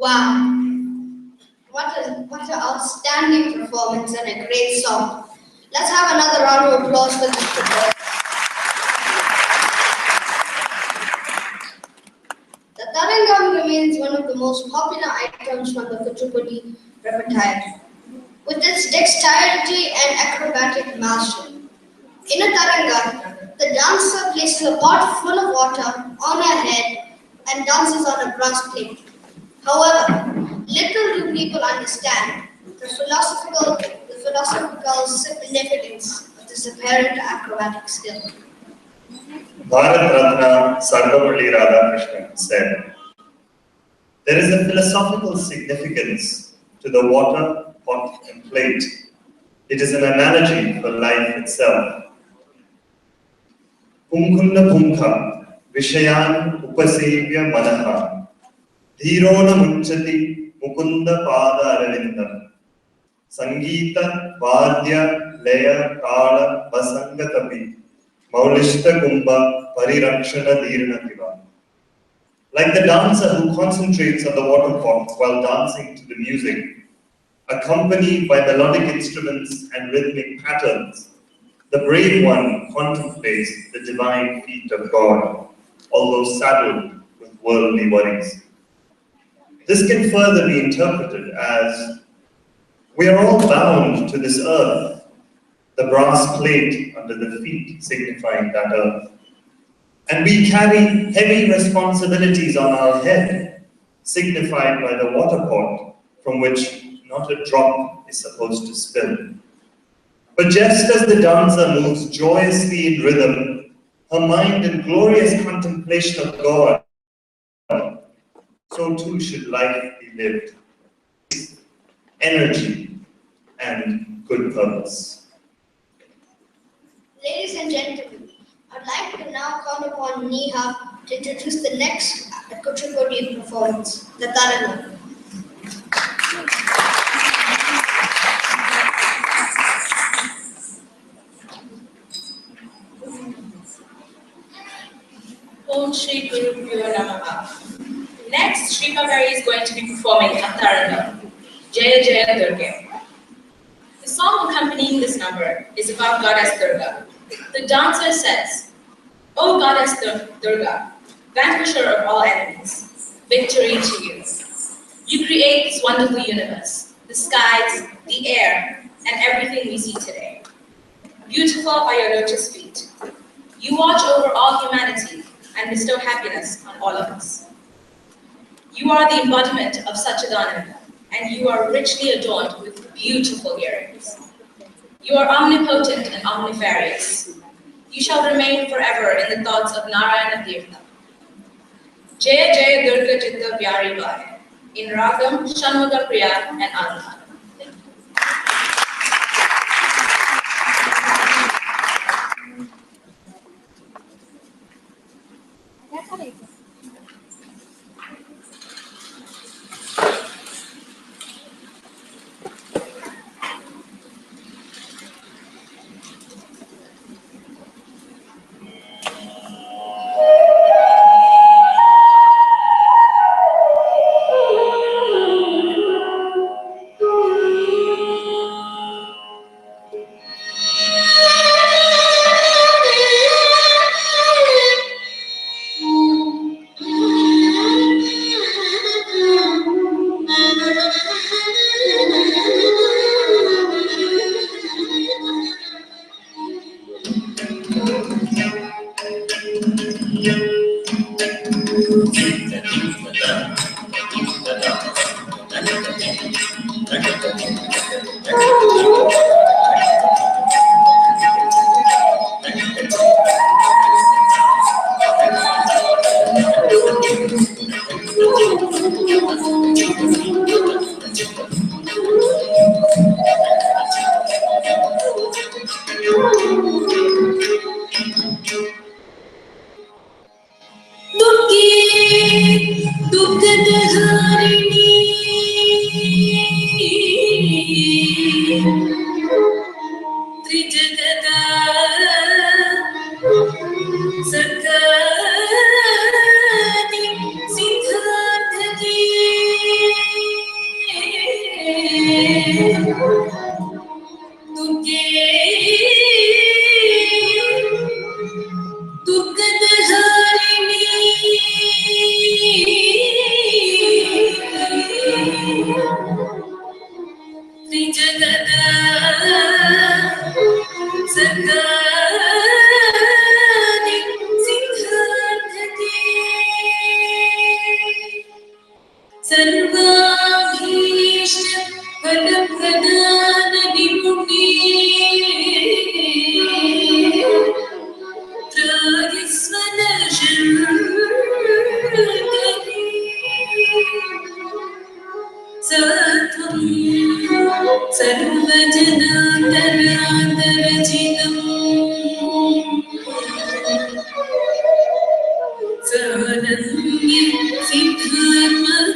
Wow, what an outstanding performance and a great song. Let's have another round of applause for this performance. The Tarangam remains one of the most popular items from the Kuchipudi repertoire, with its dexterity and acrobatic mastery. In a Taranga, the dancer places a pot full of water on her head and dances on a brass plate. However, little do people understand the philosophical significance of this apparent acrobatic skill. Bharatanatyam Srikaveri Sriram said, "There is a philosophical significance to the water, pot and plate. It is an analogy for life itself. Pumkunda Pumka Vishayan Upasevya Manaha Dhirona Muchati Mukunda Pada Aravindam Sangeeta Vadya Laya Kala Vasangatapi Maulishta Kumbha Parirakshana Dhiranativa. Like the dancer who concentrates on the water pot while dancing to the music, accompanied by melodic instruments and rhythmic patterns, the brave one contemplates the divine feet of God, although saddled with worldly worries. This can further be interpreted as we are all bound to this earth, the brass plate under the feet signifying that earth. And we carry heavy responsibilities on our head, signified by the water pot from which not a drop is supposed to spill. But just as the dancer moves joyously in rhythm, her mind in glorious contemplation of God, so too should life be lived. Energy and good purpose. Ladies and gentlemen, I'd like to now call upon Neha to introduce the next Kuchipudi performance, the Tarana. Om Shri Guru Pyo Namaha. Next, Srikaveri is going to be performing Tarana, Jaya Jaya Durga. The song accompanying this number is about Goddess Durga. The dancer says, O Goddess Durga, vanquisher of all enemies, victory to you. You create this wonderful universe, the skies, the air, and everything we see today. Beautiful are your lotus feet. You watch over all humanity and bestow happiness on all of us. You are the embodiment of Satchidananda, and you are richly adorned with beautiful earrings. You are omnipotent and omnifarious. You shall remain forever in the thoughts of Narayana Tirtha. Jaya Jaya Durga Chitta Pyari Bai, in Ragam, Shanmuga Priya, and Anand. Siddharma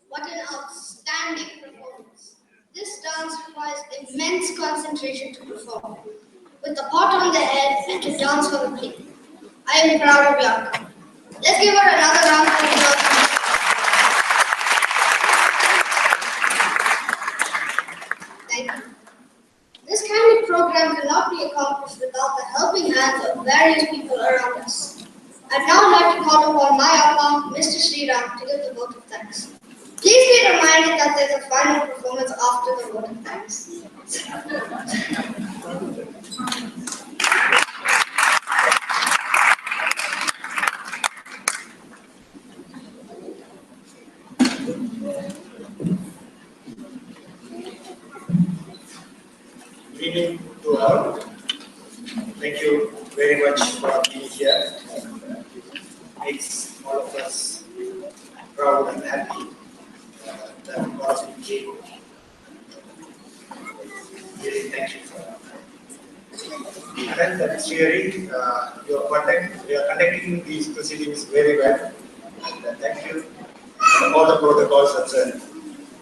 What an outstanding performance. This dance requires immense concentration to perform, with the pot on the head and to dance for the king. I am proud of Bianca. Let's give her another round of applause. Thank you. This kind of program cannot be accomplished without the helping hands of various people around us. I'd now like to call upon my Appa, Mr. Sriram, to give the vote of thanks. Please be reminded that there's a final performance after the vote of thanks. Good evening to all. Thank you very much for being here. Makes all of us proud and happy that all of you came. Really thank you for that. And that's really we are conducting these proceedings very well. And thank you for all the protocols observed.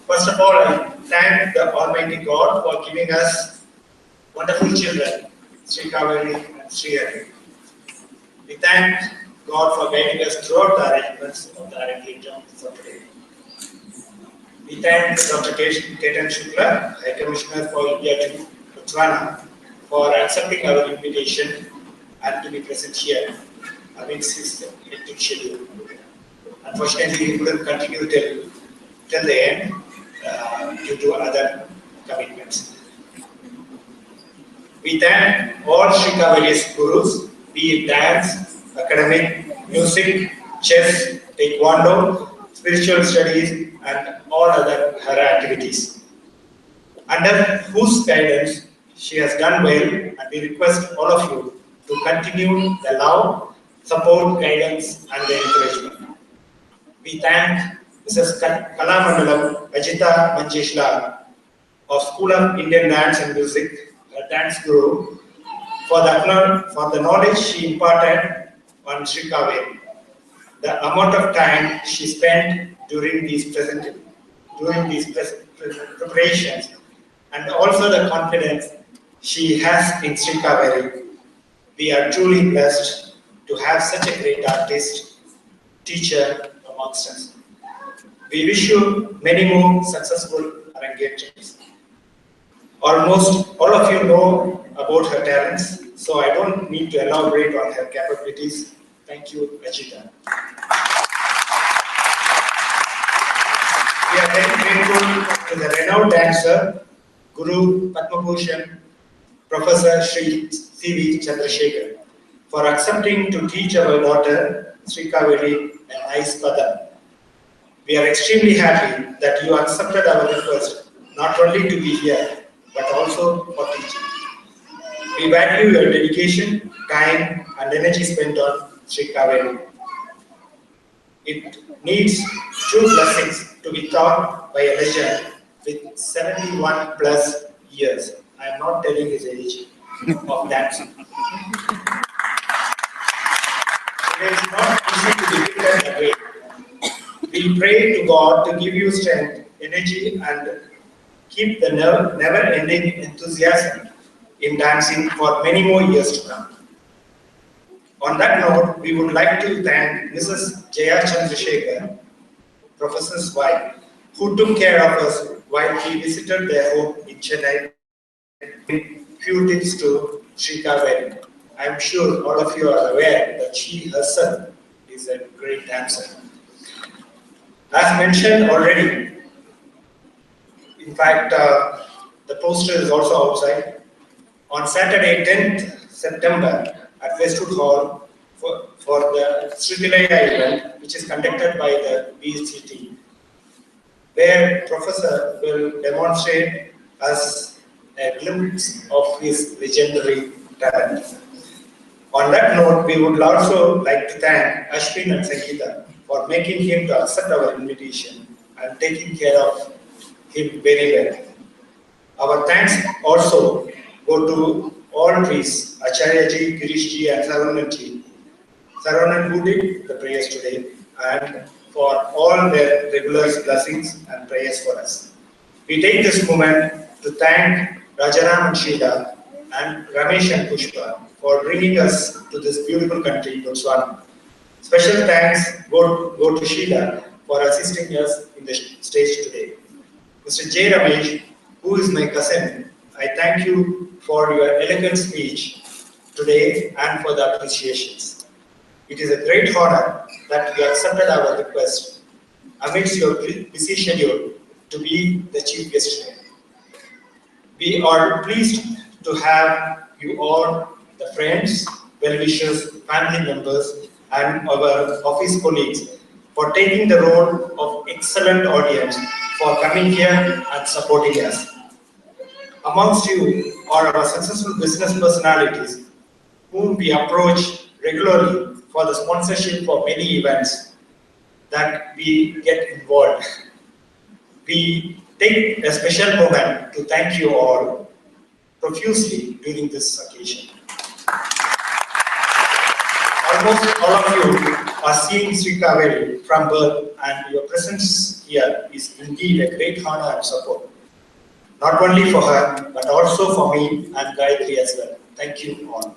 First of all, I thank the Almighty God for giving us wonderful children, Srikaveri and Sriram. We thank God for guiding us throughout the arrangements of the Arangetram for today. We thank Dr. Ketan Shukla, High Commissioner for India to Botswana, for accepting our invitation and to be present here amidst his hectic schedule. Unfortunately, he couldn't continue till the end due to other commitments. We thank all Srikaveri's gurus, be it dance, academic, music, chess, taekwondo, spiritual studies, and all other her activities. Under whose guidance she has done well, and we request all of you to continue the love, support, guidance, and the encouragement. We thank Mrs. Kalamandalam, Ajitha Manjesh Lal of School of Indian Dance and Music, a dance guru, for the knowledge she imparted on Srikaveri. The amount of time she spent during these preparations, and also the confidence she has in Srikaveri. We are truly blessed to have such a great artist, teacher amongst us. We wish you many more successful Arangetrams. Almost all of you know about her talents, so I don't need to elaborate on her capabilities. Thank you, Ajitha. We are very grateful to the renowned dancer, Guru Padma Bhushan, Professor Sri C.V. Chandrasekhar, for accepting to teach our daughter Srikaveri a nice padam. We are extremely happy that you accepted our request not only to be here, but also for teaching. We value your dedication, time, and energy spent on Srikaveri. It needs true blessings to be taught by a legend with 71 plus years. I am not telling his age of dancing. It is not easy to be written away. We pray to God to give you strength, energy, and keep the never-ending enthusiasm in dancing for many more years to come. On that note, we would like to thank Mrs. Jaya Chandrasekhar, Professor's wife, who took care of us while we visited their home in Chennai. Few tips to Srikaveri. I am sure all of you are aware that she herself is a great dancer. As mentioned already, in fact, the poster is also outside. On Saturday, 10th September, at Westwood Hall for the Srivilaya event, which is conducted by the BCT, where Professor will demonstrate us a glimpse of his legendary talent. On that note, we would also like to thank Ashwin and Sangeeta for making him to accept our invitation and taking care of him very well. Our thanks also go to all priests, Acharyaji, Girishji, and Saravanan who did the prayers today, and for all their regular blessings and prayers for us. We take this moment to thank Rajaram and Sheila and Ramesh and Pushpa for bringing us to this beautiful country, Botswana. Special thanks go to Sheila for assisting us in the stage today. Mr. J. Ramesh, who is my cousin, I thank you for your elegant speech today and for the appreciations. It is a great honor that you accepted our request amidst your busy schedule to be the chief guest today. We are pleased to have you all, the friends, well-wishers, family members, and our office colleagues for taking the role of excellent audience for coming here and supporting us. Amongst you are our successful business personalities whom we approach regularly for the sponsorship for many events that we get involved. We take a special moment to thank you all profusely during this occasion. Almost all of you are seeing Srikaveri from birth, and your presence here is indeed a great honor and support. Not only for her, but also for me and Gayathri as well. Thank you all.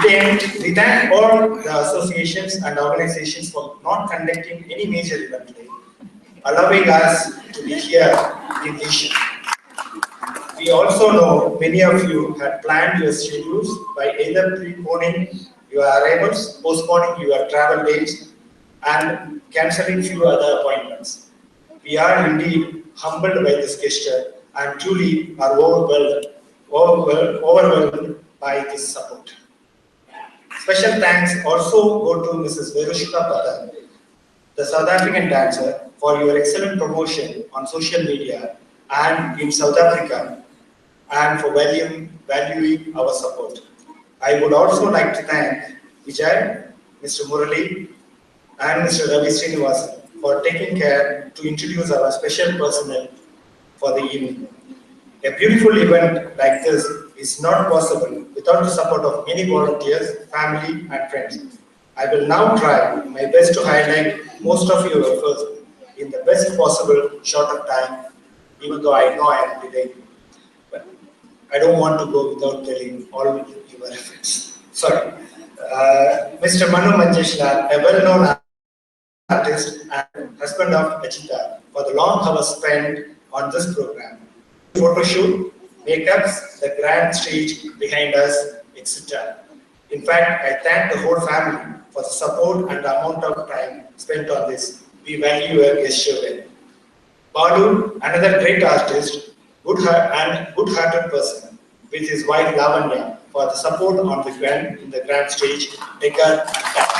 We thank all the associations and organizations for not conducting any major event today, allowing us to be here in Asia. We also know many of you had planned your schedules by either preponing your arrivals, postponing your travel dates, and cancelling few other appointments. We are indeed humbled by this gesture and truly are overwhelmed by this support. Special thanks also go to Mrs. Verushika Patel, the South African dancer, for your excellent promotion on social media and in South Africa, and for valuing our support. I would also like to thank Vijay, Mr. Murali, and Mr. Ravi Srinivasan for taking care to introduce our special personnel for the evening. A beautiful event like this is not possible without the support of many volunteers, family, and friends. I will now try my best to highlight most of your efforts in the best possible short of time, even though I know I am delayed. But I don't want to go without telling all your efforts. Sorry. Mr. Ajitha Manjesh Lal, a well-known artist and husband of Ajitha, for the long hours spent on this program. Photo shoot, makeups, the grand stage behind us, etc. In fact, I thank the whole family for the support and the amount of time spent on this. We value your gesture well. Balu, another great artist, good-hearted person, with his wife Lavanya for the support on the grand stage, decor and dance.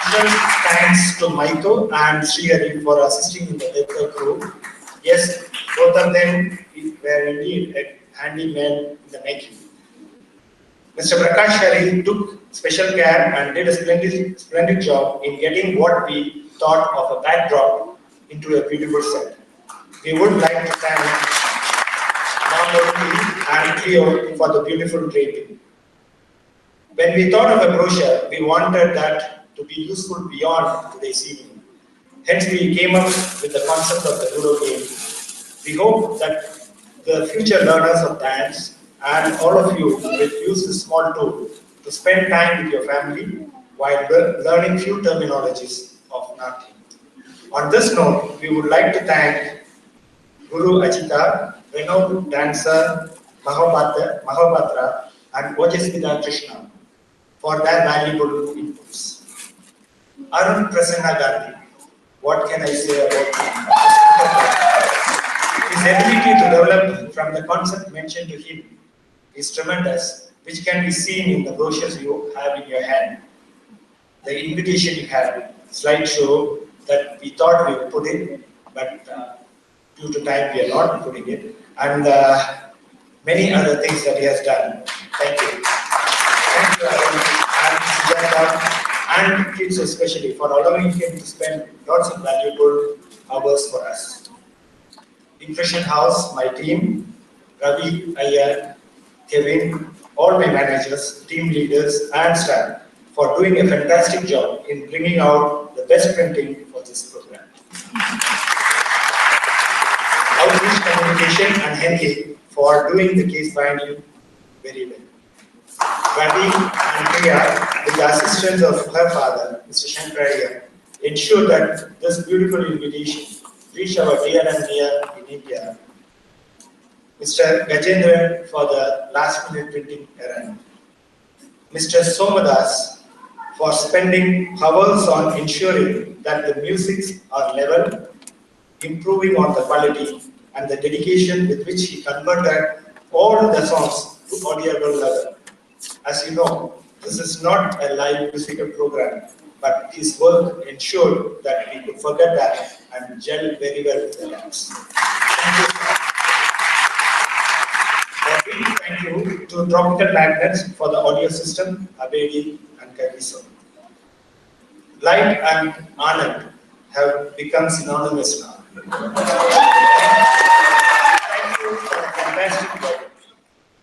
Special thanks to Maito and Srikaveri for assisting in the decor crew. Yes, both of them were indeed a handyman in the making. Mr. Prakash Hari took special care and did a splendid job in getting what we thought of a backdrop into a beautiful set. We would like to thank Namurti and Cleo for the beautiful draping. When we thought of a brochure, we wanted that to be useful beyond today's evening. Hence, we came up with the concept of the Ludo game. We hope that the future learners of dance and all of you will use this small tool to spend time with your family while learning few terminologies of Natya. On this note, we would like to thank Guru Ajitha, renowned dancer Mahapatra and Ojaswita Krishna for their valuable inputs. Arun Prasanna Gandhi, what can I say about him? His ability to develop from the concept mentioned to him is tremendous, which can be seen in the brochures you have in your hand. The invitation you have, slideshow that we thought we would put in, but due to time we are not putting it, and many other things that he has done. Thank you. Thank you, and kids especially, for allowing him to spend lots of valuable hours for us. Impression House, my team, Ravi, Ayar, Kevin, all my managers, team leaders and staff for doing a fantastic job in bringing out the best printing for this program. Outreach Communication and Henry for doing the case binding very well. Ravi and Priya, with the assistance of her father, Mr. Shankaraya, ensure that this beautiful invitation reach our dear and near in India. Mr. Gajendra for the last minute printing errand. Mr. Somadas for spending hours on ensuring that the musics are level, improving on the quality and the dedication with which he converted all the songs to audible level. As you know, this is not a live musical program, but his work ensured that we could forget that and gel very well with the dance. Thank you to Tropical Magnets for the audio system, Abedi and Kaiso. Light and Anand have become synonymous now. Thank you for the fantastic work.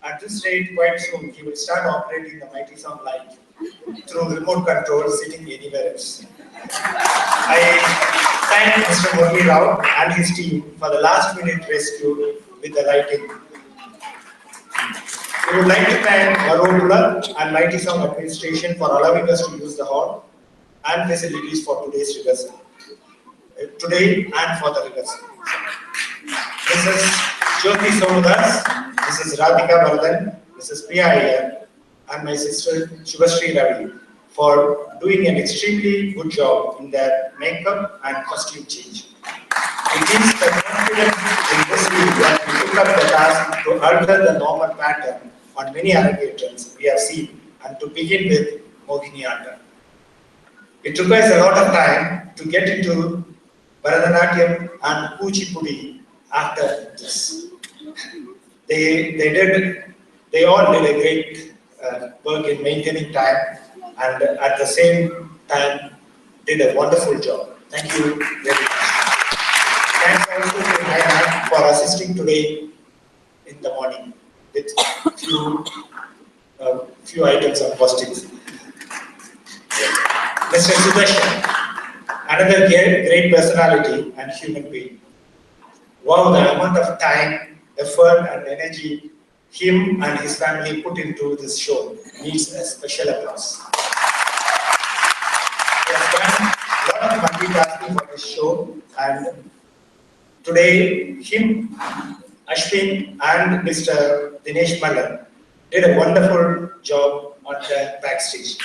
At this rate, quite soon, he will start operating the Maitisong light through remote control, sitting anywhere else. I thank Mr. Murli Rao and his team for the last minute rescue with the lighting. We would like to thank Maru-a-Pula and Maitisong administration for allowing us to use the hall and facilities for today's rehearsal. Today and for the rehearsal. Mrs. Jyoti Somudas, Mrs. Radhika Vardhan, Mrs. Priya Iyer, and my sister Shubhashree Ravi for doing an extremely good job in their makeup and costume change. It is the confidence in this week that we took up the task to alter the normal pattern on many Arangetrams we have seen, and to begin with Mohiniyattam. It requires a lot of time to get into Bharatanatyam and Kuchipudi after this. They all did a great work in maintaining time, and at the same time did a wonderful job. Thank you very much. Thanks also to Naina for assisting today in the morning with few items of postings. Mr. Sudarshan, another great personality and human being. Wow, the amount of time, effort and energy him and his family put into this show needs a special applause. He has done a lot of multitasking for this show, and today him, Ashwin and Mr. Dinesh Mallan did a wonderful job on the backstage.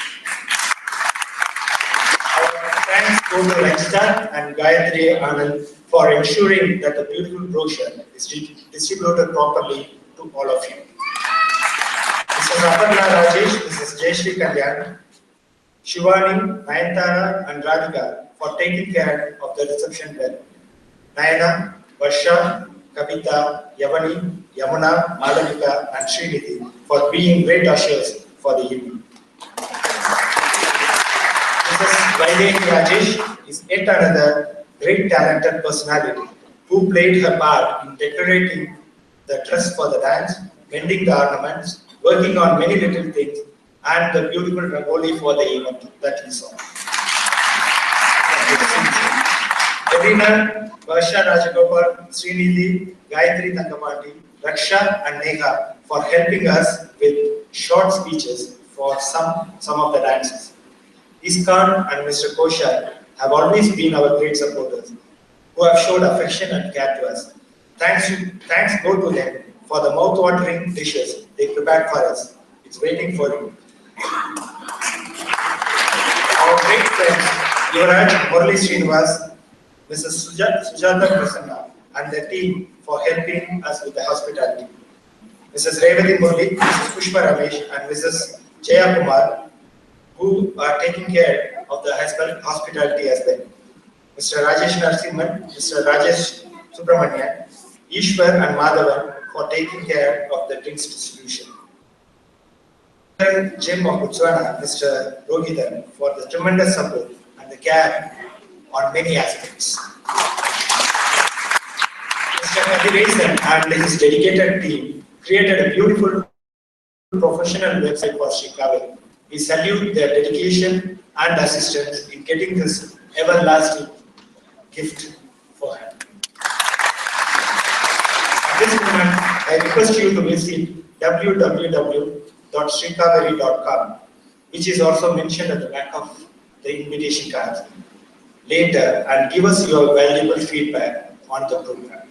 Our thanks go to Ajitha and Gayathri Anand for ensuring that the beautiful brochure is distributed properly to all of you. Mrs. Aparna Rajesh, Mrs. Jayashree Kalyan, Shivani, Nayantara and Radhika for taking care of the reception bell. Nayana, Varsha, Kavita, Yavani, Yamuna, Madhavika and Srinidhi for being great ushers for the evening. Mrs. Vaidehi Rajesh is yet another great talented personality who played her part in decorating the dress for the dance, mending the ornaments, working on many little things, and the beautiful rangoli for the event that we saw. Edina, Varsha Rajagopal, Srinidhi, Gayathri Tangapati, Raksha and Neha for helping us with short speeches for some of the dances. Iskan and Mr. Koshar have always been our great supporters who have showed affection and care to us. Thanks go to them for the mouth-watering dishes they prepared for us. It's waiting for you. Our great friends, Yuvraj, Murali Srinivas, Mrs. Sujata Prasanna and the team for helping us with the hospitality. Mrs. Revati Murali, Mrs. Pushpa Ramesh and Mrs. Jaya Kumar who are taking care of the hospitality as well. Mr. Rajesh Narsimhan, Mr. Rajesh Subramanian, Ishwar and Madhavan for taking care of the drinks distribution. Jim of Botswana, Mr. Rohitan for the tremendous support and the care on many aspects. Mr. Kadirasan and his dedicated team created a beautiful professional website for Srikaveri. We salute their dedication and assistance in getting this everlasting gift for her. At this moment, I request you to visit www.srikaveri.com, which is also mentioned at the back of the invitation card later, and give us your valuable feedback on the program.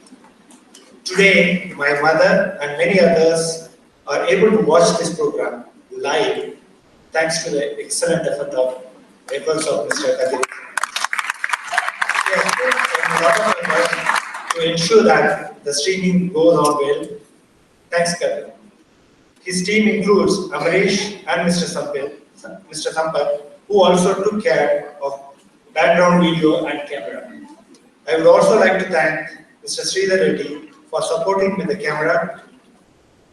Today, my mother and many others are able to watch this program live thanks to the excellent efforts of Mr. Kadiri. He has put a lot of effort to ensure that the streaming goes on well. Thanks, Kadiri. His team includes Amarish and Mr. Sampath, who also took care of background video and camera. I would also like to thank Mr. Sridhar Reddy for supporting with the camera.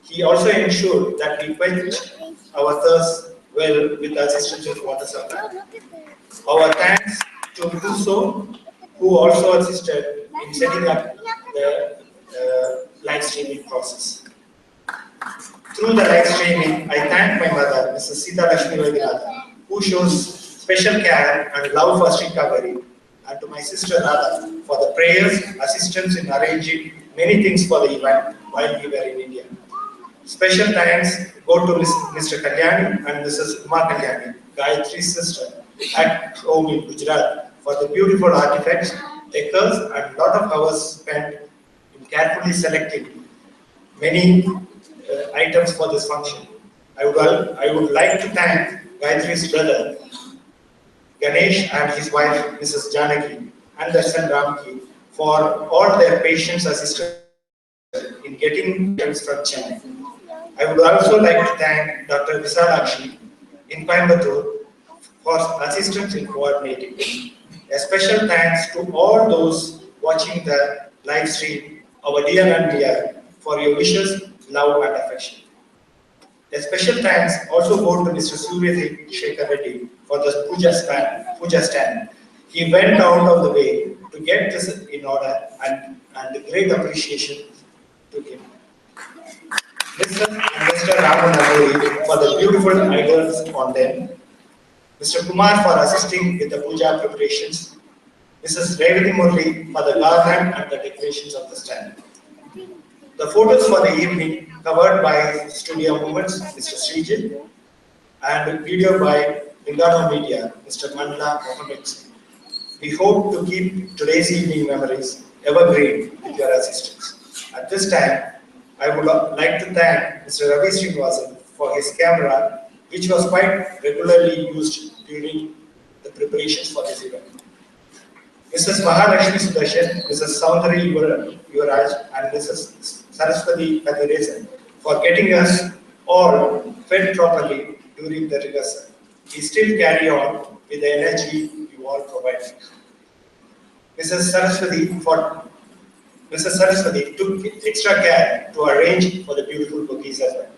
He also ensured that we quenched our thirst well with the assistance of water supply. Our thanks to Kuso, who also assisted in setting up the live streaming process. Through the live streaming, I thank my mother, Mrs. Sita Lakshmi Vaidyanathan, who shows special care and love for Srikaveri, and to my sister Radha for the prayers, assistance in arranging many things for the event while we were in India. Special thanks go to Mr. Kalyani and Mrs. Uma Kalyani, Gayathri's sister, at home in Gujarat for the beautiful artifacts, decors, and lot of hours spent in carefully selecting many items for this function. I would like to thank Gayathri's brother, Ganesh, and his wife, Mrs. Janaki, and their son Ramki for all their patience assistance in getting items from Chennai. I would also like to thank Dr. Visalakshi in Coimbatore for assistance in coordinating. A special thanks to all those watching the live stream, our dear and dear, for your wishes, love and affection. A special thanks also go to Mr. Surya Shekhar Reddy for the puja stand. He went out of the way to get this in order, and great appreciation to him. Mr. and Mr. Raman for the beautiful idols on them. Mr. Kumar for assisting with the puja preparations. Mrs. Revati Murli for the garland and the decorations of the stand. The photos for the evening covered by Studio Movements, Mr. Srijit, and video by Lingano Media, Mr. Mandla Mohammed. We hope to keep today's evening memories evergreen with your assistance. At this time, I would like to thank Mr. Ravi Srinivasan for his camera, which was quite regularly used during the preparations for this event. Mrs. Mahalakshmi Sudarshan, Mrs. Saundari Yuvaraj, and Mrs. Saraswati Kathiresan for getting us all fed properly during the rehearsal. We still carry on with the energy you all provide. Mrs. Saraswati took extra care to arrange for the beautiful bouquets as well.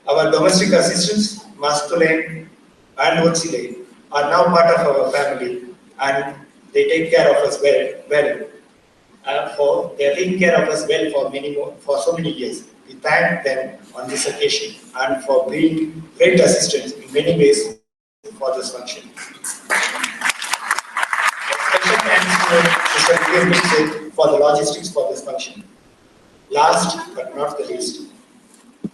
Our domestic assistants, Mastulain and Wotsile, are now part of our family and they take care of us well. They are taking care of us well for so many years. We thank them on this occasion and for being great assistants in many ways for this function. Special thanks to Mr. P.M. for the logistics for this function. Last but not the least,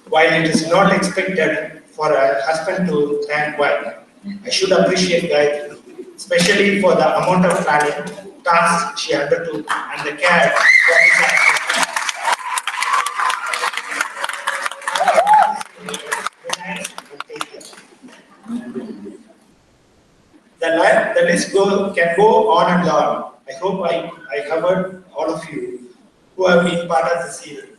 while it is not expected for a husband to thank wife, I should appreciate Gayathri, especially for the amount of planning, tasks she undertook, and the care for his The list can go on and on. I hope I covered all of you who have been part of the series.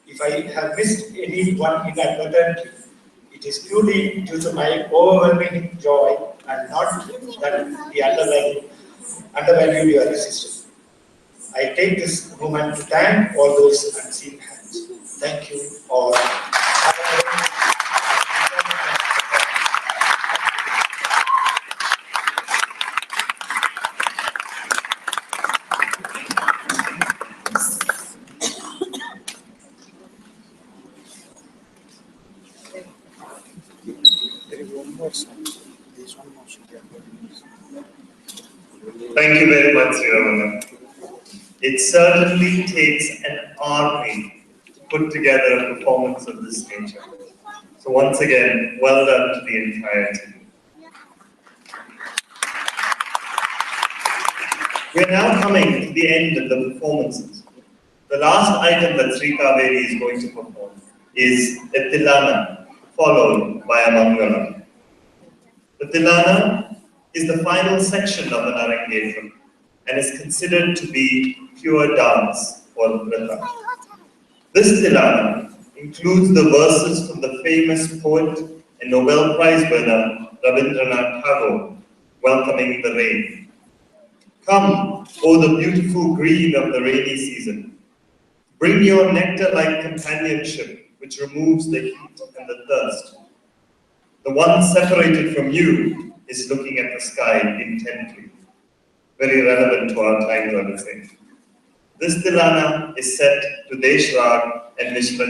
If I have missed anyone inadvertently, it is purely due to my overwhelming joy and not that we undervalue your assistance. I take this moment to thank all those unseen hands. Thank you all. Thank you very much, Sriram. It certainly takes an army to put together a performance of this nature. So once again, well done to the entire team. We are now coming to the end of the performances. The last item that Srikaveri is going to perform is a Tilana, followed by a Mangalam. The Tilana is the final section of an Arangetram and is considered to be pure dance or Vrata. This Tilana includes the verses from the famous poet and Nobel Prize winner Rabindranath Tagore, welcoming the rain. Come, O the beautiful green of the rainy season. Bring your nectar-like companionship, which removes the heat and the thirst. The one separated from you is looking at the sky intently. Very relevant to our times, I would say. This Tilana is set to Desh Rag and Mishra.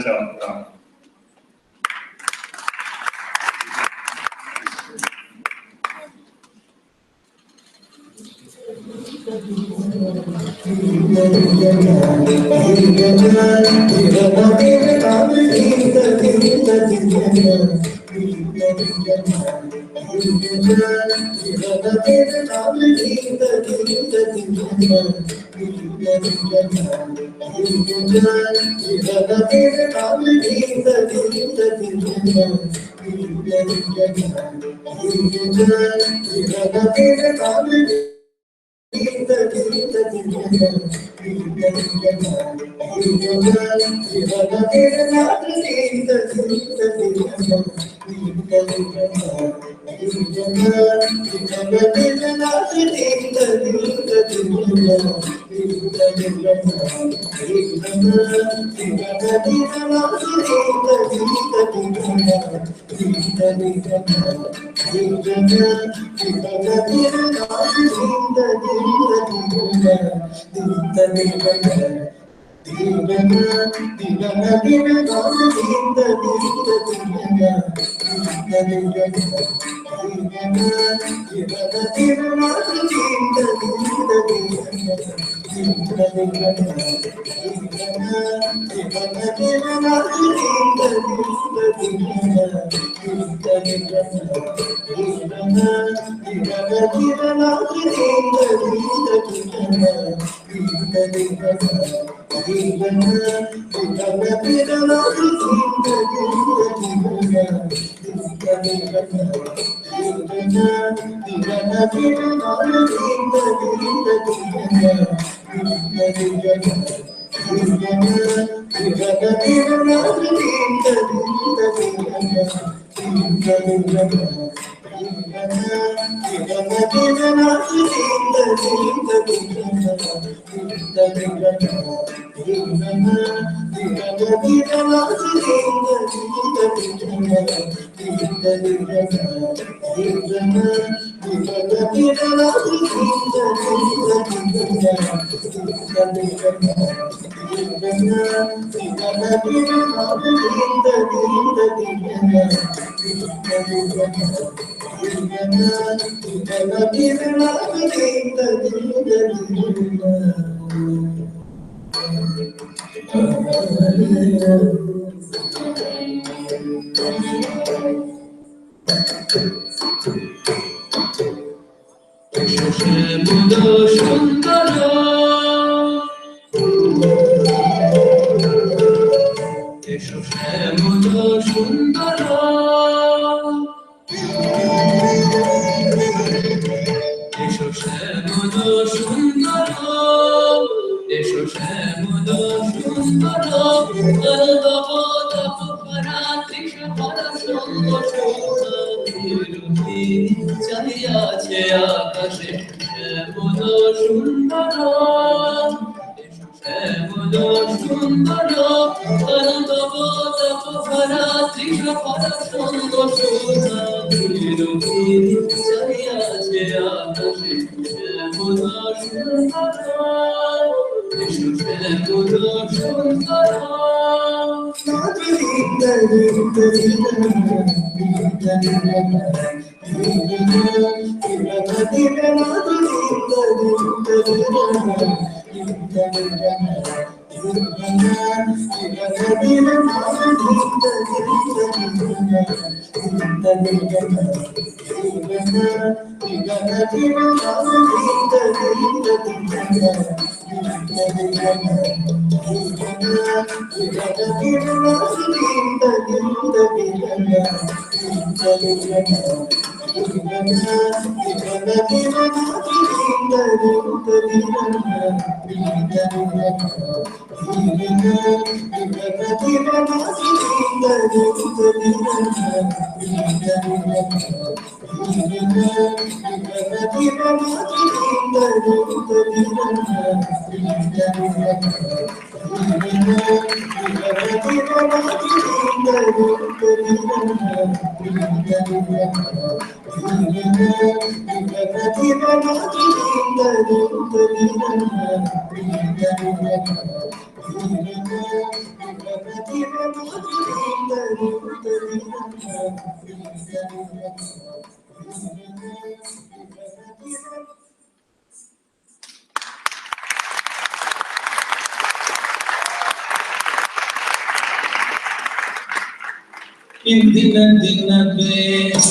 ಇಂದಿನ ದಿನವೇ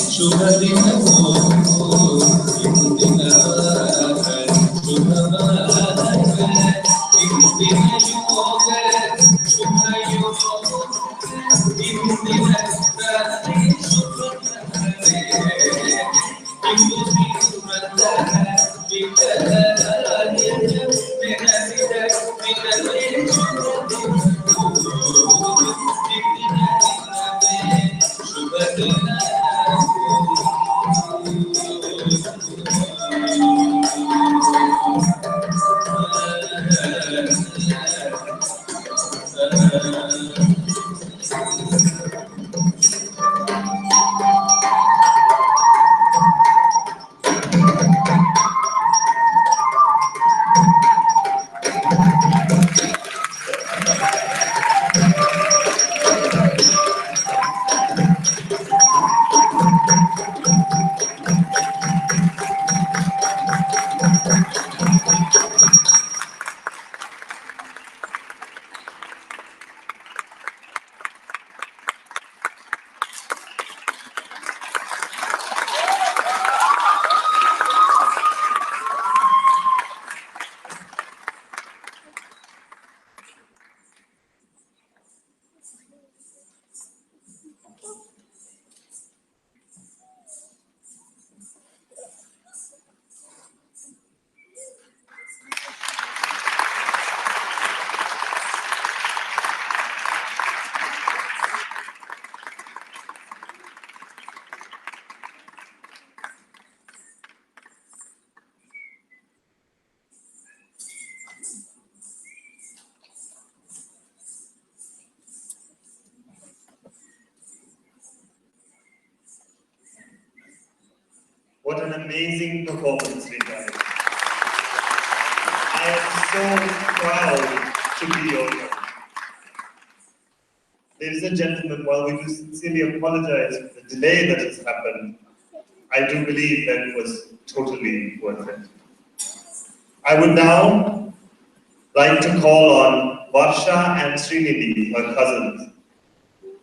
ಶುಭ ದಿನವೋ ಇಂದಿನ ಶುಭವಾಗಲಿ ಇಂದಿನ ಯೋಗ ಶುಭ ಯೋಗ ಇಂದಿನ ಶುಭ ಇಂದು ಶ್ರೀಮಂತ ವಿಕಲರಾಯ ನೆನಪಿದ ವಿಕಲೇ What an amazing performance, Srikaveri. I am so proud to be your friend. Ladies and gentlemen, while we do sincerely apologize for the delay that has happened, I do believe that it was totally worth it. I would now like to call on Varsha and Srinidhi, her cousins,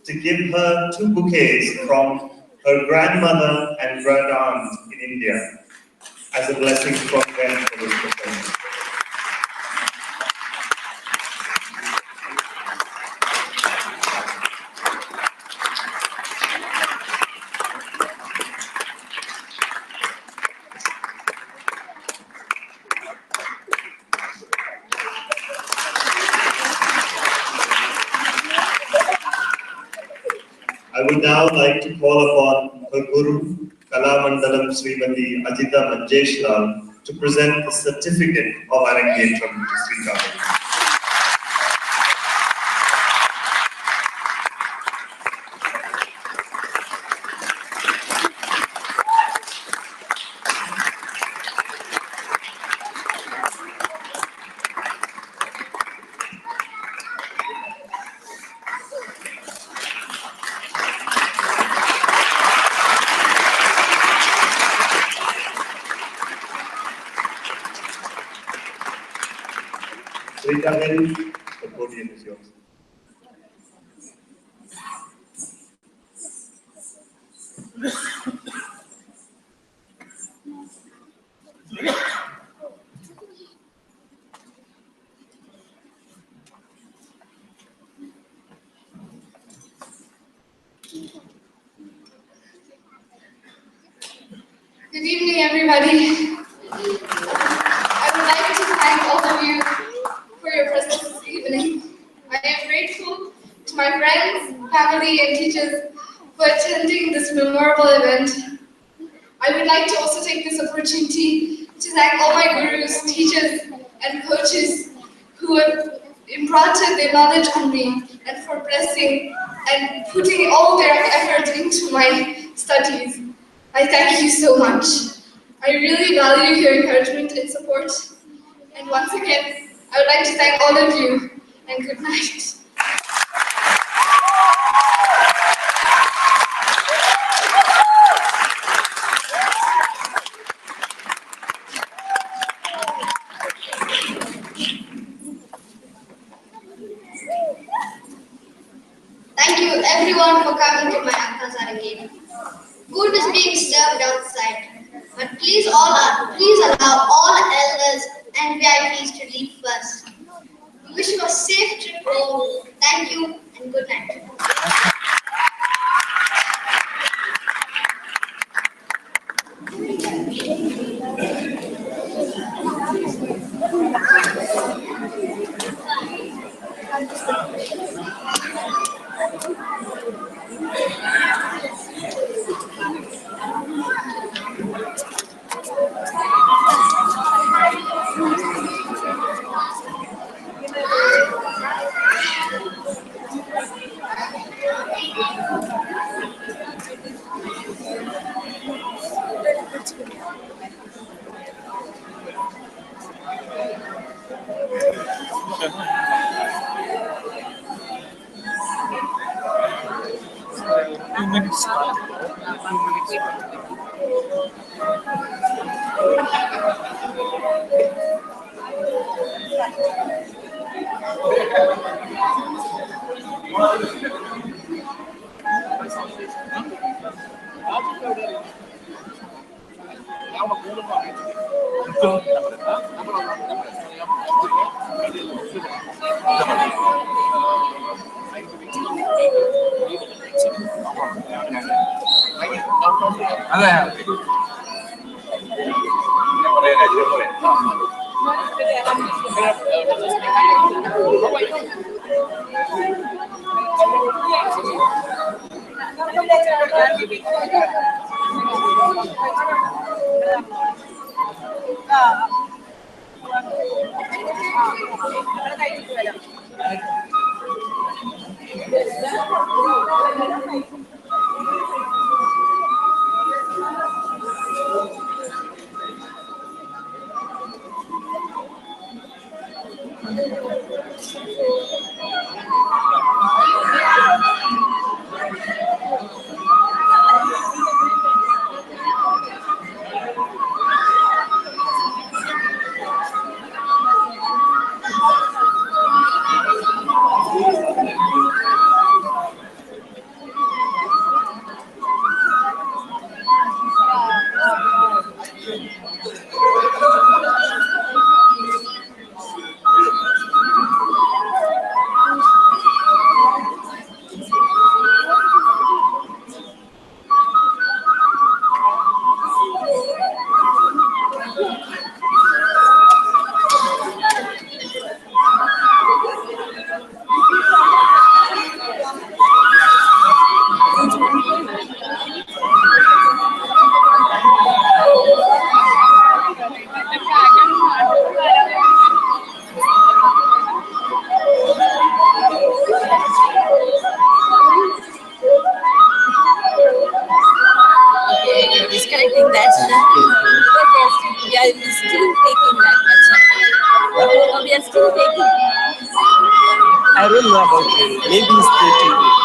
to give her 2 bouquets from her grandmother and grand-aunt in India as a blessing from them for this performance. I would now like to call upon her Guru, Kalamandalam Srimati Ajitha Manjesh Lal, to present the certificate of Arangetram to Srikaveri. Srikaveri, the podium is yours. Good evening, everybody. I would like to thank all of you for your presence this evening. I am grateful to my friends, family, and teachers for attending this memorable event. I would like to also take this opportunity to thank all my gurus, teachers, and coaches who have imparted their knowledge on me and for blessing and putting all their effort into my studies. I thank you so much. I really value your encouragement and support. And once again, I would like to thank all of you, and good night. Thank you everyone for coming to my uncle's Arangetram. Food is being served outside, but please allow all elders and VIPs to leave first. We wish you a safe trip home. Thank you and good night. don't know about him. Maybe he's 30.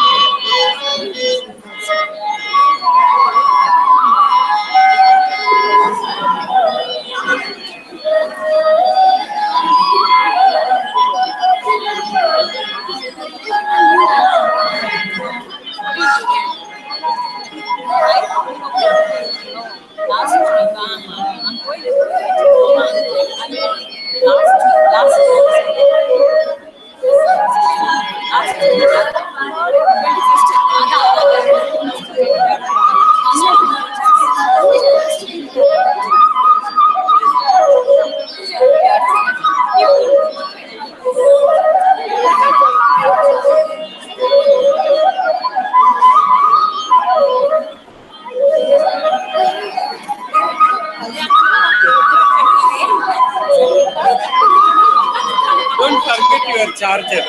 Don't forget your charger.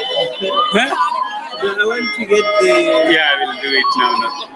Huh? I want to get the. Yeah, I will do it now.